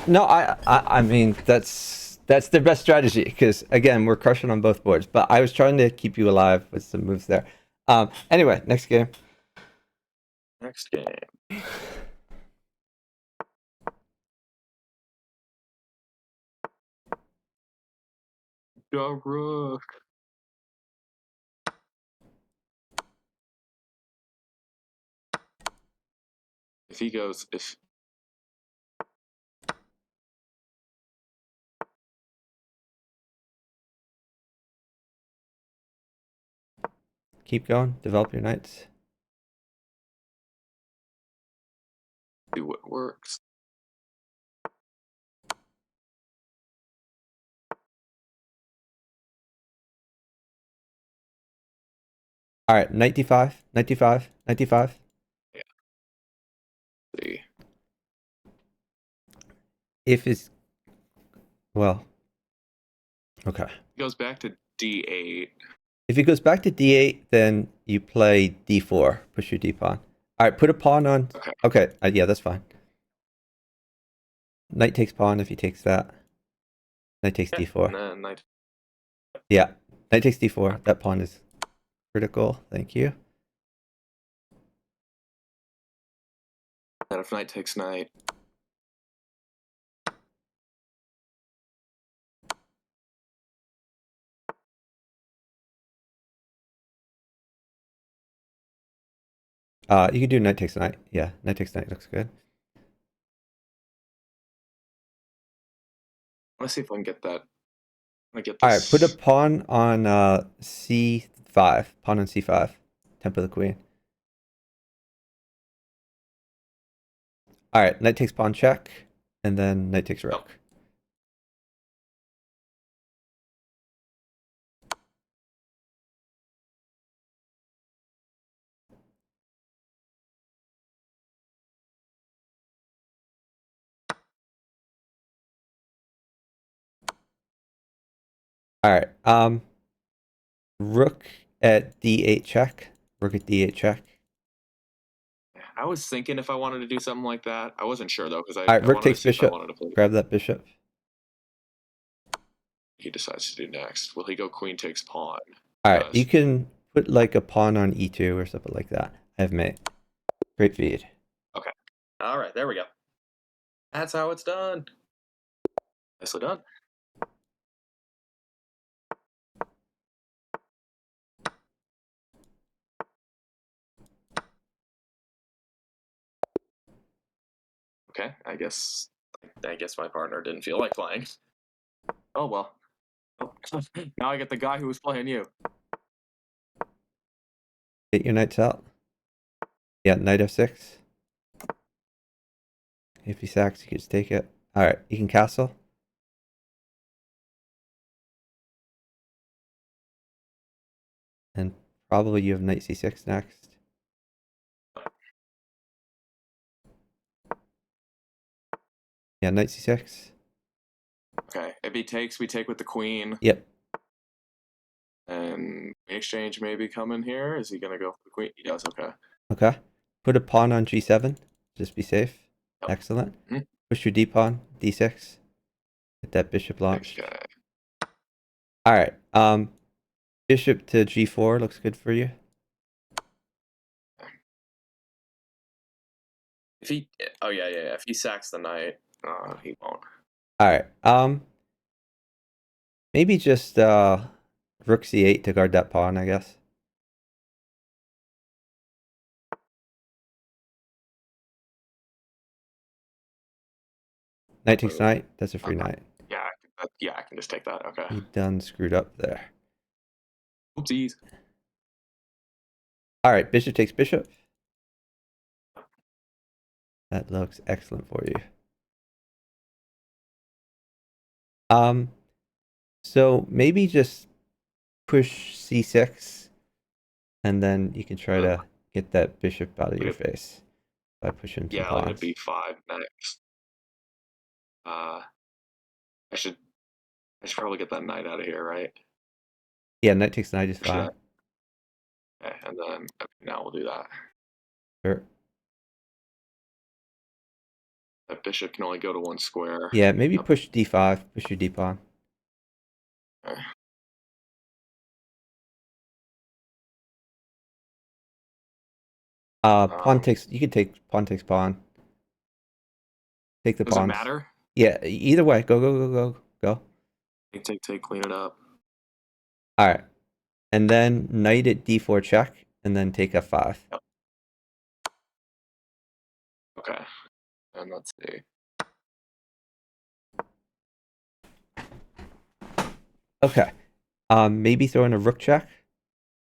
No. I mean that's their best strategy because again we're crushing on both boards. But I was trying to keep you alive with some moves there. Anyway, next game. Next game. Go rook. If he goes, if Keep going. Develop your knights. do what works. All right. Knight d5. Knight d5. Knight d5. Yeah. See. If it's well. Okay. He goes back to d8. If it goes back to d8, then you play d4. Push your d pawn. All right, put a pawn on. Okay. Okay, yeah, that's fine. Knight takes pawn if he takes that. Knight takes d4. And then knight. Yeah, knight takes d4. That pawn is critical. Thank you. And if knight takes knight. You can do knight takes knight. Yeah, knight takes knight looks good. Let's see if I can get that. I get All this. right, put a pawn on c5. Pawn on c5. Tempo the queen. All right, knight takes pawn check, and then knight takes rook. All right. Rook at d8 check. Rook at d8 check. I was thinking if I wanted to do something like that. I wasn't sure though because All right. I Rook wanted to takes see if I bishop. wanted to play. Grab that bishop. He decides to do next. Will he go queen takes pawn? All right. Does. You can put like a pawn on e2 or something like that. I have mate. Great feed. Okay. All right. There we go. That's how it's done. Nicely done. Okay. I guess my partner didn't feel like playing. Oh well. Oh. Now I get the guy who was playing you. Get your knights out. Yeah, knight f6. If he sacks, you can just take it. All right, you can castle. And probably you have knight c6 next. Yeah, knight c6. Okay. If he takes, we take with the queen. Yep. And exchange maybe coming here. Is he gonna go for the queen? He does. Okay. Okay. Put a pawn on g7. Just be safe. Yep. Excellent. Mm-hmm. Push your d pawn, d6. Get that bishop launched. Okay. All right. Bishop to g4 looks good for you. If he, oh yeah. If he sacks the knight, he won't. All right. Maybe just rook c8 to guard that pawn, I guess. Knight takes knight. That's a free knight. Yeah, I can just take that. Okay. He done screwed up there. Oopsies. All right, bishop takes bishop. That looks excellent for you. So maybe just push c6, and then you can try to get that bishop out of your face by pushing some Yeah, pawns. leave it b5 next. I should probably get that knight out of here, right? Yeah, knight takes knight is fine. Okay, and then now we'll do that. Sure. That bishop can only go to one square. Yeah, maybe push d5, push your d pawn. Okay. Pawn takes. You can take pawn takes pawn. Take the Does pawns. it matter? Yeah, either way. Go. Take, clean it up. All right, and then knight at d4 check, and then take f5. Yep. Okay, and let's see. Okay. Maybe throw in a rook check,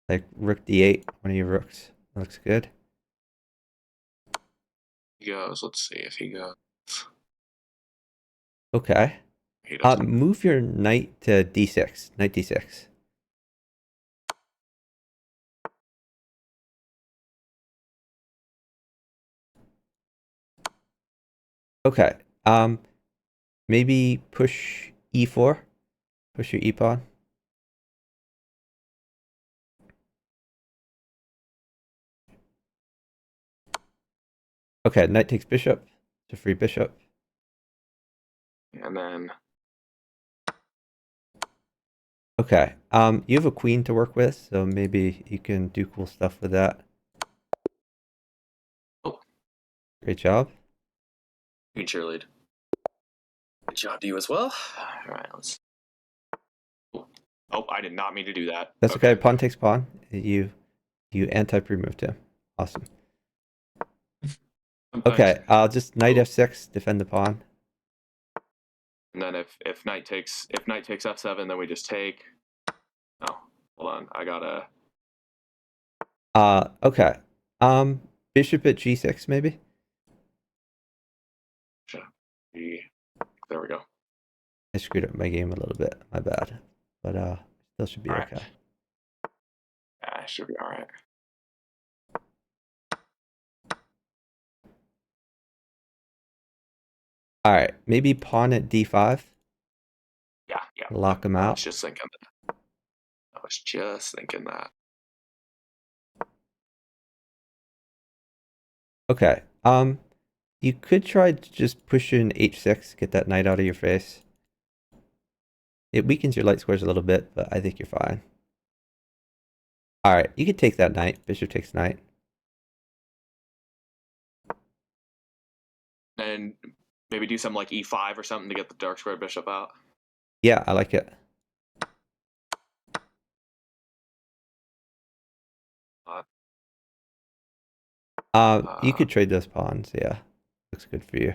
like rook d8, one of your rooks. That looks good. He goes. Let's see if he goes. Okay. He doesn't. Move your knight to d6. Knight d6. Okay. Maybe push e4. Push your e pawn. Okay, knight takes bishop. It's a free bishop. And then. Okay. You have a queen to work with, so maybe you can do cool stuff with that. Oh. Great job. You can cheerlead. Good job to you as well. All right, let's. Oh, I did not mean to do that. That's okay. Pawn takes pawn. You anti-pre-moved him. Awesome. Okay, I'll just knight f6, defend the pawn. And then if knight takes f7, then we just take. Oh, hold on. I gotta. Okay. Bishop at g6 maybe. There we go. I screwed up my game a little bit. My bad. But still should be okay. Yeah, should be all right. All right, maybe pawn at d5. Yeah. Lock them I out. was just thinking that. I was just thinking that. Okay. You could try to just push in h6, get that knight out of your face. It weakens your light squares a little bit, but I think you're fine. All right, you could take that knight. Bishop takes knight. And maybe do something like e5 or something to get the dark square bishop out. Yeah, I like it. You could trade those pawns. Yeah, looks good for you.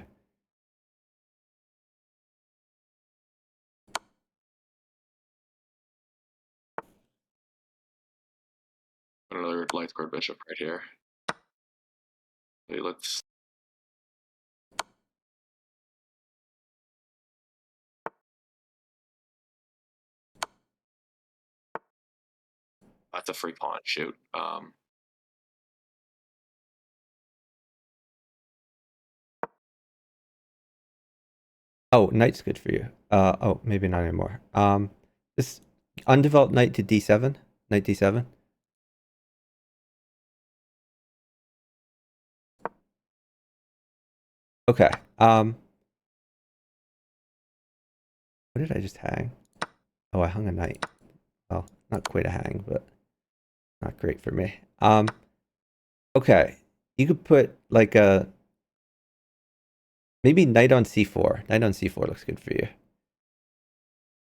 Another light square bishop right here. Okay, let's. That's a free pawn. Shoot. Oh, knight's good for you. Oh, maybe not anymore. This undeveloped knight to d7. Knight d7. Okay. What did I just hang? Oh, I hung a knight. Well, not quite a hang, but not great for me. Okay. You could put like a maybe knight on c4. Knight on c4 looks good for you.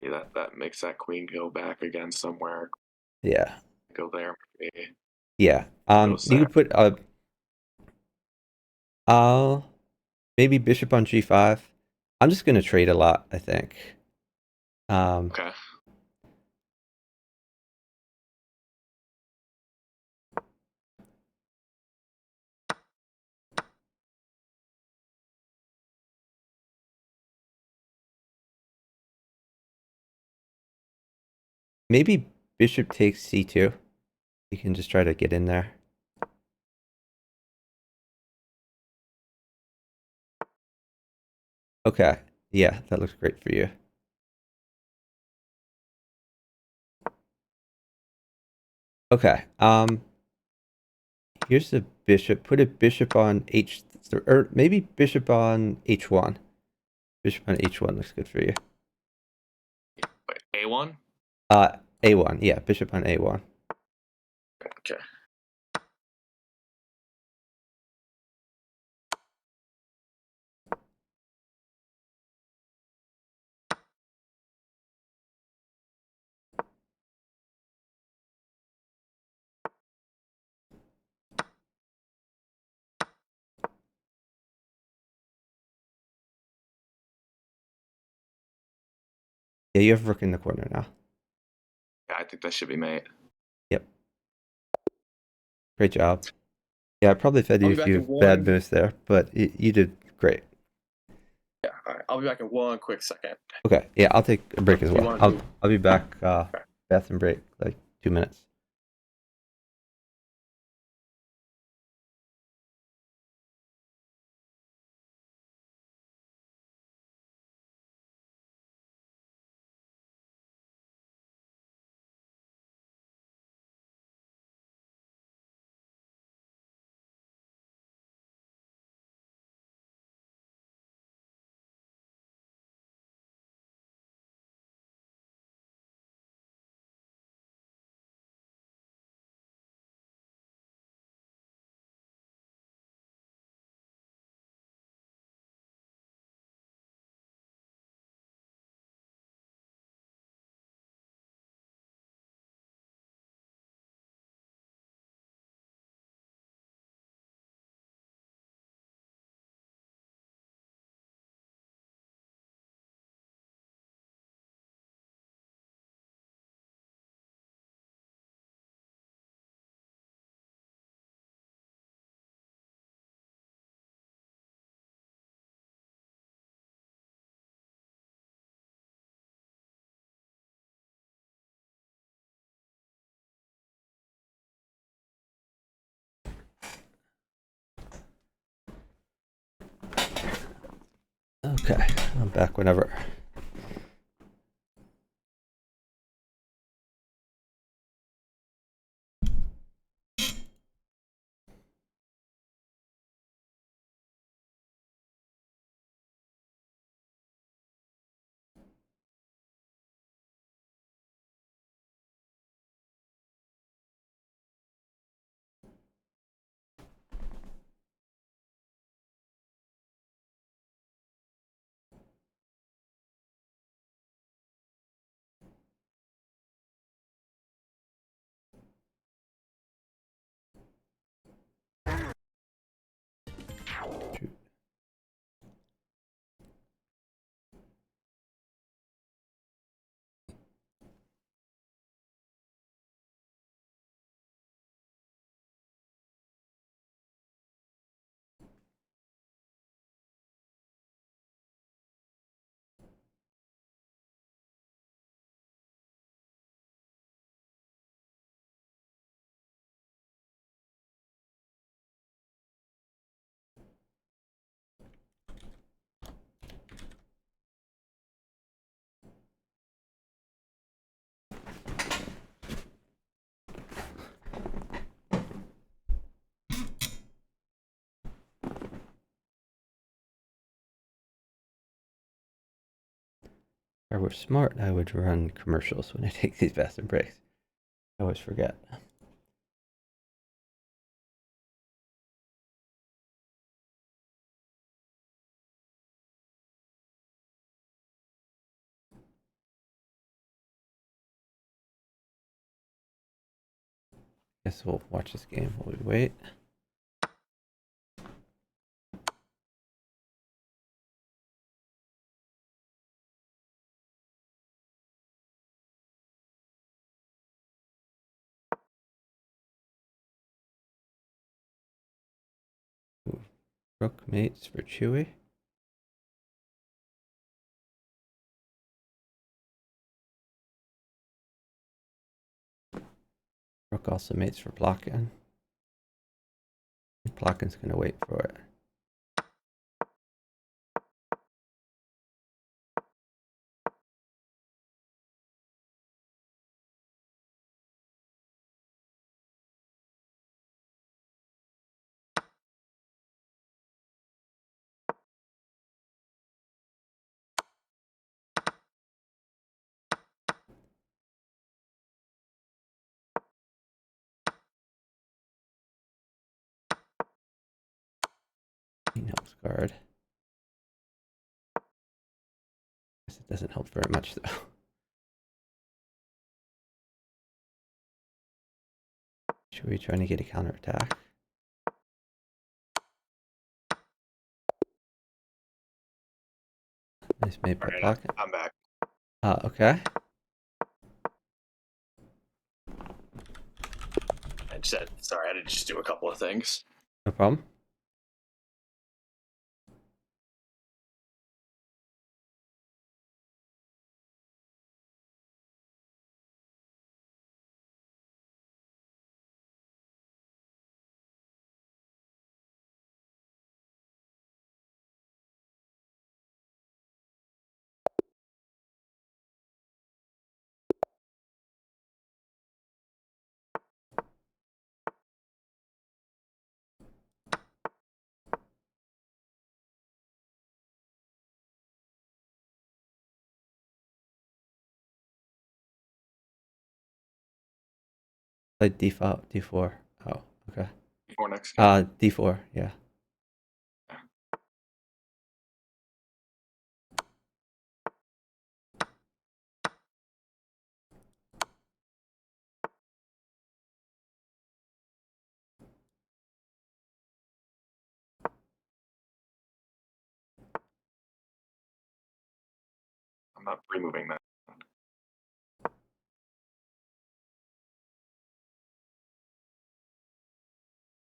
Yeah, that makes that queen go back again somewhere. Yeah. Go there. Maybe. Yeah. You could put maybe bishop on g5. I'm just gonna trade a lot, I think. Okay. Maybe bishop takes c2. You can just try to get in there. Okay. Yeah, that looks great for you. Okay. Here's the bishop. Put a bishop on h, or maybe bishop on h1. Bishop on h1 looks good for you. Wait, a1. A1. Yeah, bishop on a1. Okay. Yeah, you have rook in the corner now. Yeah, I think that should be mate. Yep. Great job. Yeah, I probably fed you I'll a be back few in bad one. moves there, but you did great. Yeah, all right. I'll be back in one quick second. Okay. Yeah, I'll take a break as You well. want I'll to? I'll be back. Okay. Bathroom break, like 2 minutes. Okay, I'm back whenever. If I were smart, I would run commercials when I take these bathroom breaks. I always forget. Guess we'll watch this game while we wait. Ooh, rook mates for Chewy. Rook also mates for Plotkin. Plotkin's gonna wait for it. He helps guard. Guess it doesn't help very much though. Chewy trying to get a counterattack. Nice mate by Plotkin. I'm back. Okay. I said, sorry, I had to just do a couple of things. No problem. Played d5, d4. Oh, okay. Before next game. D4, yeah. I'm not removing that.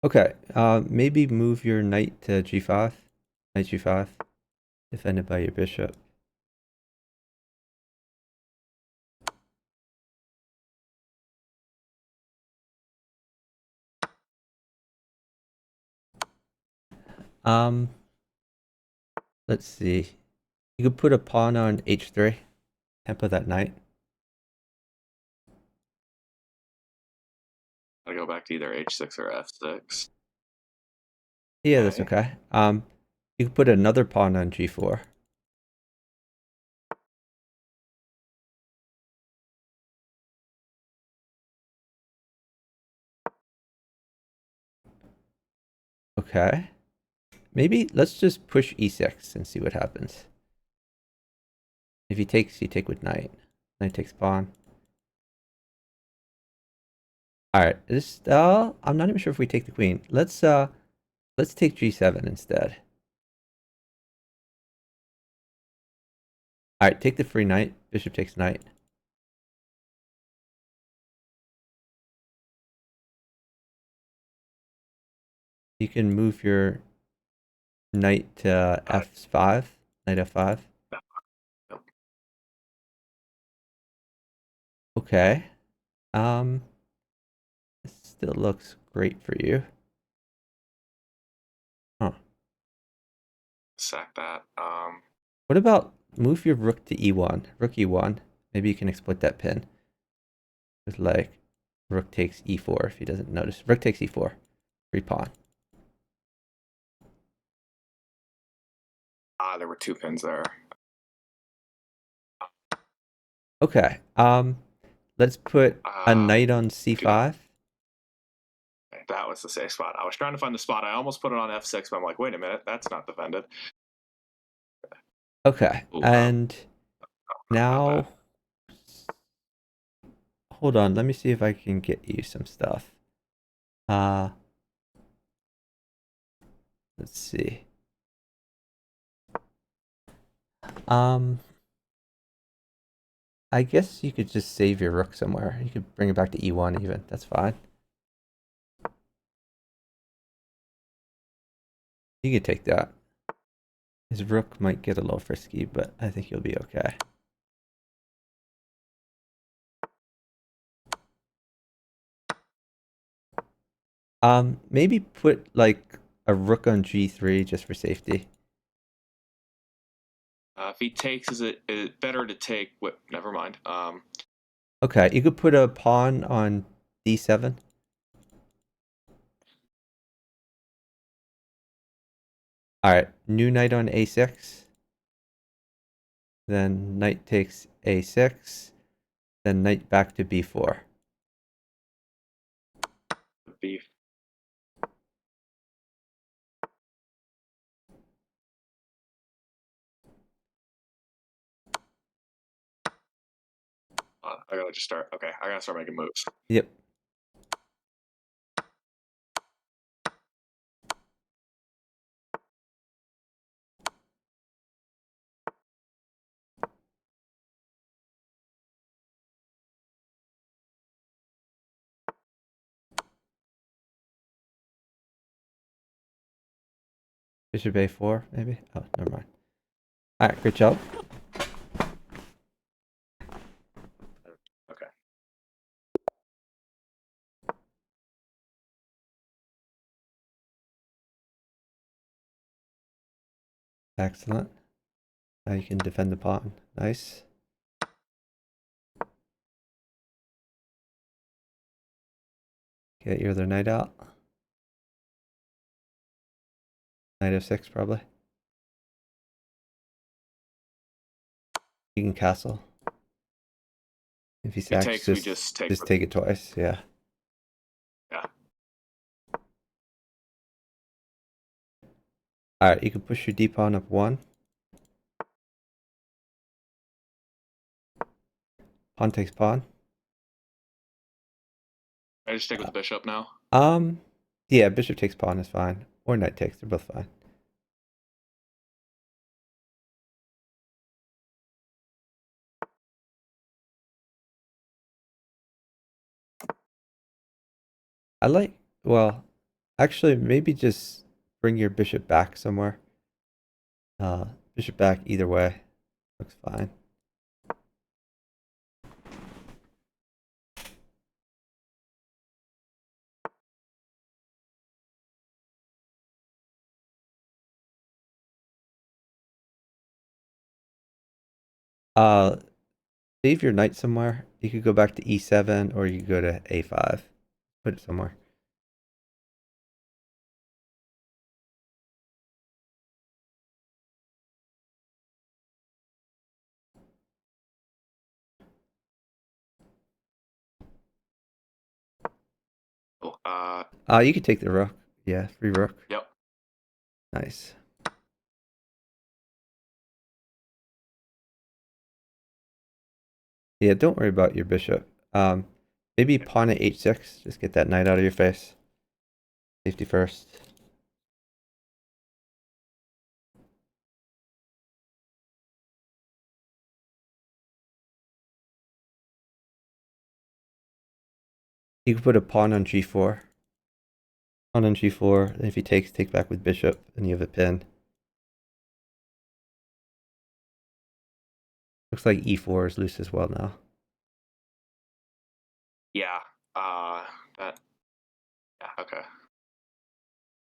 Okay, maybe move your knight to g5. Knight g5. Defended by your bishop. Let's see. You could put a pawn on h3. Tempo that knight. I go back to either h6 or f6. Yeah, that's okay. You could put another pawn on g4. Okay. Maybe let's just push e6 and see what happens. If he takes, you take with knight. Knight takes pawn. All right. This I'm not even sure if we take the queen. Let's take g7 instead. All right, take the free knight. Bishop takes knight. You can move your knight to f5. Knight f5. Nope. Okay. This still looks great for you. Huh. Sack that. What about move your rook to e1? Rook e1. Maybe you can exploit that pin. With like rook takes e4 if he doesn't notice. Rook takes e4. Free pawn. There were 2 pins there. Okay. Let's put a knight on Do that. c5. Okay, that was the safe spot. I was trying to find the spot. I almost put it on f6, but I'm like, wait a minute, that's not defended. Okay. Ooh, And not bad. now, hold on. Let me see if I can get you some stuff. Uh, let's see. Um, I guess you could just save your rook somewhere. You could bring it back to e1 even. That's fine. You could take that. His rook might get a little frisky, but I think he'll be okay. Maybe put like a rook on g3 just for safety. If he takes, is it better to take? What? Never mind. Okay, you could put a pawn on d7. All right, new knight on a6. Then knight takes a6. Then knight back to b4. Beef. I gotta just start. Okay, I gotta start making moves. Yep. Bishop a4, maybe? Oh, never mind. All right, great job. Okay. Excellent. Now you can defend the pawn. Nice. Get your other knight out. Knight f6, probably. You can castle. If he If he sacks, takes, we just take. just take it twice. Yeah. Yeah. All right, you can push your d pawn up one. Pawn takes pawn. I just stick with the bishop now. Um, yeah, bishop takes pawn is fine, or knight takes. They're both fine. I like. Well, actually, maybe just bring your bishop back somewhere. Bishop back either way looks fine. Uh, Save your knight somewhere. You could go back to e7 or you could go to a5. Put it somewhere. Oh, You could take the rook. Yeah, free rook. yep. Nice. Yeah, don't worry about your bishop. Maybe pawn at h6. Just get that knight out of your face. Safety first. You could put a pawn on g4. Pawn on g4. And if he takes, take back with bishop, and you have a pin. Looks like e4 is loose as well now. Yeah. That. Yeah. Okay.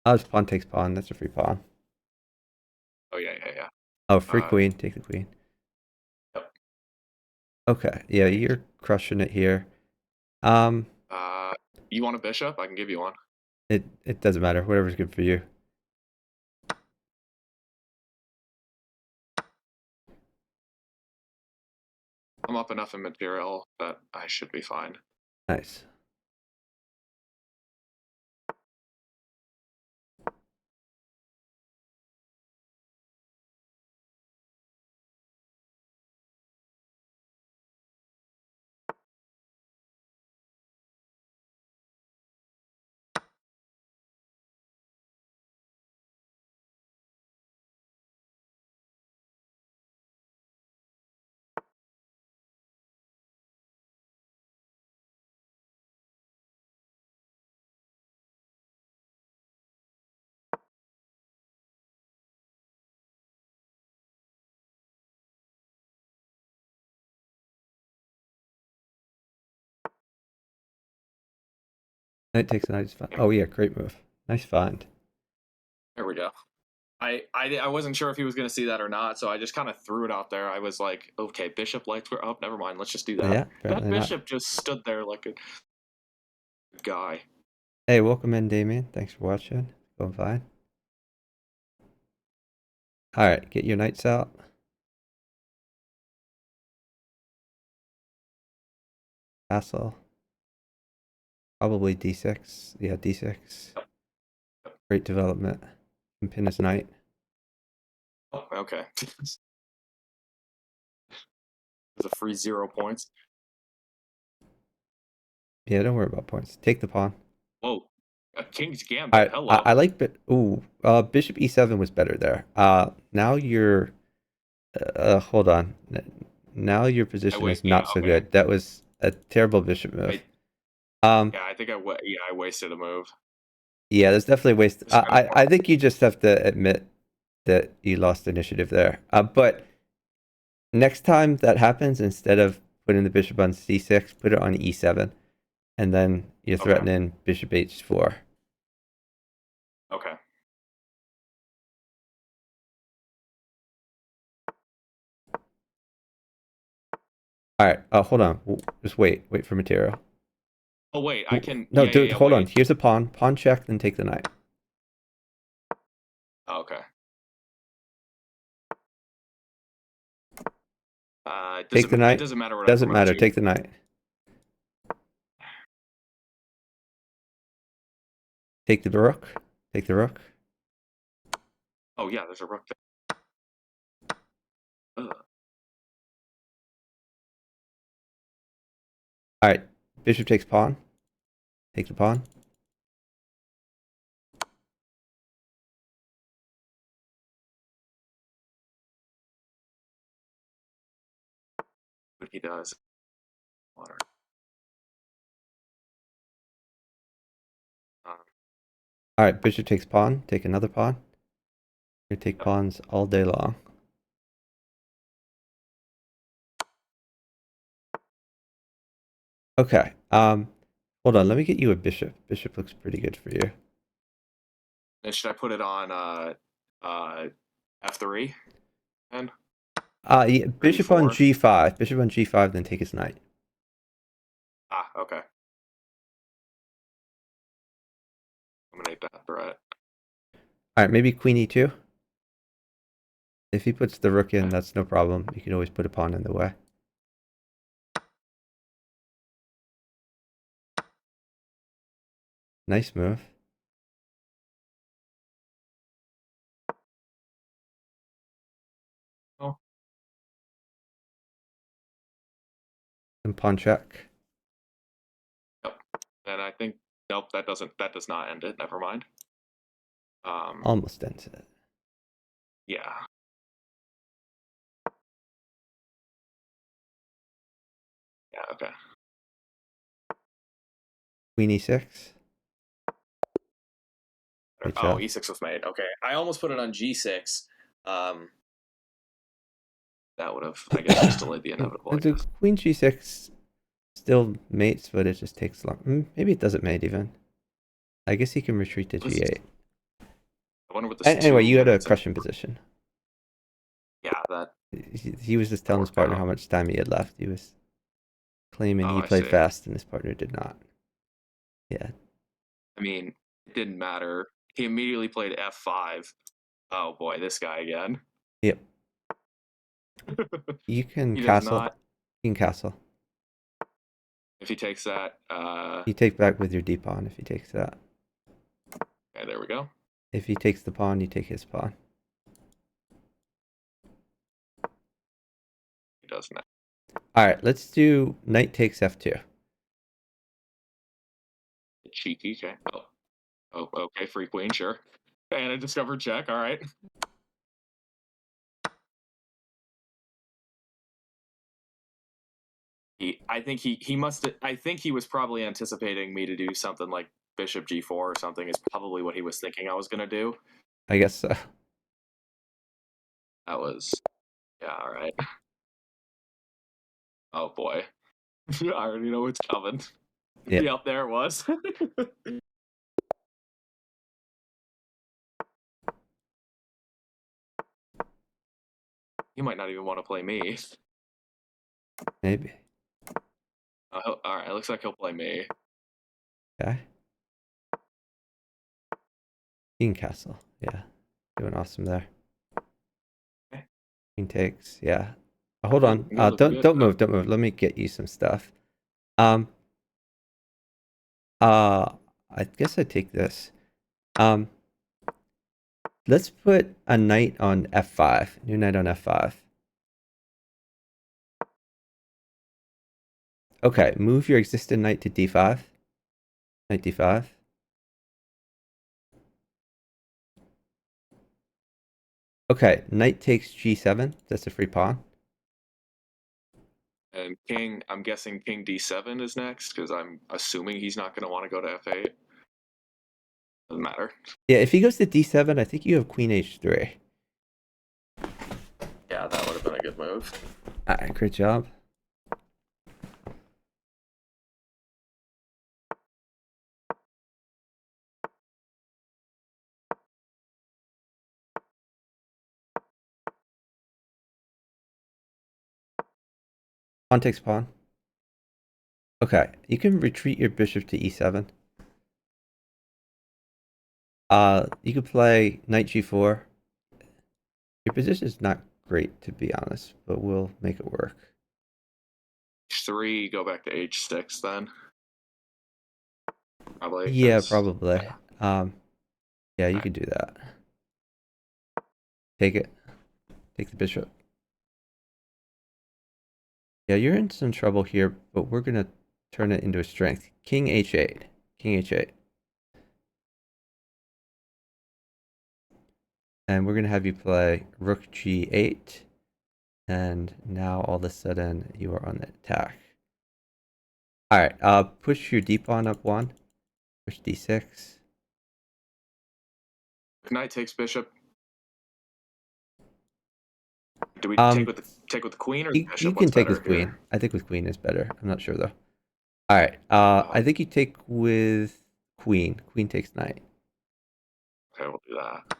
Oh, it's pawn takes pawn. That's a free pawn. Oh yeah, yeah, yeah. Oh, free Uh, queen. Take the queen. yep. Okay. Yeah, Take. you're crushing it here. Um, Uh, you want a bishop? I can give you one. it doesn't matter. Whatever's good for you. I'm up enough in material that I should be fine. Nice. Knight takes a knight is fine. Oh yeah, great move. Nice find. There we go. I wasn't sure if he was going to see that or not, so I just kind of threw it out there. I was like, okay, bishop lights were up. Never mind. Let's just do that. Yeah, That apparently not. bishop just stood there like a guy. Hey, welcome in, Damien. Thanks for watching. Going fine. All right, get your knights out. Castle. Probably d6. Yeah, d6. Great development. And pin his knight. Oh, okay. There's a free 0 points. Yeah, don't worry about points. Take the pawn. Whoa. A king's gambit. Hello. I like bishop e7 was better there. Now you're hold on. Now your position is not so good. That was a terrible bishop move. Yeah, I think I wasted a move. Yeah, there's definitely waste. I think you just have to admit that you lost initiative there. But next time that happens, instead of putting the bishop on c6, put it on e7, and then you're threatening bishop h4. Okay. All right. Hold on. Just wait. Wait for material. Oh wait, I can. No, dude. Hold on. Here's a pawn. Pawn check, then take the knight. Okay. Take the knight. It doesn't matter what. Doesn't matter. Take the knight. Take the rook. Take the rook. Oh yeah, there's a rook there. All right. Bishop takes pawn. Take the pawn. But he does. Water. All right. Bishop takes pawn. Take another pawn. You take pawns all day long. Okay. Hold on. Let me get you a bishop. Bishop looks pretty good for you. And should I put it on f3? And yeah, bishop on g5. Bishop on g5, then take his knight. Ah, okay. Eliminate that threat. All right, maybe queen e2. If he puts the rook in, that's no problem. You can always put a pawn in the way. Nice move. Oh. And pawn check. Yep. And I think nope, that does not end it. Never mind. Almost ends it. Yeah. Yeah, okay. Queen e6. Oh, e6 was made. Okay. I almost put it on g6. That would have, I guess, just delayed the inevitable. The queen g6 still mates, but it just takes long. Maybe it doesn't mate even. I guess he can retreat to g8. I wonder what this. Anyway, you had a crushing position. Yeah, that. He was just telling his partner how much time he had left. He was claiming he played fast and his partner did not. Yeah. I mean, it didn't matter. He immediately played f5. Oh boy, this guy again. Yep. You can castle. King castle. If he takes that, You take back with your d pawn if he takes that. okay, there we go. If he takes the pawn, you take his pawn. He does not. All right, let's do knight takes f2. Cheeky. Okay. Oh, okay. Free queen, sure. And a discovered check. All right. I think he must. I think he was probably anticipating me to do something like bishop g4 or something. Is probably what he was thinking I was gonna do. I guess so. That was, yeah. All right. Oh boy. I already know what's coming. Yeah. Yep, there it was. He might not even want to play me. Maybe. All right, it looks like he'll play me. Okay. King castle. Yeah. Doing awesome there. Okay. King takes. Yeah. Hold on. You're looking good. Don't move. Don't move. Let me get you some stuff. Um. I guess I take this. Um. Let's put a knight on f5. New knight on f5. Okay. Move your existing knight to d5. Knight d5. Okay. Knight takes g7. That's a free pawn. And king, I'm guessing king d7 is next because I'm assuming he's not going to want to go to f8. Doesn't matter. Yeah. If he goes to d7, I think you have queen h3. Yeah, that would have been a good move. All right. Great job. Pawn takes pawn. Okay, you can retreat your bishop to e7. You could play knight g4. Your position is not great, to be honest, but we'll make it work. h3, go back to h6 then. Probably. Yeah, probably. Yeah, you could do that. Take it. Take the bishop. Yeah, you're in some trouble here, but we're gonna turn it into a strength. King h8. King h8. And we're gonna have you play rook g8. And now all of a sudden you are on the attack. All right, push your d pawn up one. Push d6. Knight takes bishop. Do we take with the queen or the You bishop? can What's take better with queen. here? I think with queen is better. I'm not sure though. All right. I think you take with queen. Queen takes knight. Okay, we'll do that.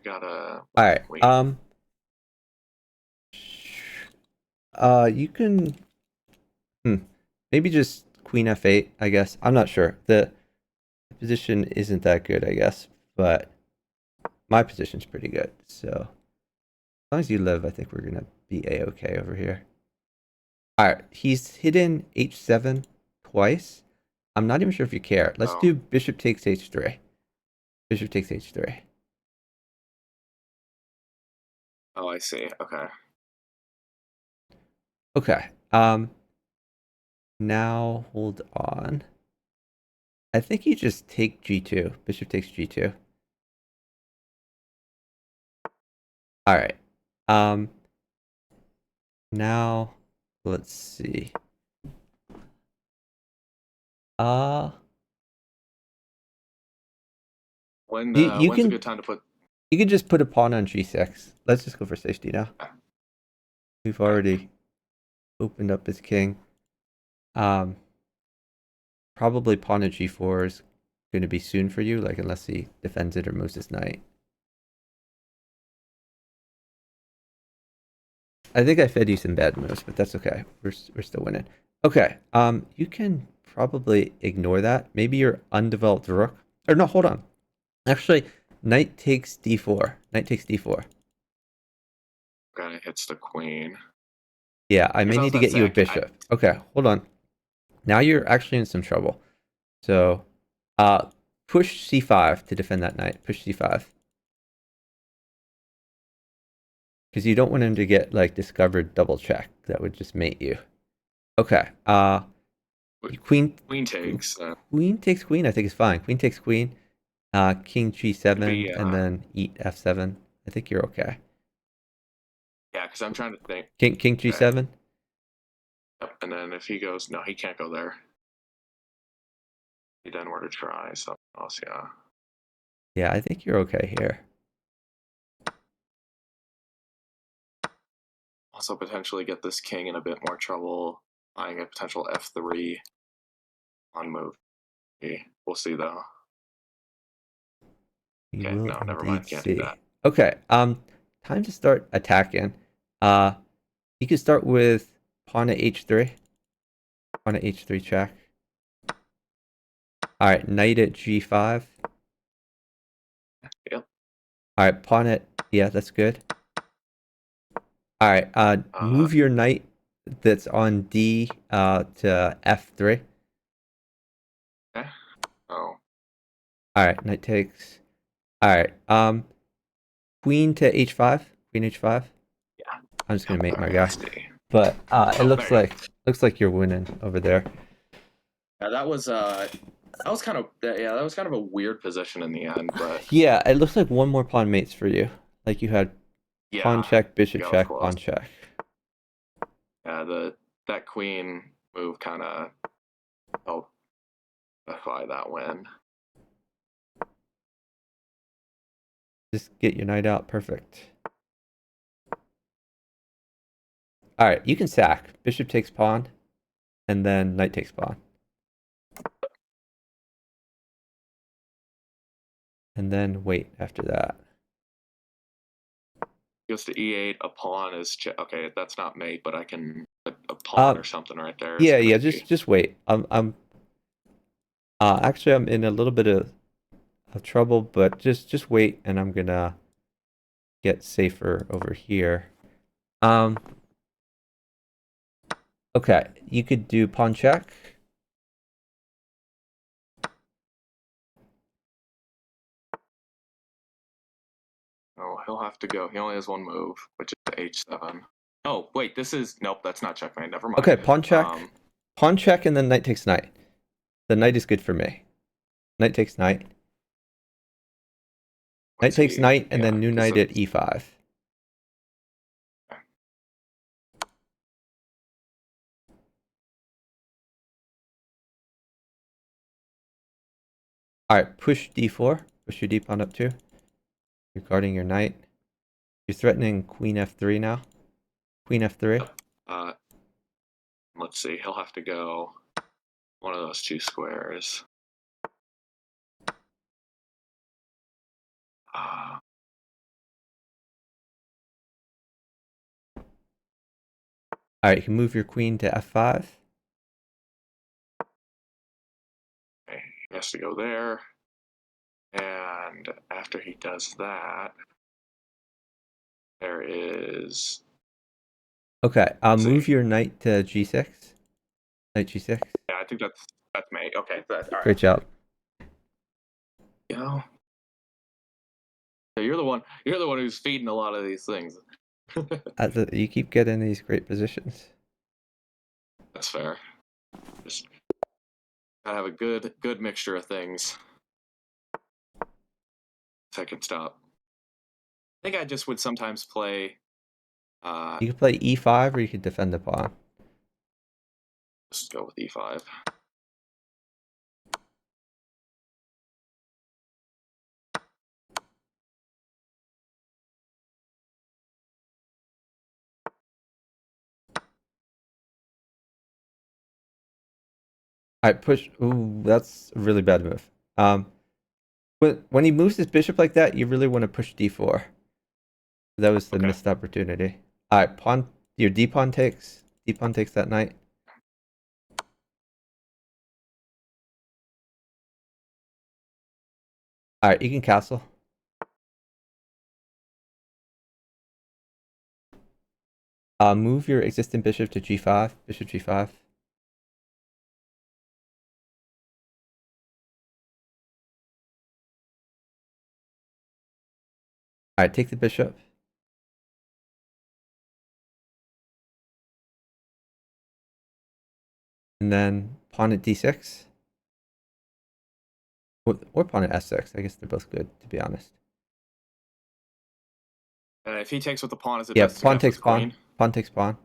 Got a All right. queen. You can maybe just queen f8, I guess. I'm not sure. The position isn't that good, I guess, but my position's pretty good. So as long as you live, I think we're gonna be a-okay over here. All right. He's hidden h7 twice. I'm not even sure if you care. Let's do bishop takes h3. Bishop takes h3. Oh, I see. Okay. Okay. Now hold on. I think you just take g2. Bishop takes g2. All right. Now let's see. When's you a good time to put? You can just put a pawn on g6. Let's just go for safety now. We've already opened up his king. Probably pawn at g4 is going to be soon for you, like unless he defends it or moves his knight. I think I fed you some bad moves, but that's okay. We're still winning. Okay. You can probably ignore that. Maybe your undeveloped rook. Or no, hold on. Actually, knight takes d4. Knight takes d4. Kind of hits the queen. Yeah, I Because may I need was to gonna get you say, a bishop. Okay, hold on. Now you're actually in some trouble. So, push c5 to defend that knight. Push c5. Because you don't want him to get, like, discovered double check. That would just mate you. Okay, queen... queen takes. Queen takes queen, I think is fine. Queen takes queen. King Could be, g7, and then eat f7. I think you're okay. yeah, because I'm trying to think. King Okay. g7? Yep. And then if he goes, no, he can't go there. He then were to try something else, yeah. Yeah, I think you're okay here. Also potentially get this king in a bit more trouble, buying a potential f3 on move. We'll see though. You Okay, will no, never mind. indeed Can't do see. that. Okay, time to start attacking. Uh, you can start with pawn at h3. Pawn at h3 check. All right, knight at g5. Yep. All right, pawn at... Yeah, that's good. All right, Uh, move your knight that's on d to f3. okay. Oh, All right, knight takes. All right, queen to h5. Queen h5. yeah. I'm just gonna All make my right, guy. let's see. But it Oh, there you go. looks like you're winning over there. Yeah, that was kind of yeah, that was kind of a weird position in the end, but Yeah, it looks like one more pawn mates for you. Like you had pawn yeah, check, bishop yeah, of check, course. pawn check. Yeah, that queen move kind of helped justify that win. Just get your knight out. Perfect. All right, you can sack. Bishop takes pawn, and then knight takes pawn. And then wait after that. Goes to e8. A pawn is okay. That's not mate, but I can put a pawn Um, or something right there is yeah, gonna yeah. be Just wait. Actually, I'm in a little bit of trouble, but just wait, and I'm gonna get safer over here. Um, okay, you could do pawn check. oh, he'll have to go. He only has one move, which is h7. Oh, wait, this is nope, that's not checkmate. Never Okay, mind. pawn check, and then knight takes knight. The knight is good for me. Knight takes knight. Knight Let's takes see. knight, and Yeah, then new because knight at e5. All right, push d4. Push your d pawn up too. You're guarding your knight. You're threatening queen f3 now. Queen f3. uh, let's see. He'll have to go one of those two squares. Uh, All right, you can move your queen to f5. okay, he has to go there, and after he does that, there is. Okay, Let's see. move your knight to g6. Knight g6. Yeah, I think that's mate. Okay, that's all right. Great job. You know, so you're the one. You're the one who's feeding a lot of these things. You keep getting these great positions. That's fair. Just gotta have a good mixture of things. Second stop. I think I just would sometimes play. You can play e5 or you can defend the pawn. Just go with e5. All right, push. Ooh, that's a really bad move. When he moves his bishop like that, you really want to push d4. That was the Okay. missed opportunity. All right, pawn. Your d pawn takes. D pawn takes that knight. All right, you can castle. Move your existing bishop to g5. Bishop g5. All right, take the bishop. And then pawn at d6. Or pawn at s6. I guess they're both good, to be honest. And if he takes with the pawn, is it Yeah, best to pawn connect takes with pawn. queen? Pawn takes pawn.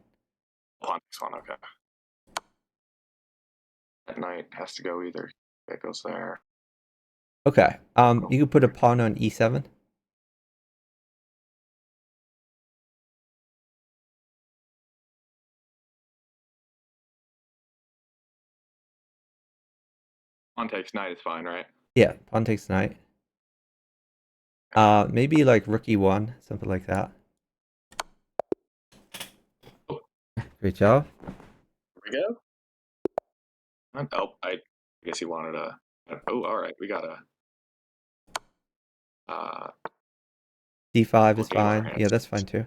Pawn takes pawn, okay. That knight has to go either. It goes there. Okay. You could put a pawn on e7. Pawn takes knight is fine, right? Yeah, pawn takes knight. Maybe like rook e1, something like that. Great job. Here we go. Oh, I guess he wanted a. Oh, all right. We got a. d5 is Game on our fine. Yeah, hands. that's fine too.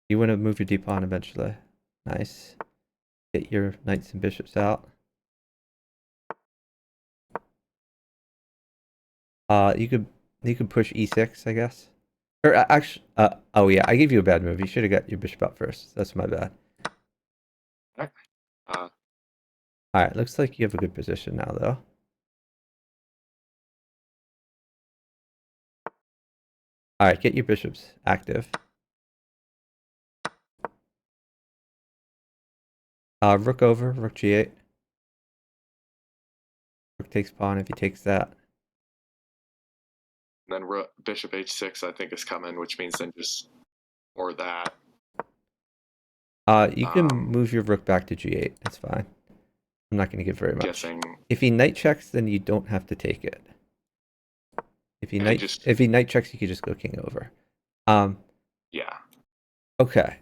You want to move your d pawn eventually. Nice. Get your knights and bishops out. You could push e6, I guess. Or actually, oh yeah, I gave you a bad move. You should have got your bishop out first. That's my bad. Okay. All right, looks like you have a good position now, though. All right, get your bishops active. Rook over, rook g8. Rook takes pawn if he takes that. And then bishop h6, I think, is coming, which means then just or that. You can move your rook back to g8. That's fine. I'm not going to give very much. Guessing. If he knight checks, then you don't have to take it. If he knight checks, you can just go king over. Yeah. Okay.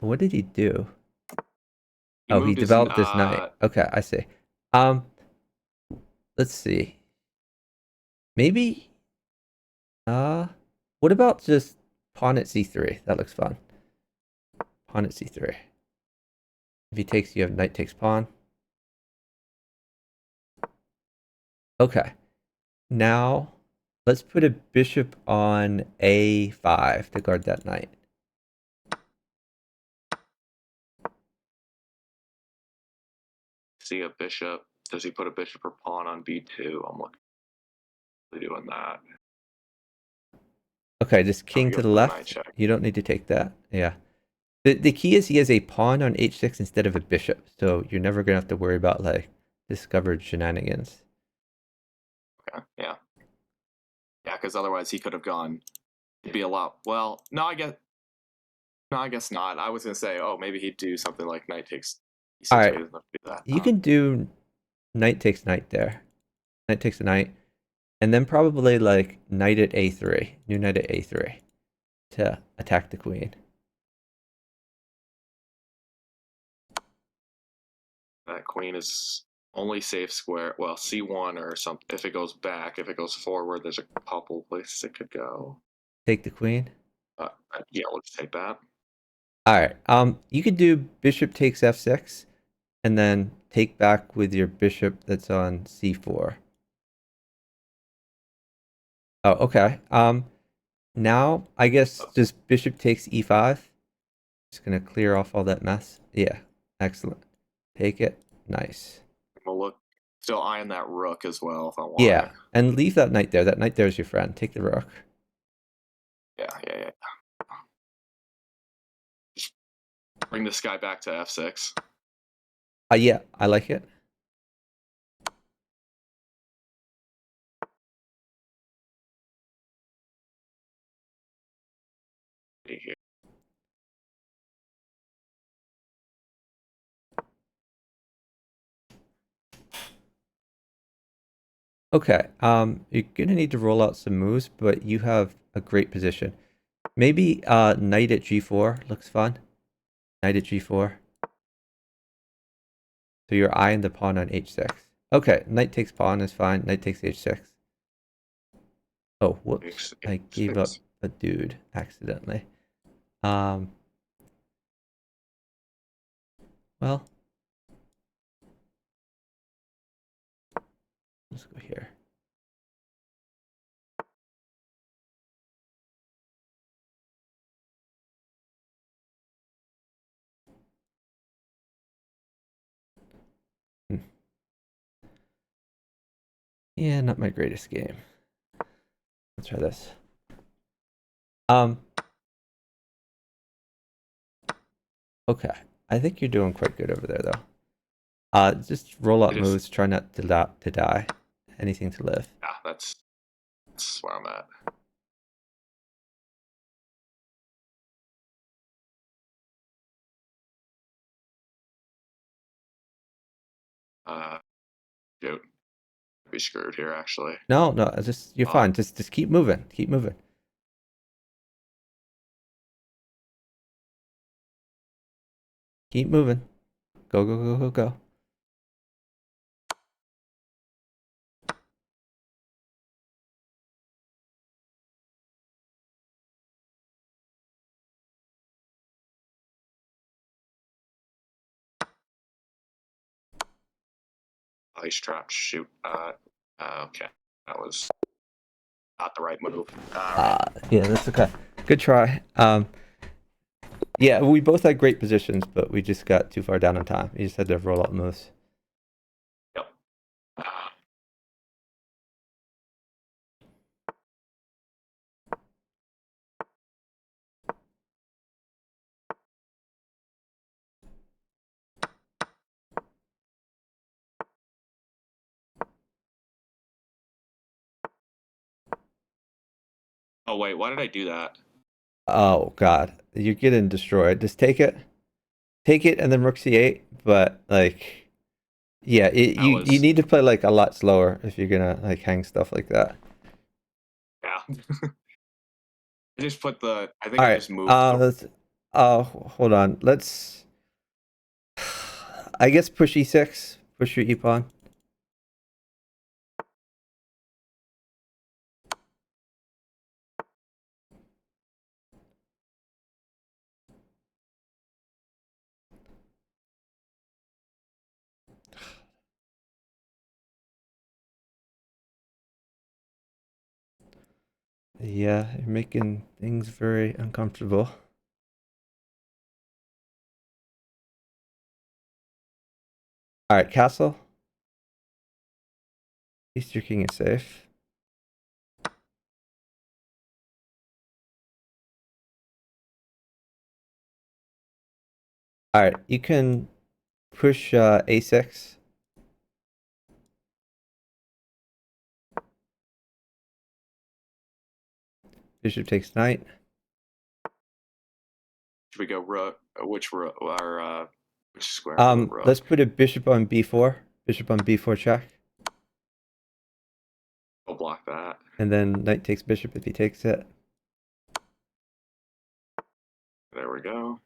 What did he do? He developed his knight. Okay, I see. Let's see. Maybe. What about just pawn at c3? That looks fun. Pawn at c3. If he takes, you have knight takes pawn. Okay. Now, let's put a bishop on a5 to guard that knight. See a bishop. Does he put a bishop or pawn on b2? I'm looking doing that. Okay, just king to the left. You don't need to take that. Yeah. The key is he has a pawn on h6 instead of a bishop, so you're never gonna have to worry about like discovered shenanigans. Okay. Yeah. Yeah, because otherwise he could have gone. It'd be a lot. Well, no, I guess not. I was gonna say, oh, maybe he'd do something like knight takes e6. All right. He doesn't have to do that. You can do knight takes knight there. Knight takes a knight. And then probably like knight at a3. New knight at a3 to attack the queen. That queen is only safe square. Well, c1 or something. If it goes back, if it goes forward, there's a couple places it could go. Take the queen. Yeah, let's take that. All right. You could do bishop takes f6 and then take back with your bishop that's on c4. Oh, okay. Now I guess just bishop takes e5. Just gonna clear off all that mess. Yeah, excellent. Take it. Nice. We'll look. Still eyeing that rook as well if I want. Yeah, and leave that knight there. That knight there is your friend. Take the rook. Yeah. Just bring this guy back to f6. Yeah, I like it. Here. Okay, you're gonna need to roll out some moves, but you have a great position. Maybe knight at g4 looks fun. Knight at g4. So you're eyeing the pawn on h6. Okay, knight takes pawn is fine. Knight takes h6. Oh, whoops. I gave up H6. a dude accidentally. Um, well, let's go here. Hmm. Yeah, not my greatest game. Let's try this. Um, okay. I think you're doing quite good over there, though. Just roll up I just moves. Try not to die. Anything to live. yeah, that's where I'm at. Shoot, be screwed here actually. No, no. Just you're Uh, fine. Just keep moving. Keep moving. Keep moving. Go, go, go, go, go. ice trap. Shoot. Okay, that was not the right move. All right. Yeah, that's okay. Good try. Yeah, we both had great positions, but we just got too far down on time. You just had to roll up moves. Yep. Oh wait, why did I do that? Oh God, you're getting destroyed. Just take it, and then rook c8. But like, yeah, That you was need to play like a lot slower if you're gonna like hang stuff like that. yeah. I just put the. I think All I right. just moved the. Let's. Hold on. Let's. I guess push e6. Push your e pawn. Yeah, you're making things very uncomfortable. All right, castle. At least your king is safe. All right, you can push a6. Bishop takes knight. Should we go rook? Which rook? Or which square for the Let's rook? put a bishop on b4. Bishop on b4 check. I'll block that. And then knight takes bishop if he takes it. There we go.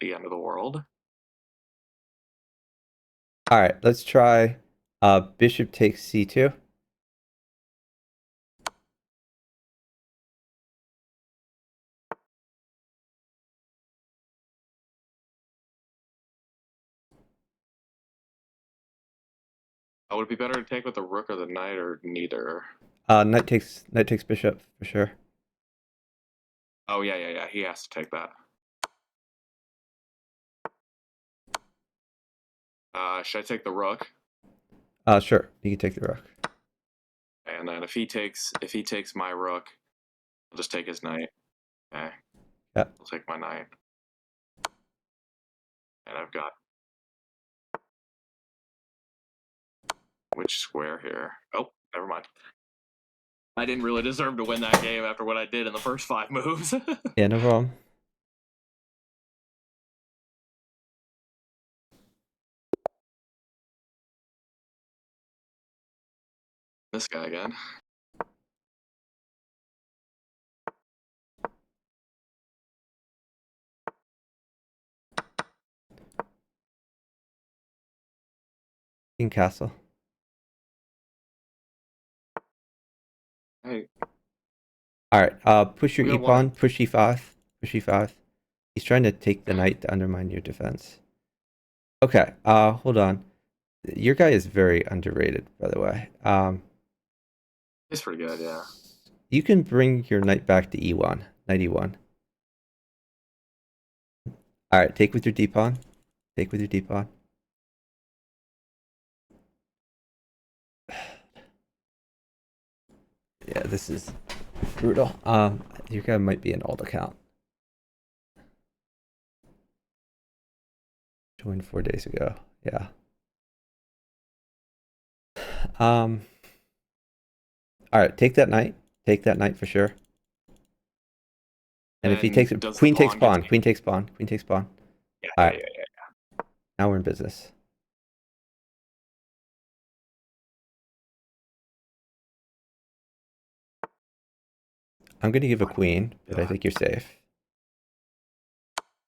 The end of the world. All right, let's try bishop takes c2. Would it be better to take with the rook or the knight or neither? Knight takes bishop for sure. Oh yeah. He has to take that. Should I take the rook? Sure, you can take the rook. And then if he takes my rook, I'll just take his knight. Okay. Yeah. I'll take my knight. And I've got which square here? Oh, never mind. I didn't really deserve to win that game after what I did in the first 5 moves. Yeah, no problem. This guy again. King castle. Hey, All right. Push your we e don't want pawn. Push e5. Push e5. He's trying to take the knight to undermine your defense. Okay. Hold on. Your guy is very underrated, by the way. it's pretty good, yeah. You can bring your knight back to e1. Knight e1. All right. Take with your d pawn. Take with your d pawn. Yeah, this is brutal. Your guy might be an old account. Joined 4 days ago. Yeah. All right, take that knight. Take that knight for sure. And if he takes it, does the queen takes pawn pawn. get... Queen takes pawn. Queen takes pawn. Yeah, All yeah, right, yeah, yeah. now we're in business. I'm gonna give a queen, but I think you're safe.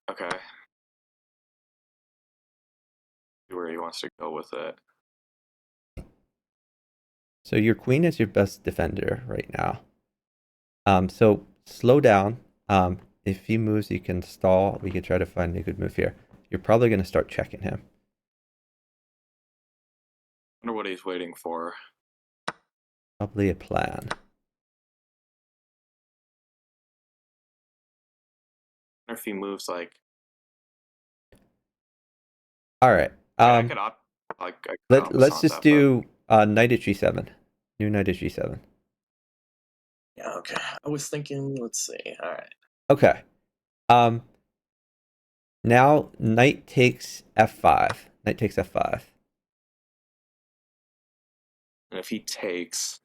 Okay. See where he wants to go with it. So your queen is your best defender right now. So slow down. If he moves, you can stall. We could try to find a good move here. You're probably gonna start checking him. Wonder what he's waiting for. Probably a plan. Wonder if he moves like... All right. I could opt... Like, I could Let's opposite just that, but... do knight at g7. New knight at g7. Yeah, okay. I was thinking, let's see. All right. Okay. Now knight takes f5. Knight takes f5. And if he takes...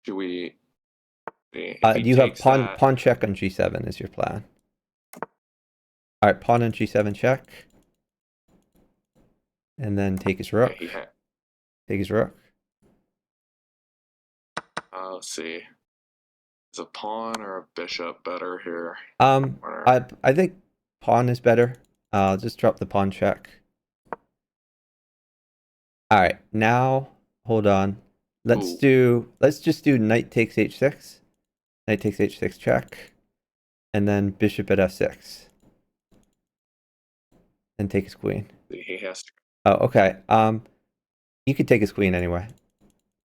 Should we... If he You have takes pawn that... pawn check on g7 is your plan. All right, pawn on g7 check. And then take his rook. Yeah, Take his rook. let's see. Is a pawn or a bishop better here? I think pawn is better. I'll just drop the pawn check. All right, now hold on. Let's just do knight takes h6. Knight takes h6 check. And then bishop at f6. And take his queen. He has to... Oh, okay. You could take his queen anyway.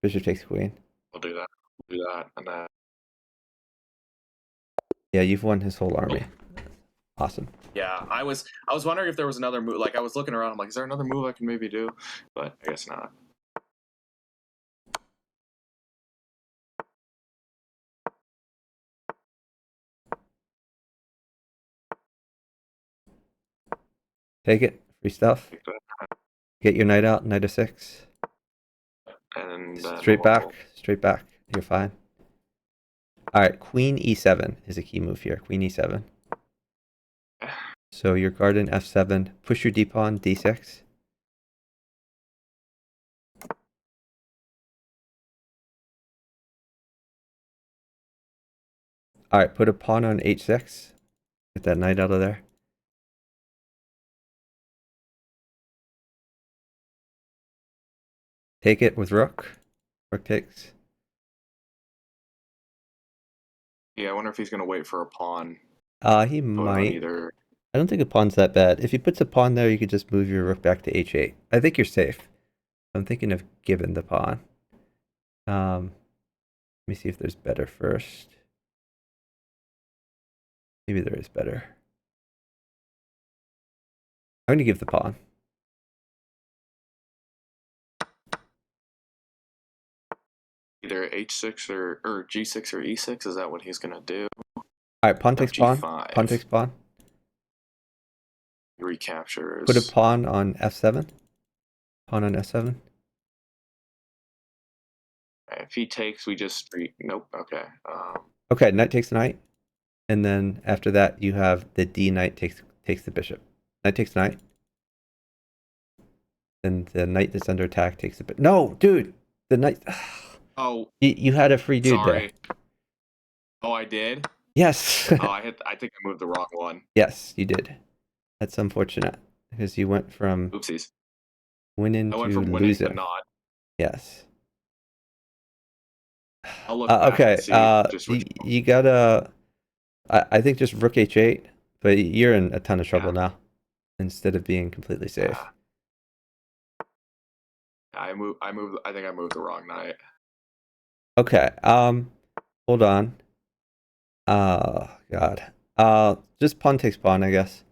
Bishop takes queen. We'll do that. We'll do that. And then... Yeah, you've won his whole army. Awesome. Yeah, I was wondering if there was another move. Like, I was looking around, I'm like, is there another move I can maybe do? But I guess not. Take it. Free stuff. Get your knight out. Knight of 6. And Straight back. Straight back. You're fine. All right. Queen e7 is a key move here. Queen e7. So your guard in f7. Push your d pawn d6. All right. Put a pawn on h6. Get that knight out of there. Take it with rook. Rook takes. Yeah, I wonder if he's going to wait for a pawn. He might. Either. I don't think a pawn's that bad. If he puts a pawn there, you could just move your rook back to h8. I think you're safe. I'm thinking of giving the pawn. Let me see if there's better first. Maybe there is better. I'm going to give the pawn. Either h6 or g6 or e6. Is that what he's going to do? All right, pawn takes pawn. G5. Pawn takes pawn. He recaptures. Put a pawn on f7. Pawn on f7. If he takes, we just... Nope, okay. Okay, knight takes knight. And then after that, you have the d knight takes the bishop. Knight takes knight. Then the knight that's under attack takes the bishop. No, dude! The knight... Oh. You had a free dude there. Oh, I did? Yes. I think I moved the wrong one. Yes, you did. That's unfortunate. because you went from Oopsies. winning I went to from winning to losing. not. Yes. I'll look back and Okay. see just which. You gotta. I think just rook h8, but you're in a ton of trouble now. Instead of being completely safe. I moved. I think I moved the wrong knight. Okay. Hold on. God. Just pawn takes pawn, I guess.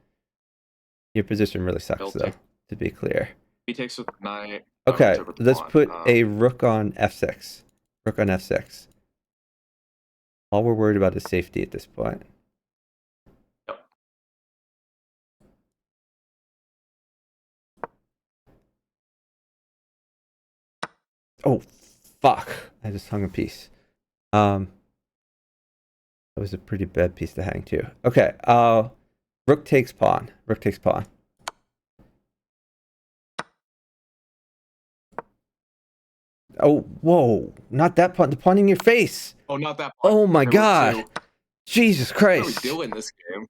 Your position really sucks, though. To be clear. He takes with the knight. Okay. Oh, Let's pawn. put a rook on f6. Rook on f6. All we're worried about is safety at this point. Yep. Oh, fuck. I just hung a piece. That was a pretty bad piece to hang, too. Okay. Rook takes pawn. Rook takes pawn. Oh, whoa. Not that pawn. The pawn in your face. Oh, not that pawn. Oh, my God. Jesus Christ. What are we doing this game?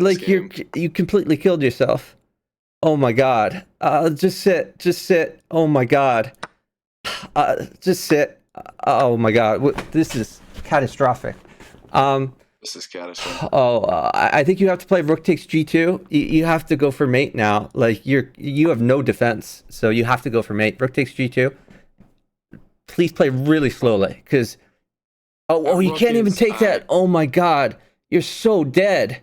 Like you completely killed yourself. Oh my God. Just sit. Oh my God. Just sit. Oh my God. This is catastrophic. This is catastrophic. I think you have to play rook takes g2. You have to go for mate now. Like you have no defense, so you have to go for mate. Rook takes g2. Please play really slowly, because you can't even take that. Oh my God, you're so dead.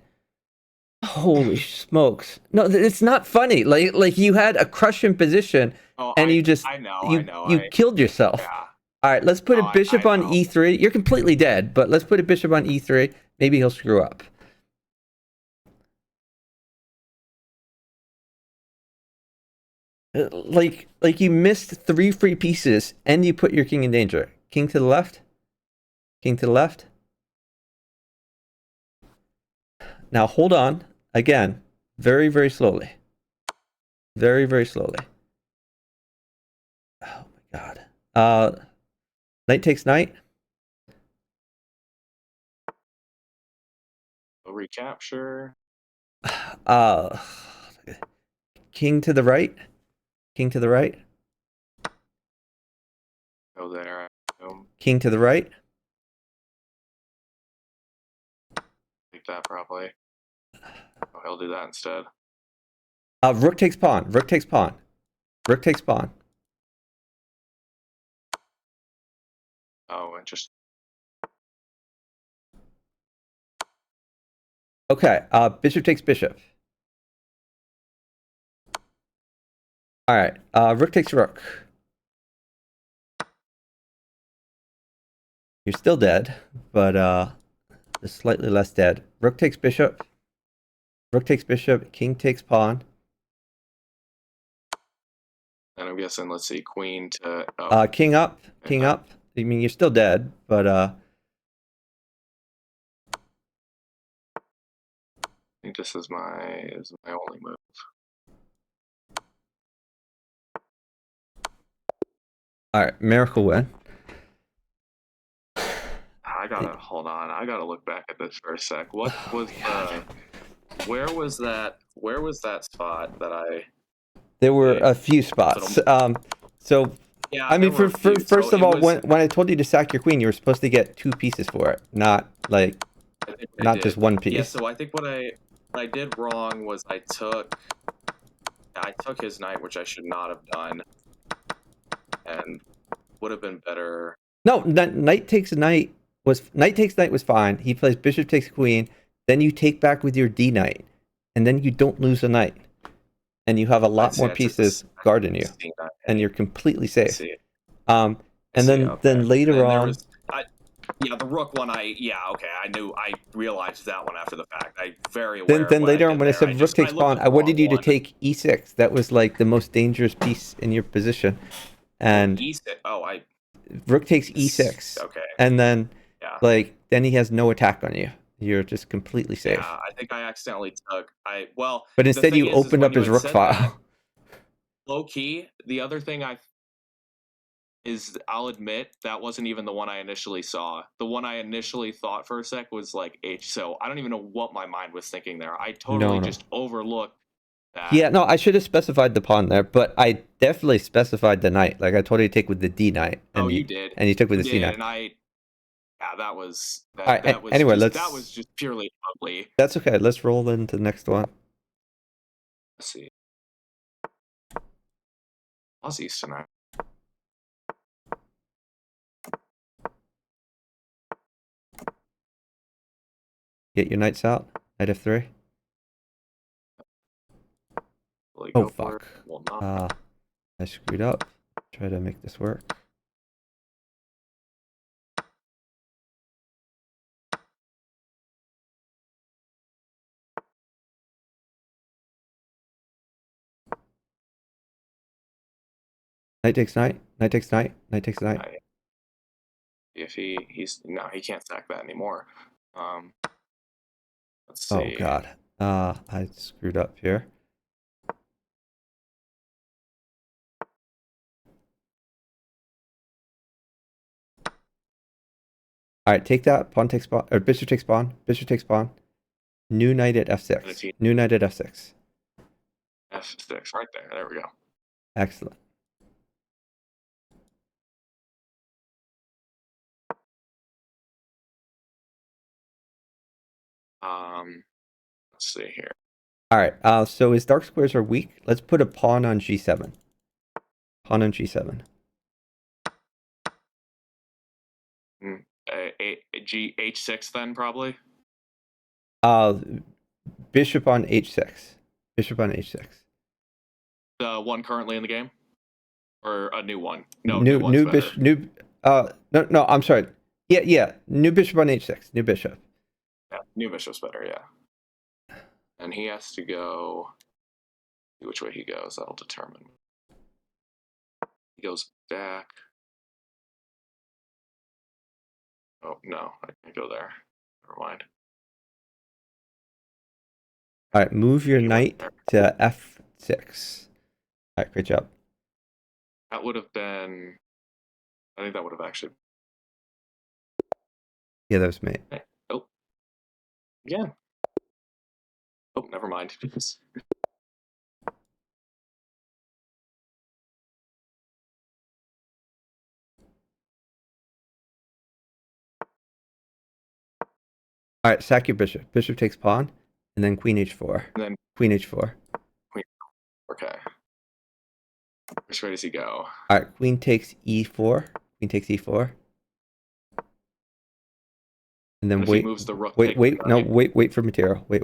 Holy smokes! No, it's not funny. Like you had a crushing position, and you just you killed yourself. Yeah. All right, let's put a bishop on e3. You're completely dead, but let's put a bishop on e3. Maybe he'll screw up. Like you missed 3 free pieces, and you put your king in danger. King to the left. King to the left. Now hold on. Again, very, very slowly. Very, very slowly. Oh my God. Knight takes knight. Recapture. King to the right. King to the right. Go there. King to the right. Take that probably. Oh, he'll do that instead. Rook takes pawn. Rook takes pawn. Rook takes pawn. Oh, interesting. Okay. Bishop takes bishop. All right. Rook takes rook. You're still dead, but just slightly less dead. Rook takes bishop. Rook takes bishop. King takes pawn. And I'm guessing, let's see, queen to... King up. King up. I mean, you're still dead, but... I think this is my only move. All right, miracle win. Hold on. I gotta look back at this for a sec. What was where was that spot that I... There were a few spots. So yeah, I mean, first of all, when I told you to sack your queen, you were supposed to get 2 pieces for it, not just 1 piece. Yeah, so I think what I did wrong was I took his knight, which I should not have done, and would have been better. No, knight takes knight was fine. He plays bishop takes queen, then you take back with your d knight, and then you don't lose a knight, and you have a lot more pieces guarding you, and you're completely safe. And then later on. Yeah, the rook one. I realized that one after the fact. Then later on, when I said rook takes pawn, I wanted you to take e6. That was like the most dangerous piece in your position. And e6. Rook takes e6. Okay. And then then he has no attack on you. You're just completely safe. Yeah, I think I accidentally took But instead you opened up his rook file. Low key, the other thing I'll admit that wasn't even the one I initially saw. The one I initially thought for a sec was like H. So I don't even know what my mind was thinking there. I totally just overlooked that. Yeah, no, I should have specified the pawn there, but I definitely specified the knight. Like I told you to take with the D knight, Oh, and you did. you took with You the C did, knight. and yeah, that was All right. Anyway, that was just purely ugly. That's okay. Let's roll into the next one. Let's see. Aussies tonight. Get your knights out. Knight F3. Will he Oh go for it? fuck. Will not. I screwed up. Try to make this work. Knight takes knight. Knight takes knight. Knight takes knight. If he's no, he can't stack that anymore. Let's see. Oh god. I screwed up here. All right, take that. Pawn takes pawn, or bishop takes pawn. Bishop takes pawn. New knight at f6. New knight at f6. F6, right there. There we go. Excellent. Let's see here. All right. So his dark squares are weak. Let's put a pawn on g7. Pawn on g7. H6 then probably. Bishop on h6. Bishop on h6. The one currently in the game, or a new one? No, new bishop. No. I'm sorry. Yeah. New bishop on h6. New bishop. Yeah, new bishop's better. Yeah. And he has to go. Which way he goes, that'll determine. He goes back. Oh no, I can't go there. Never mind. All right, move your knight to f6. All right, great job. That would have been. I think that would have actually. Yeah, that was me. Oh. Yeah. Oh, never mind. All right, sack your bishop. Bishop takes pawn, and then queen h4. And then queen h4. Queen. Okay. Which way does he go? All right, queen takes e4. Queen takes e4. And then wait. He moves the rook. Wait for material. Wait.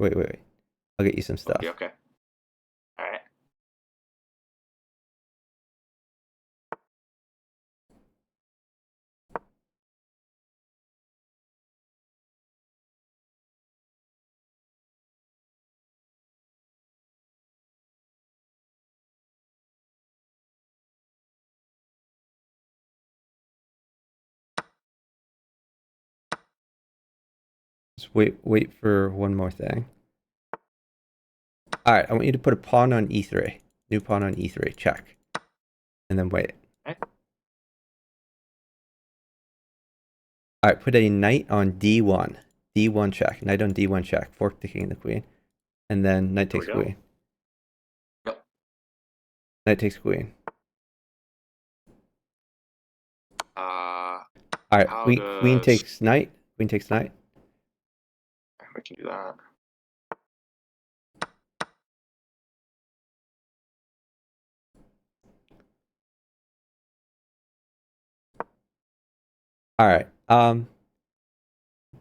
I'll get you some stuff. Okay. All right. Just wait for one more thing. All right, I want you to put a pawn on e3. New pawn on e3. Check. And then wait. Okay. All right, put a knight on d1. D1 check. Knight on d1 check. Fork the king and the queen. And then knight takes queen. Yep. Knight takes queen. All right, queen takes knight. Queen takes knight. We can do that. All right.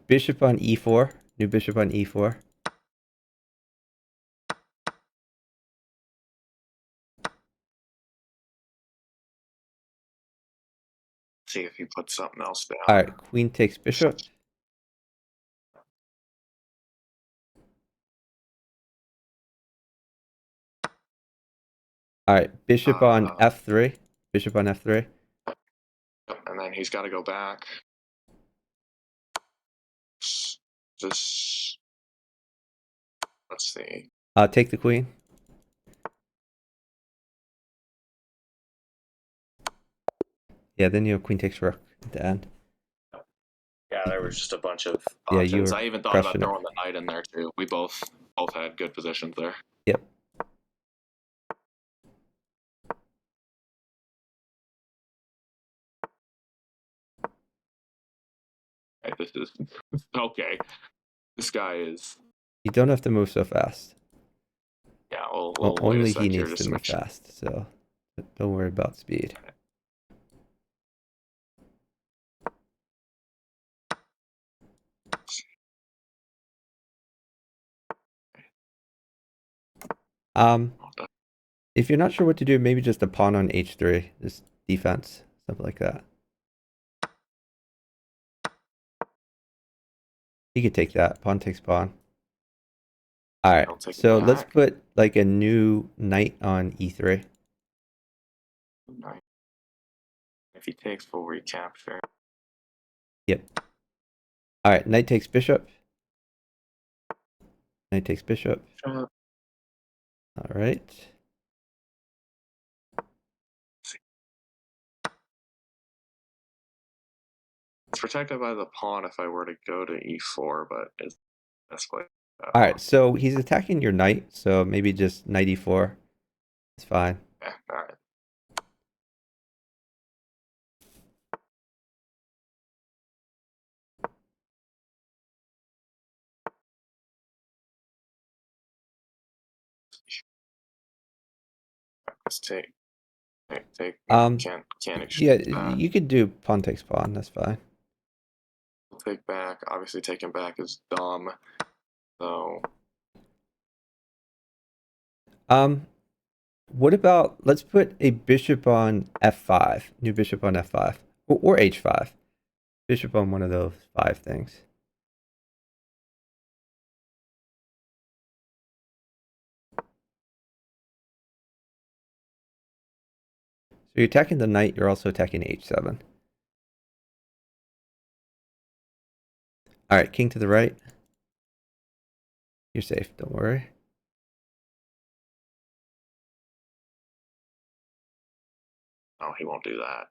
Bishop on e4. New bishop on e4. See if he puts something else down. All right, queen takes bishop. All right, bishop on f3. Bishop on f3. And then he's got to go back. Just let's see. Take the queen. Yeah, then you have queen takes rook at the end. Yeah, there was just a bunch of options. Yeah, I even thought about throwing the knight in there too. We both had good positions there. Yep. Okay, this is okay. This guy is. You don't have to move so fast. Yeah, we'll wait a Only he sec here needs just to to move make sure. fast, so don't worry about speed. If you're not sure what to do, maybe just a pawn on h3, just defense, something like that. You could take that. Pawn takes pawn. All right, I'll take it so let's back. put like a new knight on e3. Nice. If he takes full recapture. Yep. All right, knight takes bishop. Knight takes bishop. All right. It's protected by the pawn if I were to go to e4, but it's that's what. All right, so he's attacking your knight, so maybe just knight e4. It's fine. Yeah, all right. Let's take. Can't Yeah, exchange that. you could do pawn takes pawn. That's fine. Take back. Obviously, taking back is dumb. So. What about let's put a bishop on f5, new bishop on f5, or h5, bishop on one of those 5 things. So you're attacking the knight, you're also attacking h7. All right, king to the right. You're safe, don't worry. Oh, he won't do that.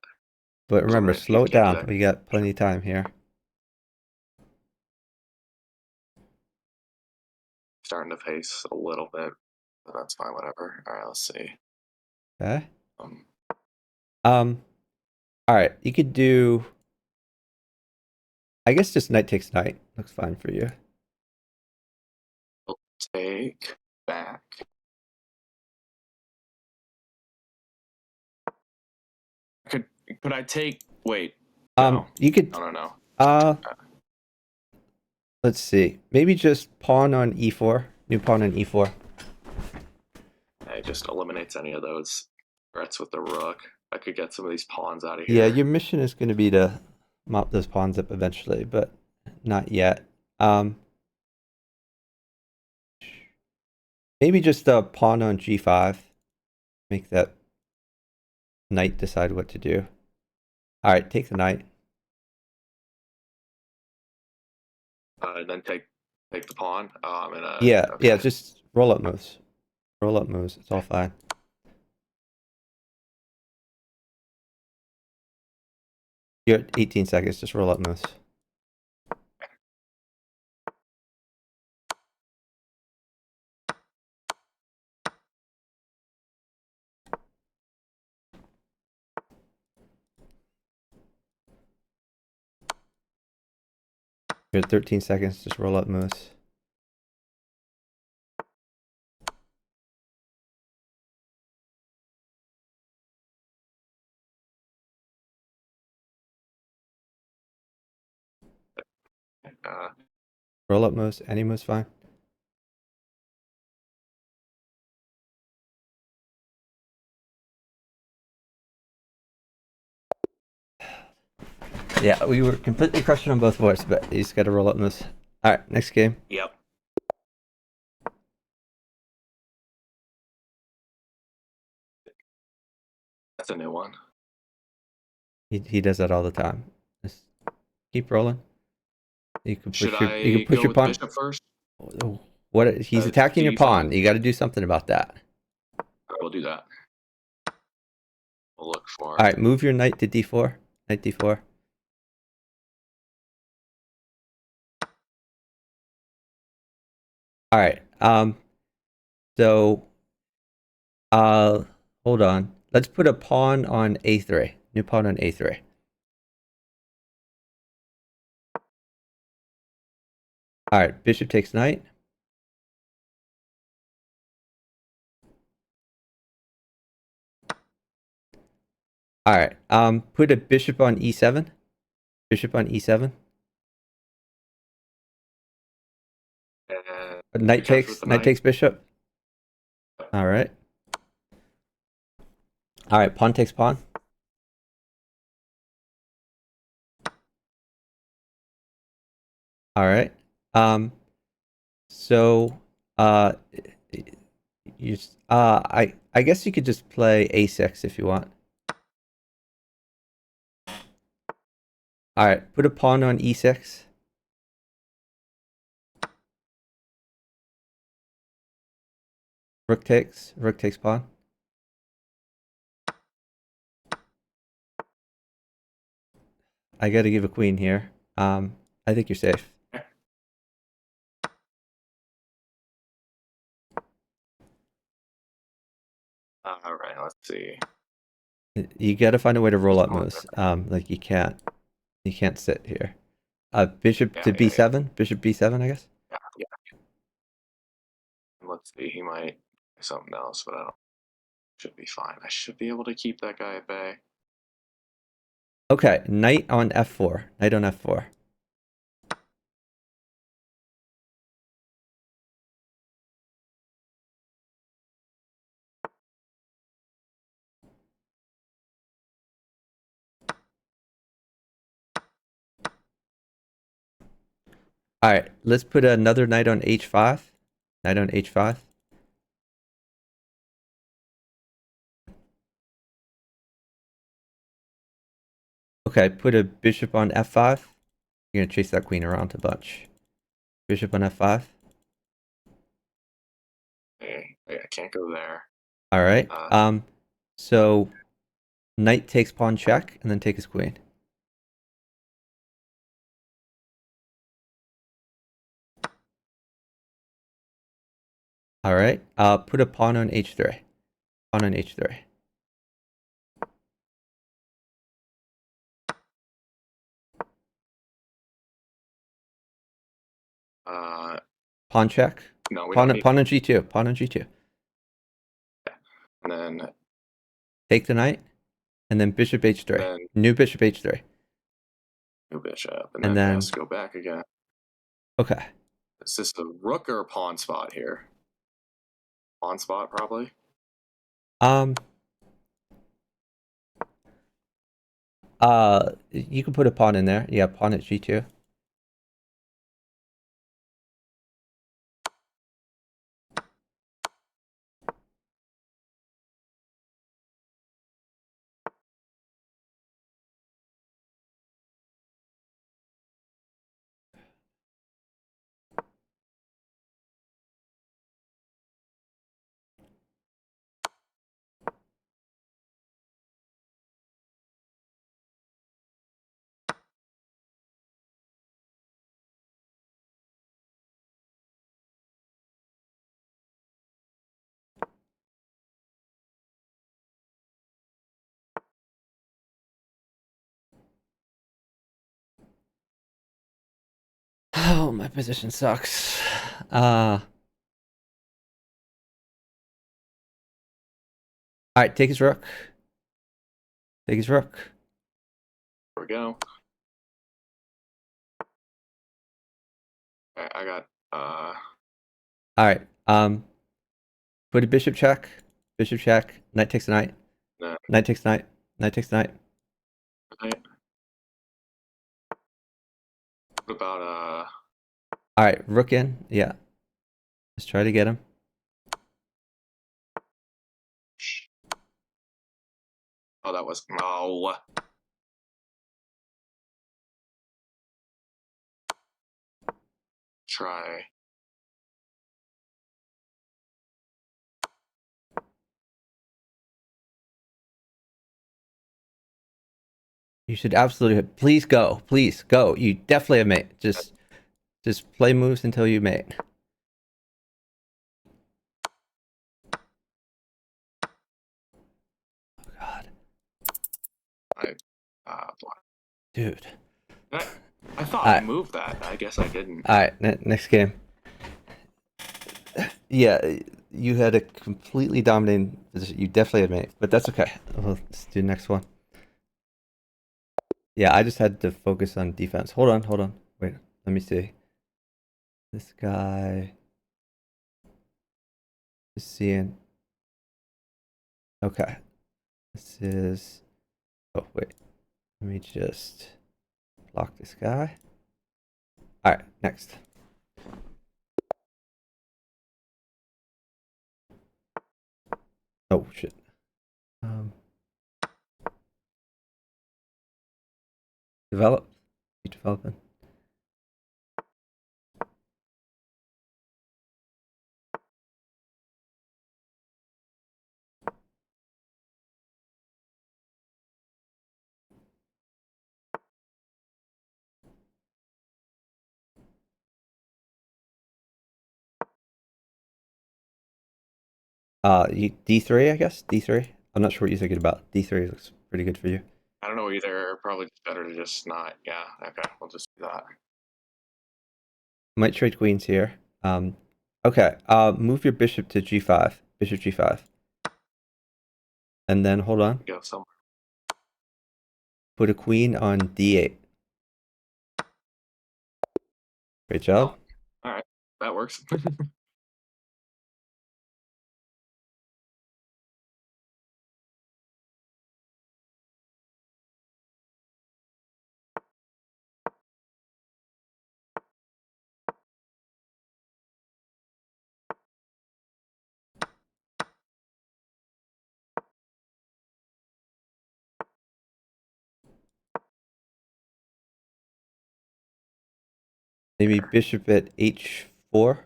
But remember, slow it Can't do down. that. We got plenty of time here. Starting to pace a little bit, but that's fine. Whatever. All right, let's see. Okay. All right, you could do. I guess just knight takes knight. Looks fine for you. We'll take back. Could I take? Wait. No. You could. No. Let's see. Maybe just pawn on e4. New pawn on e4. It just eliminates any of those threats with the rook. I could get some of these pawns out of Yeah, here. your mission is going to be to mop those pawns up eventually, but not yet. Maybe just a pawn on g5. Make that knight decide what to do. All right, take the knight. Then take the pawn. Yeah, okay. yeah, just roll up moves. Roll up moves. It's all fine. You're at 18 seconds. Just roll up moves. You're at 13 seconds. Just roll up moves. Roll up moves. Any move's fine. Yeah, we were completely crushing on both boards, but you just got to roll up moves. All right, next game. Yep. That's a new one. He does that all the time. Just keep rolling. You can push your With pawn. bishop first? What he's attacking your pawn. G5? You got to do something about that. We'll do that. We'll look for. All right, move your knight to d4. Knight d4. All right. So hold on. Let's put a pawn on a3. New pawn on a3. All right, bishop takes knight. All right, put a bishop on e7. Bishop on e7. And Knight you capture with takes, the knight knight. takes bishop. All right. All right, pawn takes pawn. All right. So, uh, you, I guess you could just play a6 if you want. All right, put a pawn on e6. Rook takes pawn. I got to give a queen here. I think you're safe. All right, let's see. You got to find a way to roll up moves. Like you can't sit here. Bishop to b7. Bishop b7, I guess. Yeah. Let's see. He might do something else, but I don't. Should be fine. I should be able to keep that guy at bay. Okay, knight on f4. Knight on f4. All right, let's put another knight on h5. Knight on h5. Okay, put a bishop on f5. You're gonna chase that queen around a bunch. Bishop on f5. Hey, I can't go there. All right. So knight takes pawn check, and then take his queen. All right. Put a pawn on h3. Pawn on h3. Pawn check. No, we Pawn, don't need. pawn on g2. Pawn on g2. And then Take the knight, and then bishop h3. then New bishop h3. new bishop, and And then then has to go back again. okay. Is this a rook or a pawn spot here? Pawn spot, probably. You can put a pawn in there. Yeah, pawn at g2. Oh, my position sucks. All right, take his rook. Take his rook. There we go. I got. All right. Put a bishop check. Bishop check. Knight takes a knight. No, Knight takes knight. Knight takes knight. right. What about All right, rook in. Yeah. Let's try to get him. Oh, that was no. Try. You should absolutely please go. Please go. You definitely have mate. Just play moves until you mate. Oh god. I. Dude. Did I thought I Alright, moved that. I guess I didn't. alright, next game. Yeah, you had a completely dominating position. You definitely had mate, but that's okay. Let's do the next one. Yeah, I just had to focus on defense. Hold on. Wait, let me see. This guy is seeing. Okay, this is. Oh, wait. Let me just block this guy. All right, next. Oh, shit. Um, develop. Keep developing. D3, I guess. D3. I'm not sure what you're thinking about. D3 looks pretty good for you. I don't know either. Probably better to just not. Yeah. Okay. We'll just do that. Might trade queens here. Okay. Move your bishop to G5. Bishop G5. And then hold on. Go somewhere. Put a queen on D8. Great job. Oh, all right. That works. Maybe bishop at H4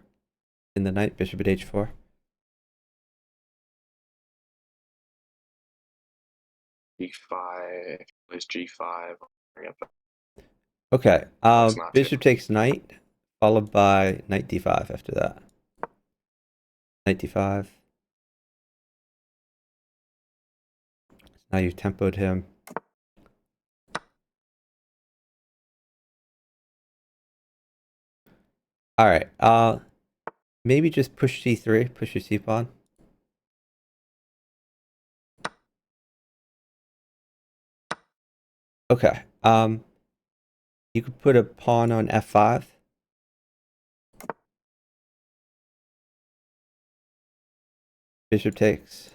in the knight. Bishop at H4. G5 is G5. Okay. What's not to? Bishop takes knight, followed by knight D5 after that. Knight D5. Now you've tempoed him. All right. Maybe just push C3. Push your C pawn. Okay. You could put a pawn on F5. Bishop takes.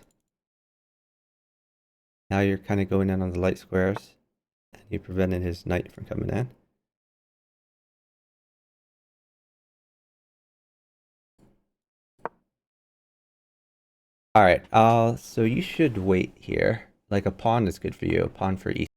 Now you're kind of going in on the light squares. And you prevented his knight from coming in. All right. So you should wait here. Like a pawn is good for you. A pawn for E.